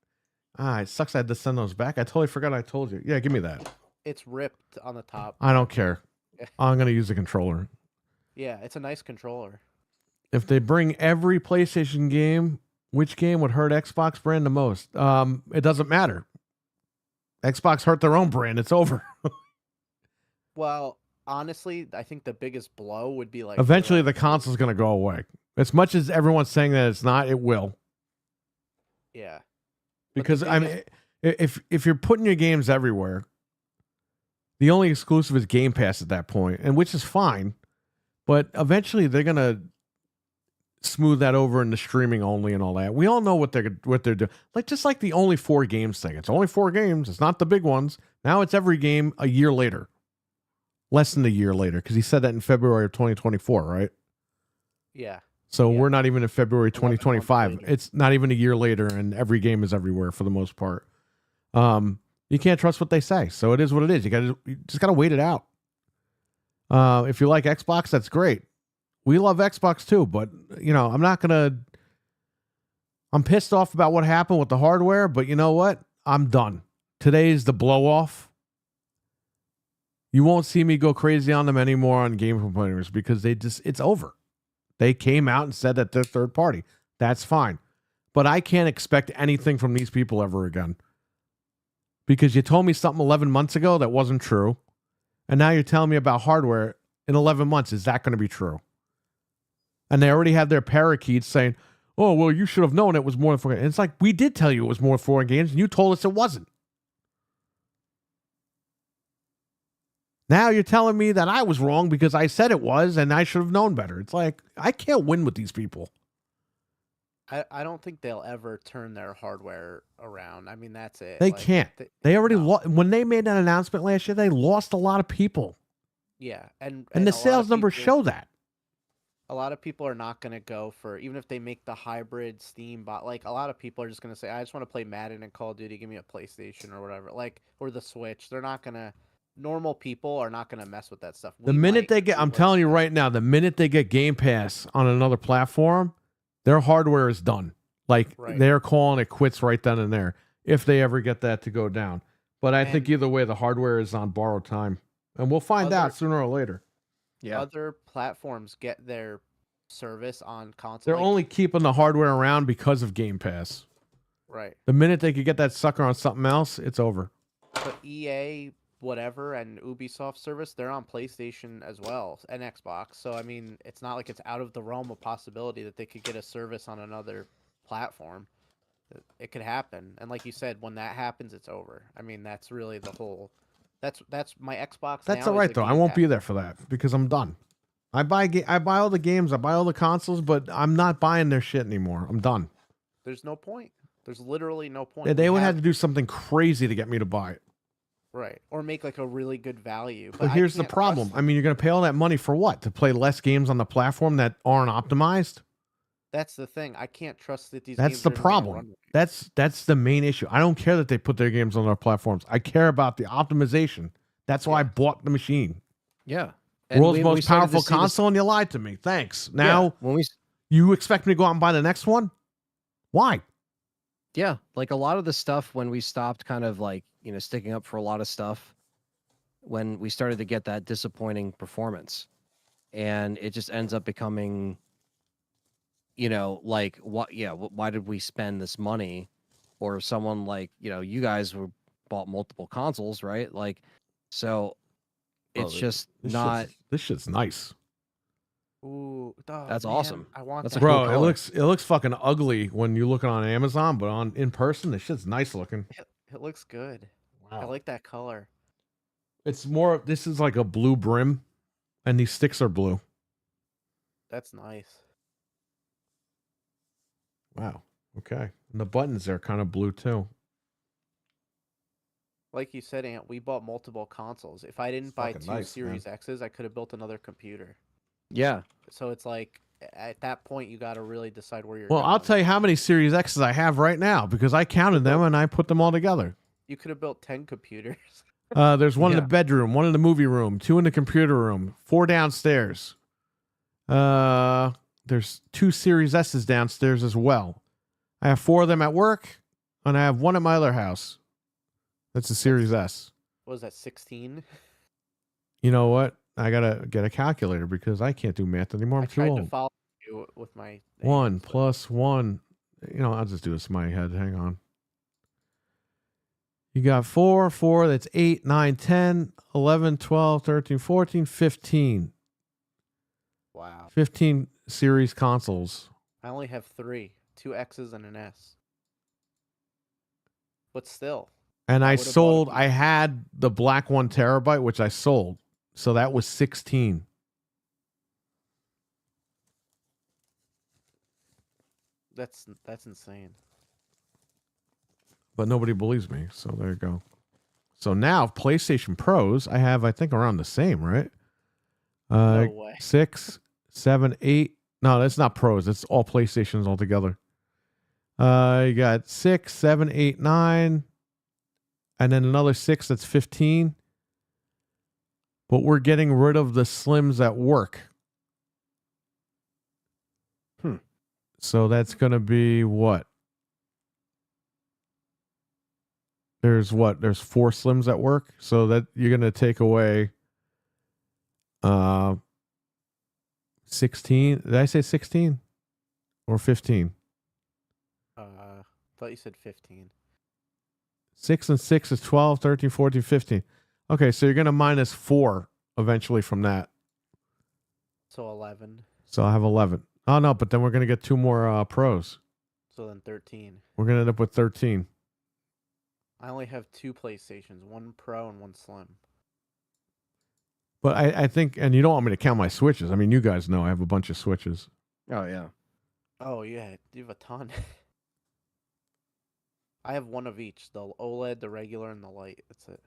it sucks. I had to send those back. I totally forgot I told you. Yeah, give me that. It's ripped on the top. I don't care. Yeah. I'm gonna use the controller. Yeah, it's a nice controller. If they bring every PlayStation game, which game would hurt Xbox brand the most? It doesn't matter. Xbox hurt their own brand. It's over. Well, honestly, I think the biggest blow would be like Eventually, the console's gonna go away. As much as everyone's saying that it's not, it will. yeah. But the Because I mean, biggest- if you're putting your games everywhere, the only exclusive is Game Pass at that point, and which is fine. But eventually, they're gonna smooth that over into streaming only and all that. We all know what they're doing. Just like the only 4 games thing. It's only 4 games. It's not the big ones. Now it's every game a year later, less than a year later, because he said that in February of 2024, right? Yeah. So Yeah. we're not even in February 11 months 2025. later. It's not even a year later, and every game is everywhere for the most part. You can't trust what they say, so it is what it is. You just gotta wait it out. If you like Xbox, that's great. We love Xbox too, but I'm pissed off about what happened with the hardware, but you know what? I'm done. Today's the blow off. You won't see me go crazy on them anymore on game complainers because it's over. They came out and said that they're third party. That's fine. But I can't expect anything from these people ever again. Because you told me something 11 months ago that wasn't true. And now you're telling me about hardware in 11 months. Is that going to be true? And they already have their parakeets saying, oh, well, you should have known it was more than 4 games. And it's like, we did tell you it was more than 4 games, and you told us it wasn't. Now you're telling me that I was wrong because I said it was, and I should have known better. It's like, I can't win with these people. I don't think they'll ever turn their hardware around. I mean, that's it. They can't. They already no. when they made that announcement last year, they lost a lot of people. Yeah, and And a the lot sales of numbers people- show that. A lot of people are not going to go for, even if they make the hybrid Steam bot, like a lot of people are just going to say, I just want to play Madden and Call of Duty, give me a PlayStation or whatever, or the Switch. They're not going to, normal people are not going to mess with that stuff. The minute they get, I'm telling you right now, the minute they get Game Pass on another platform, their hardware is done. Like, Right. they're calling it quits right then and there, if they ever get that to go down. But I think And- either way, the hardware is on borrowed time. And we'll find out Other- sooner or later. Yeah. Other platforms get their service on console. They're only keeping the hardware around because of Game Pass. Right. The minute they could get that sucker on something else, it's over. But EA, whatever, and Ubisoft service, they're on PlayStation as well and Xbox. So, I mean, it's not like it's out of the realm of possibility that they could get a service on another platform. It could happen. And like you said, when that happens, it's over. I mean, that's really the whole... That's my Xbox. That's now all is right, a though. I Game won't Pass. be there for that because I'm done. I buy all the games, I buy all the consoles, but I'm not buying their shit anymore. I'm done. There's no point. There's literally no point. They We would have to do something crazy to get me to buy it. Right. Or make like a really good value. But I here's the can't problem. trust I mean, you're going to pay all that money for what? To play less games on the platform that aren't optimized? That's the thing. I can't trust that these That's games the are even gonna problem. run right. That's the main issue. I don't care that they put their games on their platforms. I care about the optimization. That's why I bought the machine. Yeah. World's we most started to powerful see this- console, and you lied to me. Thanks. Yeah, Now when we you expect me to go out and buy the next one? Why? Yeah, like a lot of the stuff when we stopped kind of like, sticking up for a lot of stuff, when we started to get that disappointing performance, and it just ends up becoming, like what? Yeah, why did we spend this money? Or someone like, you guys bought multiple consoles, right? Like, so it's just not. This shit's nice. Ooh, That's man, awesome. I want That's that. a cool Bro, color. it looks fucking ugly when you look on Amazon, but in person, this shit's nice looking. It looks good. Wow. I like that color. It's more. This is like a blue brim, and these sticks are blue. That's nice. Wow. Okay. And the buttons are kind of blue too. Like you said, Ant, we bought multiple consoles. If I didn't buy fucking two nice, Series X's, I could have built another computer. Yeah. So it's like at that point you got to really decide where you're Well, going. I'll tell you how many Series X's I have right now because I counted them and I put them all together. You could have built 10 computers. There's one in Yeah. the bedroom, one in the movie room, 2 in the computer room, 4 downstairs. There's 2 Series S's downstairs as well. I have 4 of them at work, and I have 1 at my other house. That's a Series S. What was that, 16? You know what? I gotta get a calculator because I can't do math anymore. I I'm too tried to old. follow you with my... 1 things, but- plus 1. I'll just do this in my head. Hang on. You got 4, that's 8, 9, 10, 11, 12, 13, 14, 15. Wow. 15 series consoles. I only have 3. 2 X's and an S. But still. And I would've bought a sold, few. I had the black 1 terabyte, which I sold. So that was 16. That's insane. But nobody believes me. So there you go. So now PlayStation Pros, I have, I think, around the same, right? No way. 6, 7, 8. No, that's not Pros. It's all PlayStations altogether. You got 6, 7, 8, 9. And then another 6, that's 15. But we're getting rid of the Slims at work. So that's going to be what? There's 4 Slims at work. So that you're going to take away 16. Did I say 16 or 15? Thought you said 15. 6 and 6 is 12, 13, 14, 15. Okay, so you're going to minus 4 eventually from that. So 11. So I have 11. Oh, no, but then we're going to get 2 more pros. So then 13. We're going to end up with 13. I only have 2 PlayStations, 1 Pro and 1 Slim. But I think, and you don't want me to count my Switches. I mean, you guys know I have a bunch of Switches. Oh yeah. Oh yeah, you have a ton. I have 1 of each: the OLED, the regular, and the light. That's it.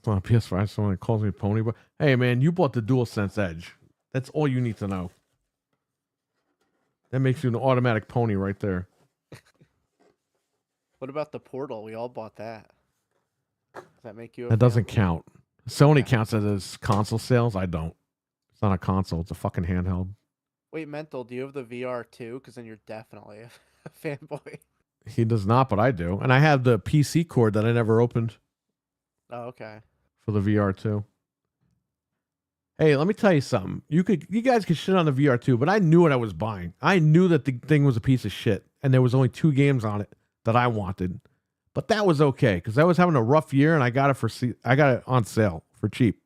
On PS5, someone calls me Pony. But hey, man, you bought the DualSense Edge. That's all you need to know. That makes you an automatic pony right there. What about the Portal? We all bought that. Does that make you? That doesn't count. Sony counts it as console sales. I don't. It's not a console. It's a fucking handheld. Wait, Mental, do you have the VR too? Because then you're definitely a fanboy. He does not, but I do. And I have the PC cord that I never opened Oh, okay. for the VR too. Hey, let me tell you something. You guys could shit on the VR too, but I knew what I was buying. I knew that the thing was a piece of shit, and there was only 2 games on it that I wanted. But that was okay because I was having a rough year, and I got it on sale for cheap.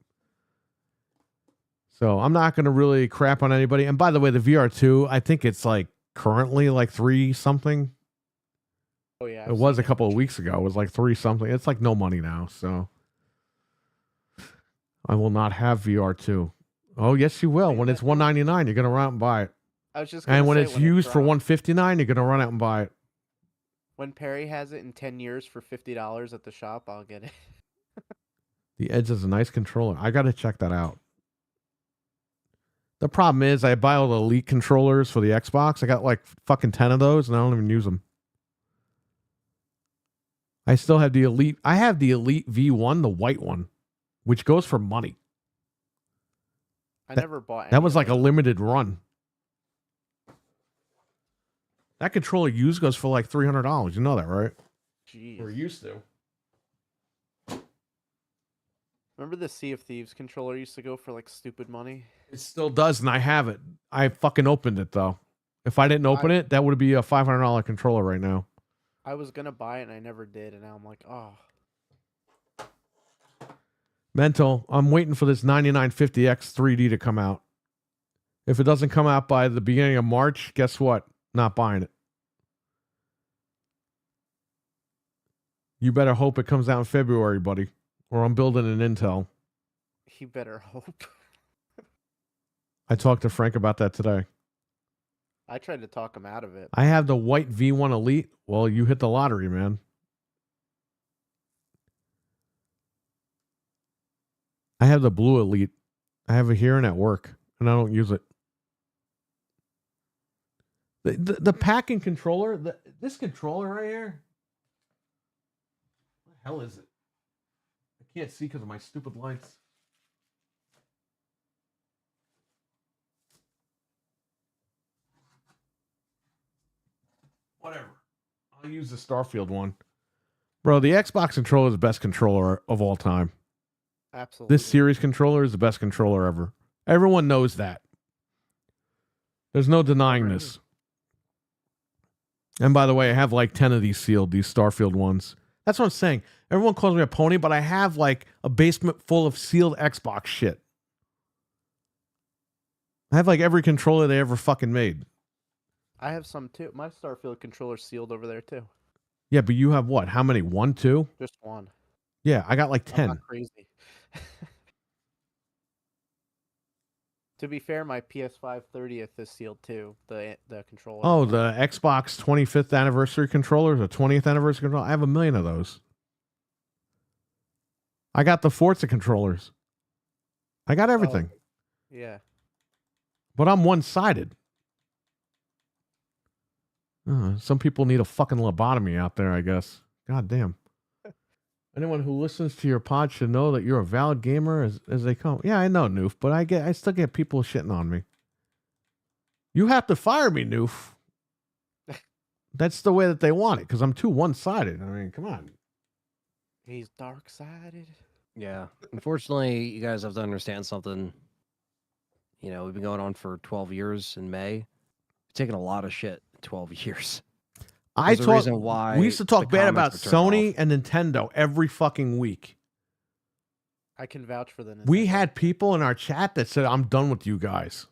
So I'm not going to really crap on anybody. And by the way, the VR2, I think it's like currently like 3 something. Oh yeah. It was a couple of weeks ago. It was like 3 something. It's like no money now. So I will not have VR2. Oh, yes, you will. When it's $199, you're going to run out and buy it. I was just. And gonna when say, it's used for $159, you're going to run out and buy it. When Perry has it in 10 years for $50 at the shop, I'll get it. The Edge is a nice controller. I got to check that out. The problem is I buy all the Elite controllers for the Xbox. I got like fucking 10 of those and I don't even use them. I still have the Elite. I have the Elite V1, the white one, which goes for money. I never bought any That was of like a those. limited run. That controller used goes for like $300. You know that, right? Jeez. Or used to. Remember the Sea of Thieves controller used to go for like stupid money? It still does, and I have it. I fucking opened it though. If I didn't open it, that would be a $500 controller right now. I was gonna buy it and I never did, and now I'm like, oh. Mental, I'm waiting for this 9950X 3D to come out. If it doesn't come out by the beginning of March, guess what? Not buying it. You better hope it comes out in February, buddy, or I'm building an Intel. He better hope. I talked to Frank about that today. I tried to talk him out of it. I have the white V1 Elite. Well, you hit the lottery, man. I have the blue Elite. I have it here and at work, and I don't use it. The packing controller, this controller right here. What the hell is it? I can't see because of my stupid lights. Whatever. I'll use the Starfield one. Bro, the Xbox controller is the best controller of all time. Absolutely. This series controller is the best controller ever. Everyone knows that. There's no denying this. And by the way, I have like 10 of these sealed, these Starfield ones. That's what I'm saying. Everyone calls me a pony, but I have like a basement full of sealed Xbox shit. I have like every controller they ever fucking made. I have some too. My Starfield controller's sealed over there too. Yeah, but you have what? How many? 1, 2? Just one. Yeah, I got like I'm 10. not crazy. To be fair, my PS5 30th is sealed too. The controller. Oh, the Xbox 25th anniversary controllers, the 20th anniversary controller. I have 1 million of those. I got the Forza controllers. I got everything. Yeah. But I'm one-sided. Some people need a fucking lobotomy out there, I guess. God damn. Anyone who listens to your pod should know that you're a valid gamer as they come. Yeah, I know, Noof, but I still get people shitting on me. You have to fire me, Noof. That's the way that they want it, because I'm too one-sided. I mean, come on. He's dark-sided. Yeah. Unfortunately, you guys have to understand something. You know, we've been going on for 12 years in May. We've taken a lot of shit in 12 years. We used to talk the bad about comments were turned Sony off. and Nintendo every fucking week. I can vouch for the Nintendo. We had people in our chat that said, I'm done with you guys.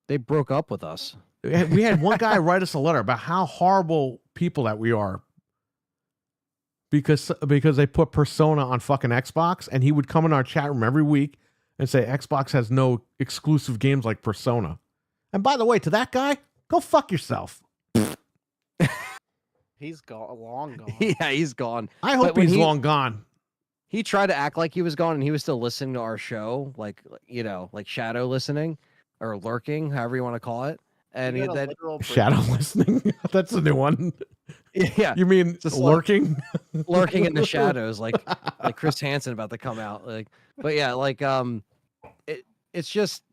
They broke up with us. We had one guy write us a letter about how horrible people that we are because they put Persona on fucking Xbox, and he would come in our chat room every week and say Xbox has no exclusive games like Persona. And by the way, to that guy, go fuck yourself. He's long gone. Yeah, he's gone. I hope But when he's he- long gone. He tried to act like he was gone, and he was still listening to our show, like shadow listening or lurking, however you want to call it. And He he, got a then, literal break. Shadow listening. That's a new one. yeah, You mean Just like- lurking? lurking in the shadows, like Chris Hansen about to come out. But yeah, it's just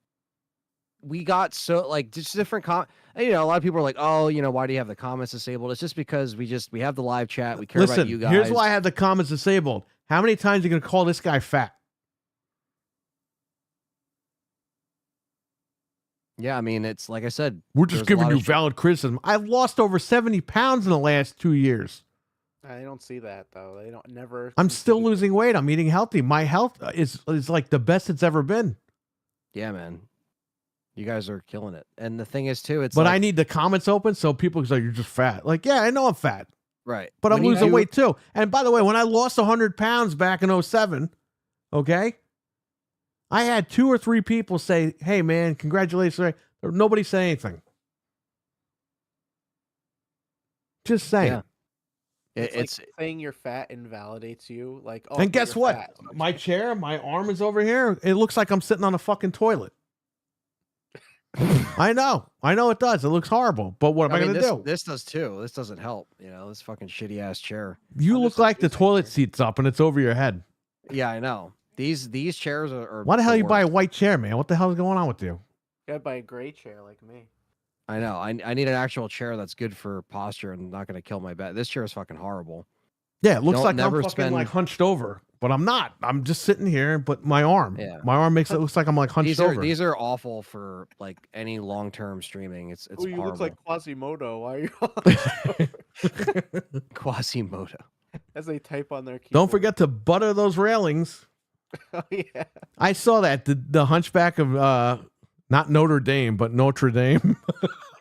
we got so just different a lot of people are like, oh, why do you have the comments disabled? It's just because we have the live chat. We care Listen, about you guys. here's why I have the comments disabled. How many times are you going to call this guy fat? Yeah, I mean, it's like I said. We're just there's a lot giving of you valid criticism. I've lost over 70 pounds in the last 2 years. I don't see that though. They don't never. I'm still concede. losing weight. I'm eating healthy. My health is like the best it's ever been. Yeah, man. You guys are killing it. And the thing is too, it's But like, I need the comments open so people can say, you're just fat. Like, yeah, I know I'm fat, right. but I'm When you losing do- weight too. And by the way, when I lost 100 pounds back in 07, okay, I had 2 or 3 people say, hey, man, congratulations. Nobody say anything. Just saying. Yeah. It's like saying you're fat invalidates you. Like, oh, And but guess you're what? fat, so My chair, my arm is over here. It looks like I'm sitting on a fucking toilet. I know it does. It looks horrible. But what am I mean, going to do? This does too. This doesn't help. You know, this fucking shitty ass chair. You I'm look just a like the goose toilet egg seat's up and it's over your head. Yeah, I know. These chairs are Why the hell you buy a worst. white chair, man? What the hell is going on with you? gotta buy a gray chair like me. I know. I need an actual chair that's good for posture and not going to kill my back. This chair is fucking horrible. Yeah, it looks Don't like I'm never fucking like spend- hunched over, but I'm not. I'm just sitting here, but my arm makes it looks like I'm like hunched over. These are awful for like any long term streaming. It's Oh, you horrible. look like Quasimodo. Why are you? Quasimodo. As they type on their keyboard. Don't forget to butter those railings. Oh yeah. I saw that the Hunchback of not Notre Dame, but Notre Dame.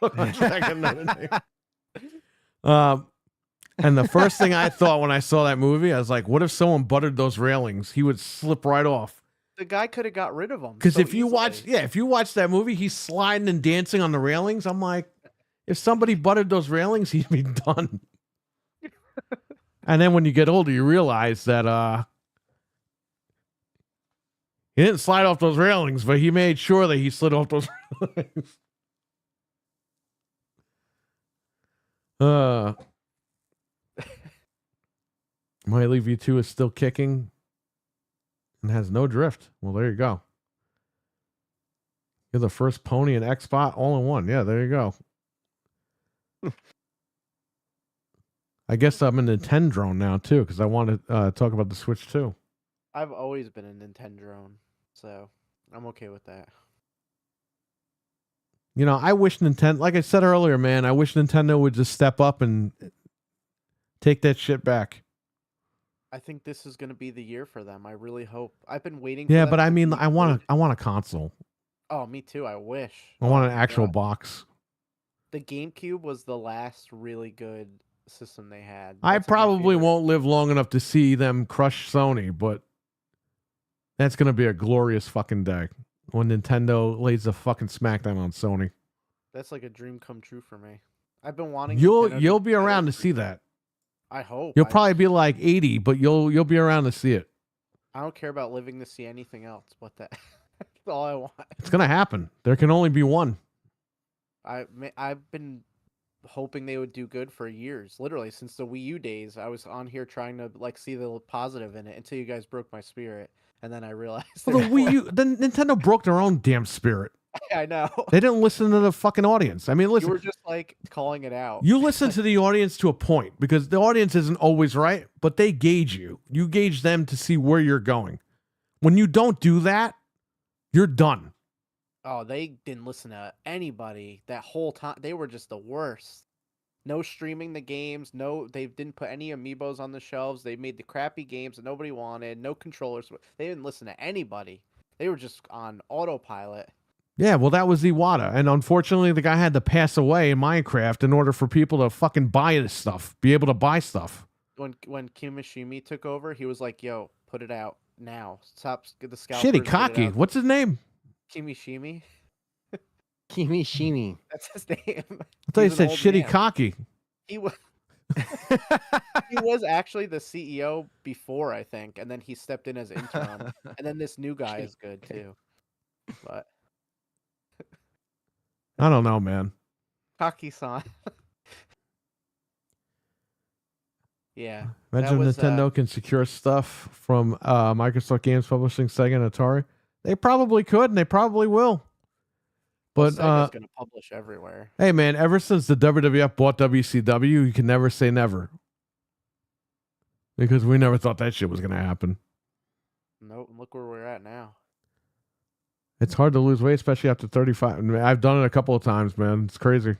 Hunchback of Notre Dame. And the first thing I thought when I saw that movie, I was like, "What if someone buttered those railings? He would slip right off." The guy could have got rid of them. Because so if you watch that movie, he's sliding and dancing on the railings. I'm like, if somebody buttered those railings, he'd be done. And then when you get older, you realize that he didn't slide off those railings, but he made sure that he slid off those railings. My League V2 is still kicking and has no drift. Well, there you go. You're the first pony and Xbot all in one. Yeah, there you go. I guess I'm a Nintendo drone now too, because I want to talk about the Switch too. I've always been a Nintendo drone, so I'm okay with that. You know, I wish Nintendo, like I said earlier, man, I wish Nintendo would just step up and take that shit back. I think this is going to be the year for them. I really hope. I've been waiting. Yeah, for them but I to mean, be I want good. a console. Oh, me too. I wish. I want an my actual God. box. The GameCube was the last really good system they had. I That's, like, my probably favorite. won't live long enough to see them crush Sony, but that's going to be a glorious fucking day when Nintendo lays a fucking smackdown on Sony. That's like a dream come true for me. I've been wanting. You'll Nintendo you'll to be do better around to for see years. that. I hope. You'll probably be like 80, but you'll be around to see it. I don't care about living to see anything else but that. That's all I want. It's going to happen. There can only be one. I've been hoping they would do good for years, literally since the Wii U days. I was on here trying to like see the positive in it until you guys broke my spirit, and then I realized. Well, the Wii U, the Nintendo broke their own damn spirit. I know. They didn't listen to the fucking audience. I mean, You listen. were just like calling it out. You listen to the audience to a point because the audience isn't always right, but they gauge you. You gauge them to see where you're going. When you don't do that, you're done. Oh, they didn't listen to anybody that whole time. They were just the worst. No streaming the games. No, they didn't put any amiibos on the shelves. They made the crappy games that nobody wanted. No controllers. They didn't listen to anybody. They were just on autopilot. Yeah, well, that was Iwata. And unfortunately, the guy had to pass away in Minecraft in order for people to fucking buy this stuff, be able to buy stuff. When Kimishimi took over, he was like, "Yo, put it out now. Stop the scalpers. Shitty get it cocky. out." What's his name? Kimishimi. Kimishimi. That's his name. I thought you He's an said old shitty man. cocky. He was. He was actually the CEO before, I think, and then he stepped in as interim. And then this new guy is good too. But I don't know, man. Kaki-san. Yeah. Imagine was, Nintendo can secure stuff from Microsoft Games Publishing, Sega, and Atari. They probably could, and they probably will. But Sega's gonna publish everywhere. hey, man, ever since the WWF bought WCW, you can never say never. Because we never thought that shit was going to happen. Nope. Look where we're at now. It's hard to lose weight, especially after 35. I mean, I've done it a couple of times, man. It's crazy.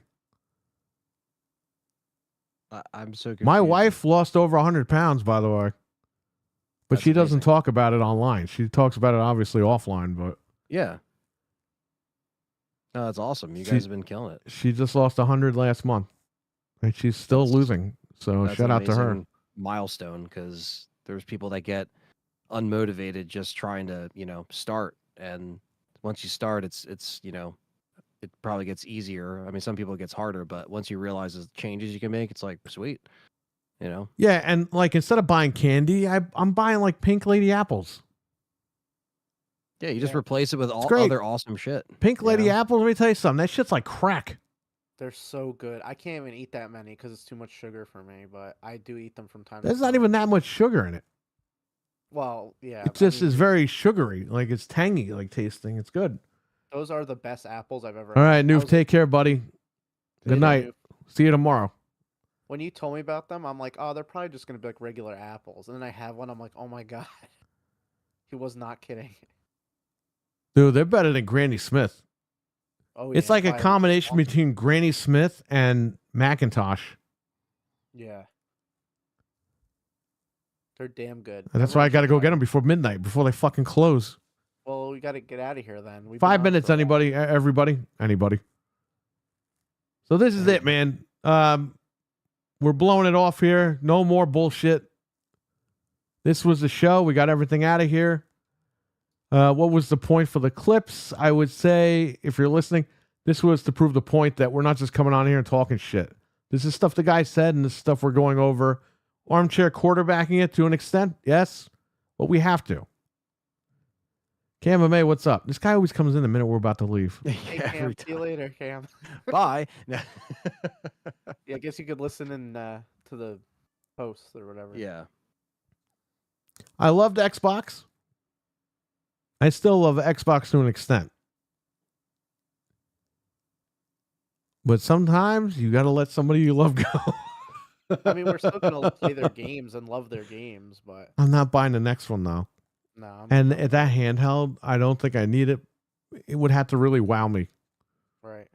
I'm so confused. My wife lost over 100 pounds, by the way. But That's she doesn't amazing. talk about it online. She talks about it, obviously, offline, but Yeah. No, that's awesome. You She- guys have been killing it. she just lost 100 last month. And she's still That's- losing. So That's shout an out to her. amazing milestone, because there's people that get unmotivated just trying to, start. And once you start, it's it probably gets easier. I mean, some people it gets harder, but once you realize the changes you can make, it's like, sweet. You know? Yeah, and like instead of buying candy, I'm buying like pink lady apples. Yeah, you just replace it with all great. other awesome shit. Pink you lady know? apples. Let me tell you something. That shit's like crack. They're so good. I can't even eat that many because it's too much sugar for me. But I do eat them from time to There's time. not even that much sugar in it. Well, yeah. It just is very sugary. Like it's tangy, like tasting. It's good. Those are the best apples I've ever. All had. right, Noof, take care, buddy. Good night. Noof. See you tomorrow. When you told me about them, I'm like, oh, they're probably just gonna be like regular apples. And then I have one. I'm like, oh my god, he was not kidding. Dude, they're better than Granny Smith. Oh, It's yeah, like a by combination between Granny Smith and Macintosh. Yeah. They're damn good. And that's why I Everyone got to should go try get it. them before midnight, before they fucking close. Well, we got to get out of here then. We've been 5 on minutes, for a while. anybody, everybody, anybody. So this is it, man. We're blowing it off here. No more bullshit. This was the show. We got everything out of here. What was the point for the clips? I would say, if you're listening, this was to prove the point that we're not just coming on here and talking shit. This is stuff the guy said, and this is stuff we're going over. Armchair quarterbacking it to an extent, yes, but we have to. Cam MMA, what's up? This guy always comes in the minute we're about to leave. Hey, Cam, see you later, Cam. Bye. Yeah, I guess you could listen in to the posts or whatever. Yeah. I loved Xbox. I still love Xbox to an extent. But sometimes you got to let somebody you love go. I mean, we're still gonna play their games and love their games, but I'm not buying the next one, though. no. And at that handheld, I don't think I need it. It would have to really wow me. Right.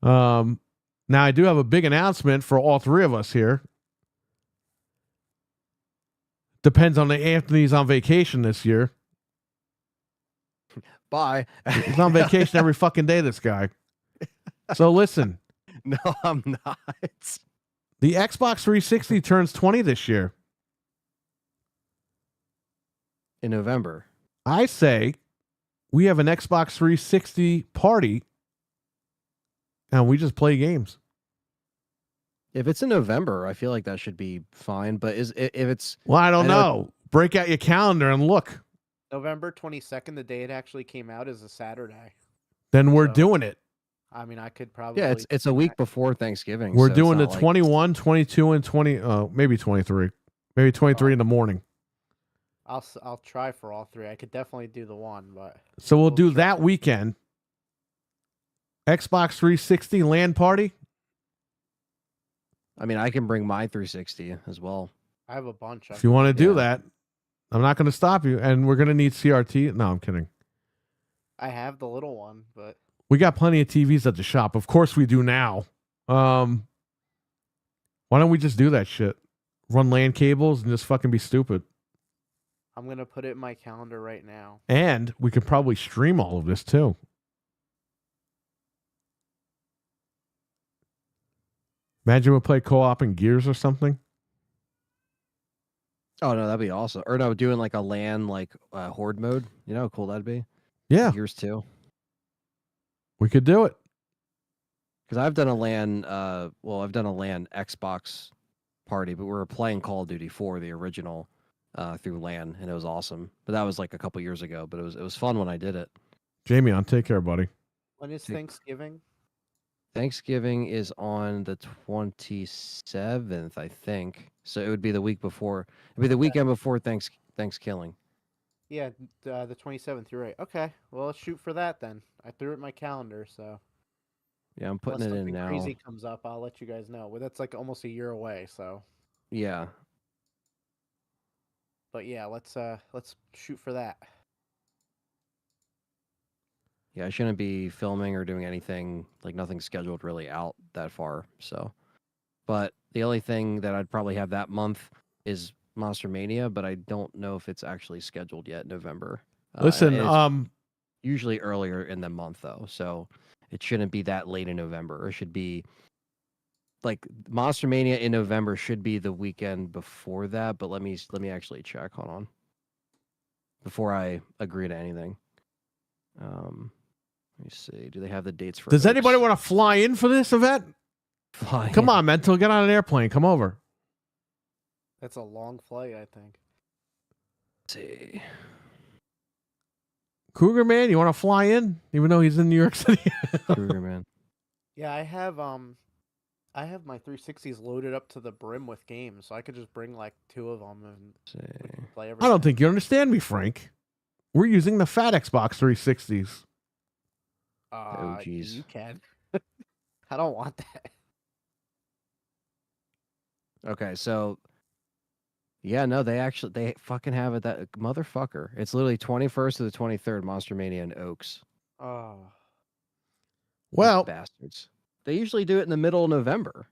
Now, I do have a big announcement for all three of us here. Depends on the Anthony's on vacation this year. Bye. He's on vacation every fucking day, this guy. So listen. No, I'm not. The Xbox 360 turns 20 this year. In November. I say we have an Xbox 360 party and we just play games. If it's in November, I feel like that should be fine. But if it's Well, I don't know. Break out your calendar and look. November 22nd, the day it actually came out, is a Saturday. Then we're So, doing it. I mean, I could probably. yeah, it's a week before Thanksgiving. We're so it's doing the not like- 21, 22, and 20. Maybe 23. Maybe 23 in the morning. I'll try for all three. I could definitely do the one, but So we'll do that weekend. Xbox 360 LAN party. I mean, I can bring my 360 as well. I have a bunch. If you want to do Yeah. that, I'm not going to stop you. And we're going to need CRT. No, I'm kidding. I have the little one, but We got plenty of TVs at the shop. Of course we do now. Why don't we just do that shit? Run LAN cables and just fucking be stupid. I'm gonna put it in my calendar right now. And we could probably stream all of this too. Imagine we play co-op in Gears or something. Oh no, that'd be awesome. Or no, doing like a LAN horde mode. You know how cool that'd be? Yeah, Gears 2. we could do it. Because I've done a LAN I've done a LAN Xbox party, but we were playing Call of Duty 4, the original, through LAN, and it was awesome. But that was like a couple years ago, but it was fun when I did it. Jamie, on take care, buddy. When is Thanksgiving? Thanksgiving is on the 27th, I think. So it would be the week before. It'd be the weekend before Thanksgiving. Yeah, the 27th. You're right. Okay, well, let's shoot for that then. I threw it in my calendar, so Yeah, I'm putting unless it in something now. crazy comes up, I'll let you guys know. Well, that's like almost a year away, so. Yeah. But yeah, let's shoot for that. Yeah, I shouldn't be filming or doing anything, like nothing scheduled really out that far. So, but the only thing that I'd probably have that month is Monster Mania, but I don't know if it's actually scheduled yet in November. Listen, and it's usually earlier in the month though, so it shouldn't be that late in November. It should be like Monster Mania in November should be the weekend before that, but let me actually check. Hold on. Before I agree to anything. Let me see. Do they have the dates for Does Oaks? anybody want to fly in for this event? Fly Come in. on, Mental. Get on an airplane. Come over. That's a long flight, I think. Let's see. Cougar Man, you want to fly in, even though he's in New York City? Cougar Man. Yeah, I have my 360s loaded up to the brim with games, so I could just bring like 2 of them and Let's see. play I everything. don't think you understand me, Frank. We're using the fat Xbox 360s. Oh, jeez. You can. I don't want that. Okay, so yeah, no, they fucking have it that motherfucker. It's literally 21st to the 23rd, Monster Mania in Oaks. Oh. Well, Bastards. They usually do it in the middle of November.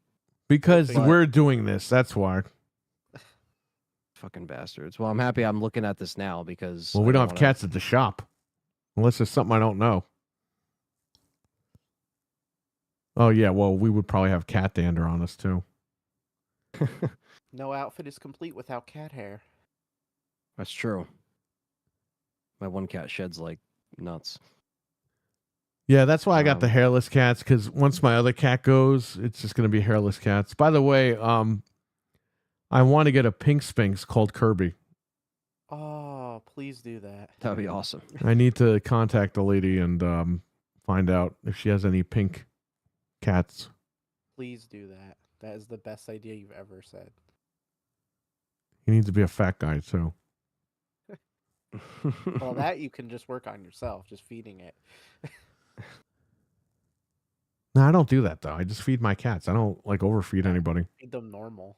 because But- we're doing this, that's why. Fucking bastards. Well, I'm happy I'm looking at this now because Well, we don't have cats at the shop. Unless there's something I don't know. Oh, yeah, well, we would probably have cat dander on us, too. No outfit is complete without cat hair. That's true. My one cat sheds like nuts. Yeah, that's why I got the Um, hairless cats, because once my other cat goes, it's just going to be hairless cats. By the way, I want to get a pink Sphinx called Kirby. Oh, please do that. That'd be awesome. I need to contact the lady and find out if she has any pink cats. Please do that. That is the best idea you've ever said. He needs to be a fat guy, too. Well, that you can just work on yourself, just feeding it. No, I don't do that, though. I just feed my cats. I don't, like, overfeed anybody. Feed them normal.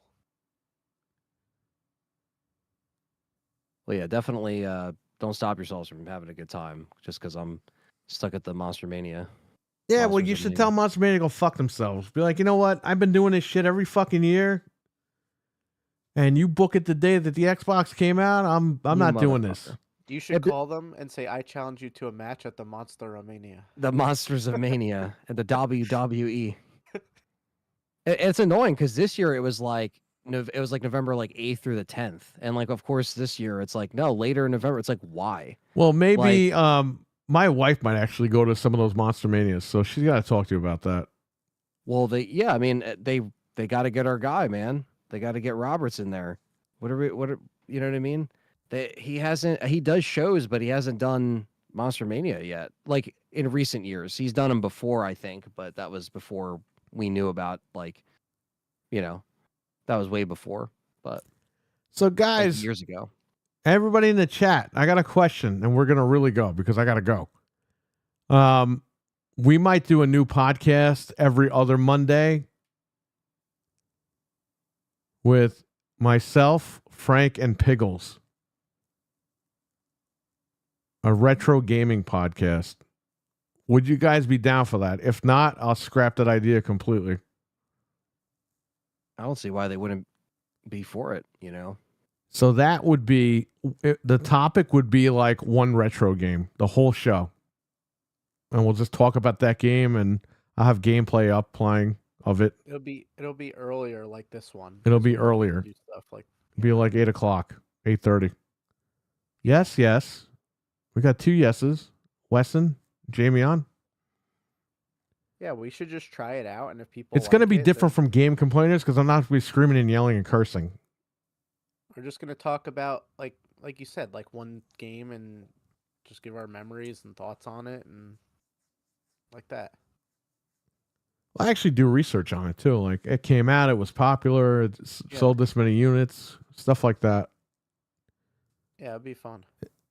Well, yeah, definitely don't stop yourselves from having a good time just because I'm stuck at the Monster Mania. Yeah, well, Monsters you of should Mania. tell Monster Mania to go fuck themselves. Be like, you know what? I've been doing this shit every fucking year. And you book it the day that the Xbox came out. I'm You not doing this. motherfucker. You should call them and say, I challenge you to a match at the Monster of Mania. The Monsters of Mania and the WWE. It's annoying because this year it was like November like 8th through the 10th, and like of course this year it's like no, later in November. It's like why? Well, maybe my wife might actually go to some of those Monster Manias, so she's got to talk to you about that. Well, they got to get our guy, man. They got to get Roberts in there. You know what I mean? He does shows, but he hasn't done Monster Mania yet. Like in recent years, he's done them before, I think, but that was before we knew about that was way before. But So, like guys, years ago. everybody in the chat, I got a question, and we're gonna really go because I gotta go. We might do a new podcast every other Monday with myself, Frank, and Piggles. A retro gaming podcast. Would you guys be down for that? If not, I'll scrap that idea completely. I don't see why they wouldn't be for it. So that would be the topic would be like one retro game, the whole show. And we'll just talk about that game, and I'll have gameplay up playing of it. It'll be earlier like this one. It'll because be we don't earlier. do stuff like Be like 8 o'clock, 8:30. Yes. We got 2 yeses. Wesson, Jamie on. yeah, we should just try it out, and if people It's going to like be it, different then from game complainers because I'm not going to be screaming and yelling and cursing. we're just gonna talk about like you said, like one game and just give our memories and thoughts on it and like that. I actually do research on it too. Like it came out, it was popular, it sold this many units, stuff like that. Yeah, it'd be fun.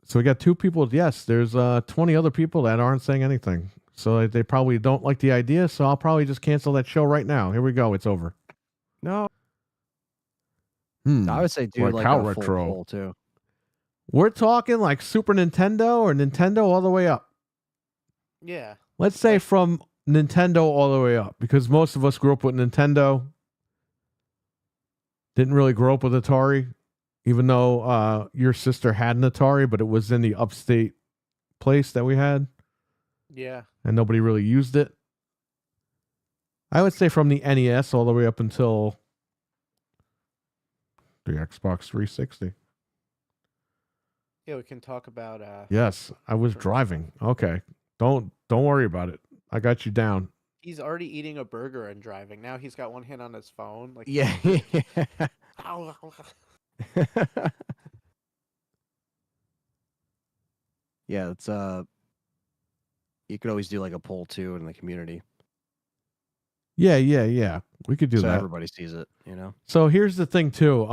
So we got 2 people. Yes, there's 20 other people that aren't saying anything. So they probably don't like the idea. So I'll probably just cancel that show right now. Here we go. It's over. No, Hmm. I would say do Like like how a full retro? poll too. We're talking like Super Nintendo or Nintendo all the way up. Yeah. Let's say from Nintendo all the way up, because most of us grew up with Nintendo. Didn't really grow up with Atari, even though your sister had an Atari, but it was in the upstate place that we had, Yeah. and nobody really used it. I would say from the NES all the way up until the Xbox 360. Yeah, we can talk about Yes, I was driving. Okay, don't worry about it. I got you down. he's already eating a burger and driving. Now he's got one hand on his phone. Like Yeah. Yeah, it's you could always do like a poll too in the community, Yeah. We could do so that. everybody sees it. You know. So here's the thing too.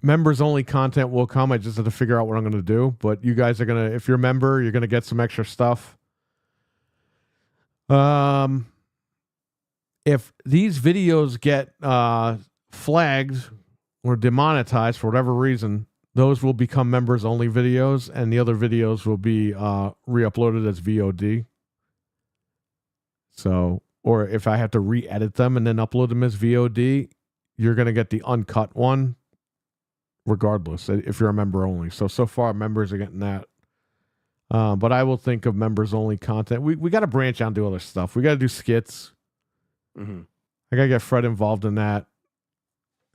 Members only content will come. I just have to figure out what I'm going to do. But you guys are gonna, if you're a member, you're gonna get some extra stuff. If these videos get flagged or demonetized for whatever reason, those will become members only videos, and the other videos will be re-uploaded as VOD. So, or if I have to re-edit them and then upload them as VOD, you're going to get the uncut one regardless, if you're a member only. So far, members are getting that. But I will think of members only content. We got to branch out and do other stuff. We got to do skits. Mm-hmm. I got to get Fred involved in that.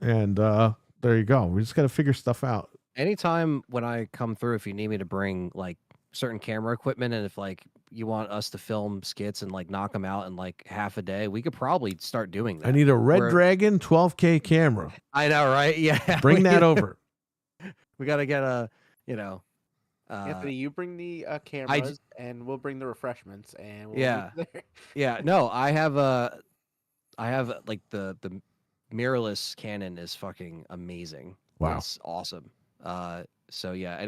And there you go. We just got to figure stuff out. Anytime when I come through, if you need me to bring like certain camera equipment, and if like you want us to film skits and like knock them out in like half a day, we could probably start doing that. I need a Red We're- Dragon 12K camera. I know, right? Yeah. Bring that over. We got to get a, you know. Anthony, you bring the cameras, and we'll bring the refreshments, and we'll Yeah. meet there. Yeah, no, I have like the mirrorless Canon is fucking amazing. Wow. It's awesome. So yeah,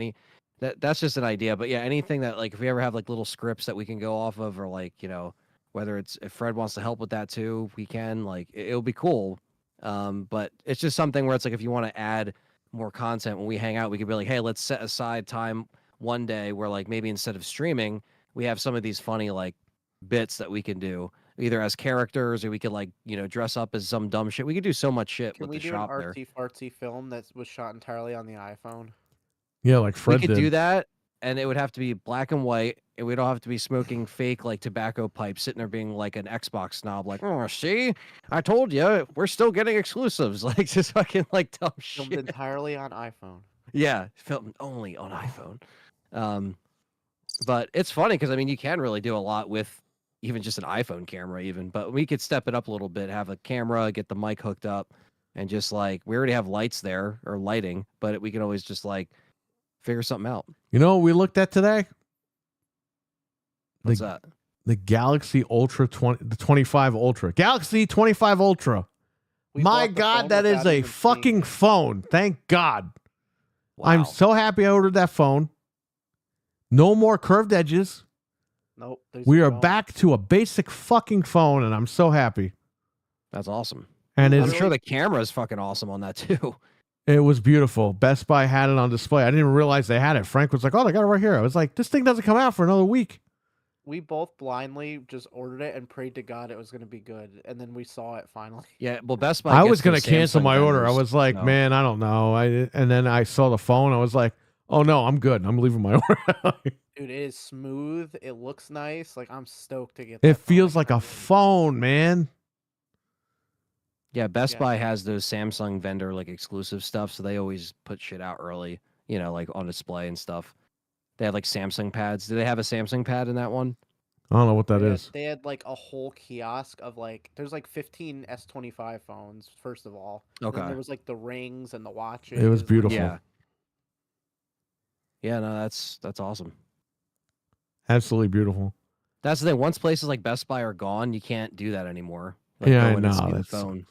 that's just an idea, but yeah, anything that like if we ever have like little scripts that we can go off of, or like, you know, whether it's if Fred wants to help with that too, we can, like it'll be cool. But it's just something where it's like if you want to add more content when we hang out, we could be like, hey, let's set aside time one day where like maybe instead of streaming, we have some of these funny like bits that we can do either as characters, or we could like, you know, dress up as some dumb shit. We could do so much shit Can with we the do an shop there. artsy fartsy film that was shot entirely on the iPhone? Yeah, like Fred We could did. do that, and it would have to be black and white, and we don't have to be smoking fake like tobacco pipes, sitting there being like an Xbox snob, like, oh, see, I told you, we're still getting exclusives, like just fucking like dumb Filmed shit. entirely on iPhone. Yeah, filmed only on iPhone. But it's funny because I mean, you can really do a lot with even just an iPhone camera, even. But we could step it up a little bit, have a camera, get the mic hooked up, and just like we already have lights there or lighting, but we can always just like figure something out. You know what we looked at today? What's that? The Galaxy Ultra 20, the 25 Ultra. Galaxy 25 Ultra. We My bought the God, phone that is without a even seeing fucking it. phone. Thank God. Wow. I'm so happy I ordered that phone. No more curved edges. Nope. We are back to a basic fucking phone, and I'm so happy. That's awesome. And I'm it's, sure the camera is fucking awesome on that too. it was beautiful. Best Buy had it on display. I didn't even realize they had it. Frank was like, oh, they got it right here. I was like, this thing doesn't come out for another week. We both blindly just ordered it and prayed to God it was going to be good, and then we saw it finally. Yeah, well, Best Buy. I gets was going those to cancel Samsung my order. I vendors, was like, so- man, I don't know. And then I saw the phone. I was like, oh, no, I'm good. I'm leaving my order. Dude, it is smooth. It looks nice. Like, I'm stoked to get It that phone. feels I like a can't wait. phone, man. Yeah, Best Yeah. Buy has those Samsung vendor like exclusive stuff, so they always put shit out early, you know, like on display and stuff. They have like Samsung pads. Do they have a Samsung pad in that one? I don't know what that They had- is. They had like a whole kiosk of like, there's like 15 S25 phones, first of all. And then Okay. there was like the rings and the watches. It was like- beautiful. Yeah. Yeah, no, that's awesome. Absolutely beautiful. That's the thing. Once places like Best Buy are gone, you can't do that anymore. Like, Yeah, go I in and see know. the That's, phone.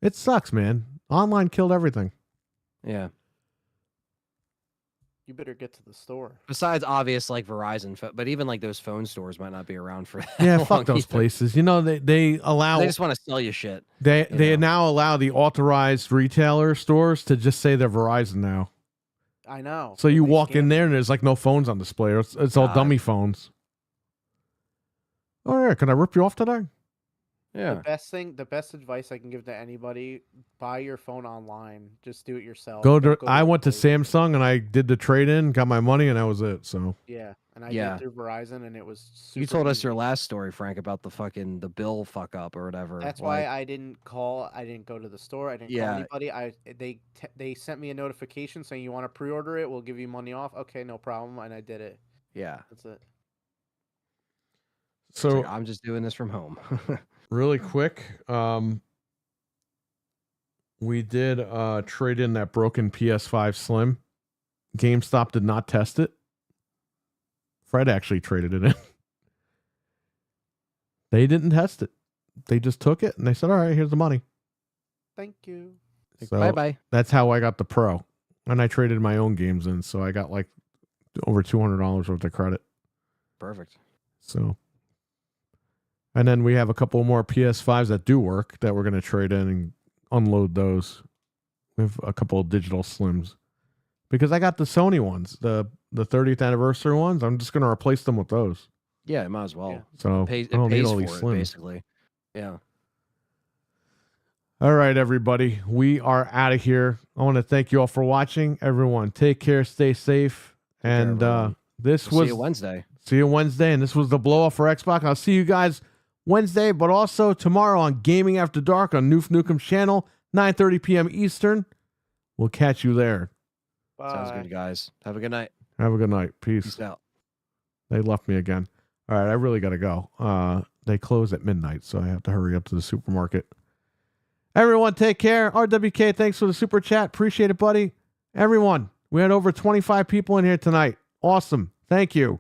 it sucks, man. Online killed everything. Yeah. You better get to the store. Besides obvious like Verizon, but even like those phone stores might not be around for that Yeah, long fuck those either. places. You know, they allow They just want to sell you shit. they you they know. now allow the authorized retailer stores to just say they're Verizon now. I know. So you They walk in scam there you. and there's like no phones on display. It's all God. dummy phones. Oh yeah, can I rip you off today? Yeah. The best advice I can give to anybody: buy your phone online. Just do it yourself. Go Don't to. I a went to place. Samsung and I did the trade in, got my money, and that was it. So Yeah, and I Yeah. did through Verizon, and it was. Super You told us your easy. last story, Frank, about the bill fuck up or whatever. That's like, why I didn't call. I didn't go to the store. I didn't Yeah. call anybody. They sent me a notification saying you want to pre-order it. We'll give you money off. Okay, no problem. And I did it. yeah. That's it. It's so like, I'm just doing this from home. really quick. We did trade in that broken PS5 Slim. GameStop did not test it. Fred actually traded it in. They didn't test it. They just took it and they said, all right, here's the money. Thank you. So Bye-bye. that's how I got the Pro. And I traded my own games in, so I got like over $200 worth of credit. Perfect. So, and then we have a couple more PS5s that do work that we're going to trade in and unload those. We have a couple of digital slims because I got the Sony ones, the 30th anniversary ones. I'm just going to replace them with those. Yeah, might as well. Yeah. So It I don't need pays all for these it, slims. basically. Yeah. All right, everybody. We are out of here. I want to thank you all for watching. Everyone, take care, stay safe. And everyone. this We'll was see you Wednesday. See you Wednesday, and this was the blow off for Xbox. I'll see you guys Wednesday, but also tomorrow on Gaming After Dark on Noof Nukem's channel, 9:30 p.m. Eastern. We'll catch you there. Sounds good, guys. Have a good night. Have a good night. Peace. Peace out. They left me again. All right, I really got to go. They close at midnight, so I have to hurry up to the supermarket. Everyone, take care. RWK, thanks for the super chat. Appreciate it, buddy. Everyone, we had over 25 people in here tonight. Awesome. Thank you.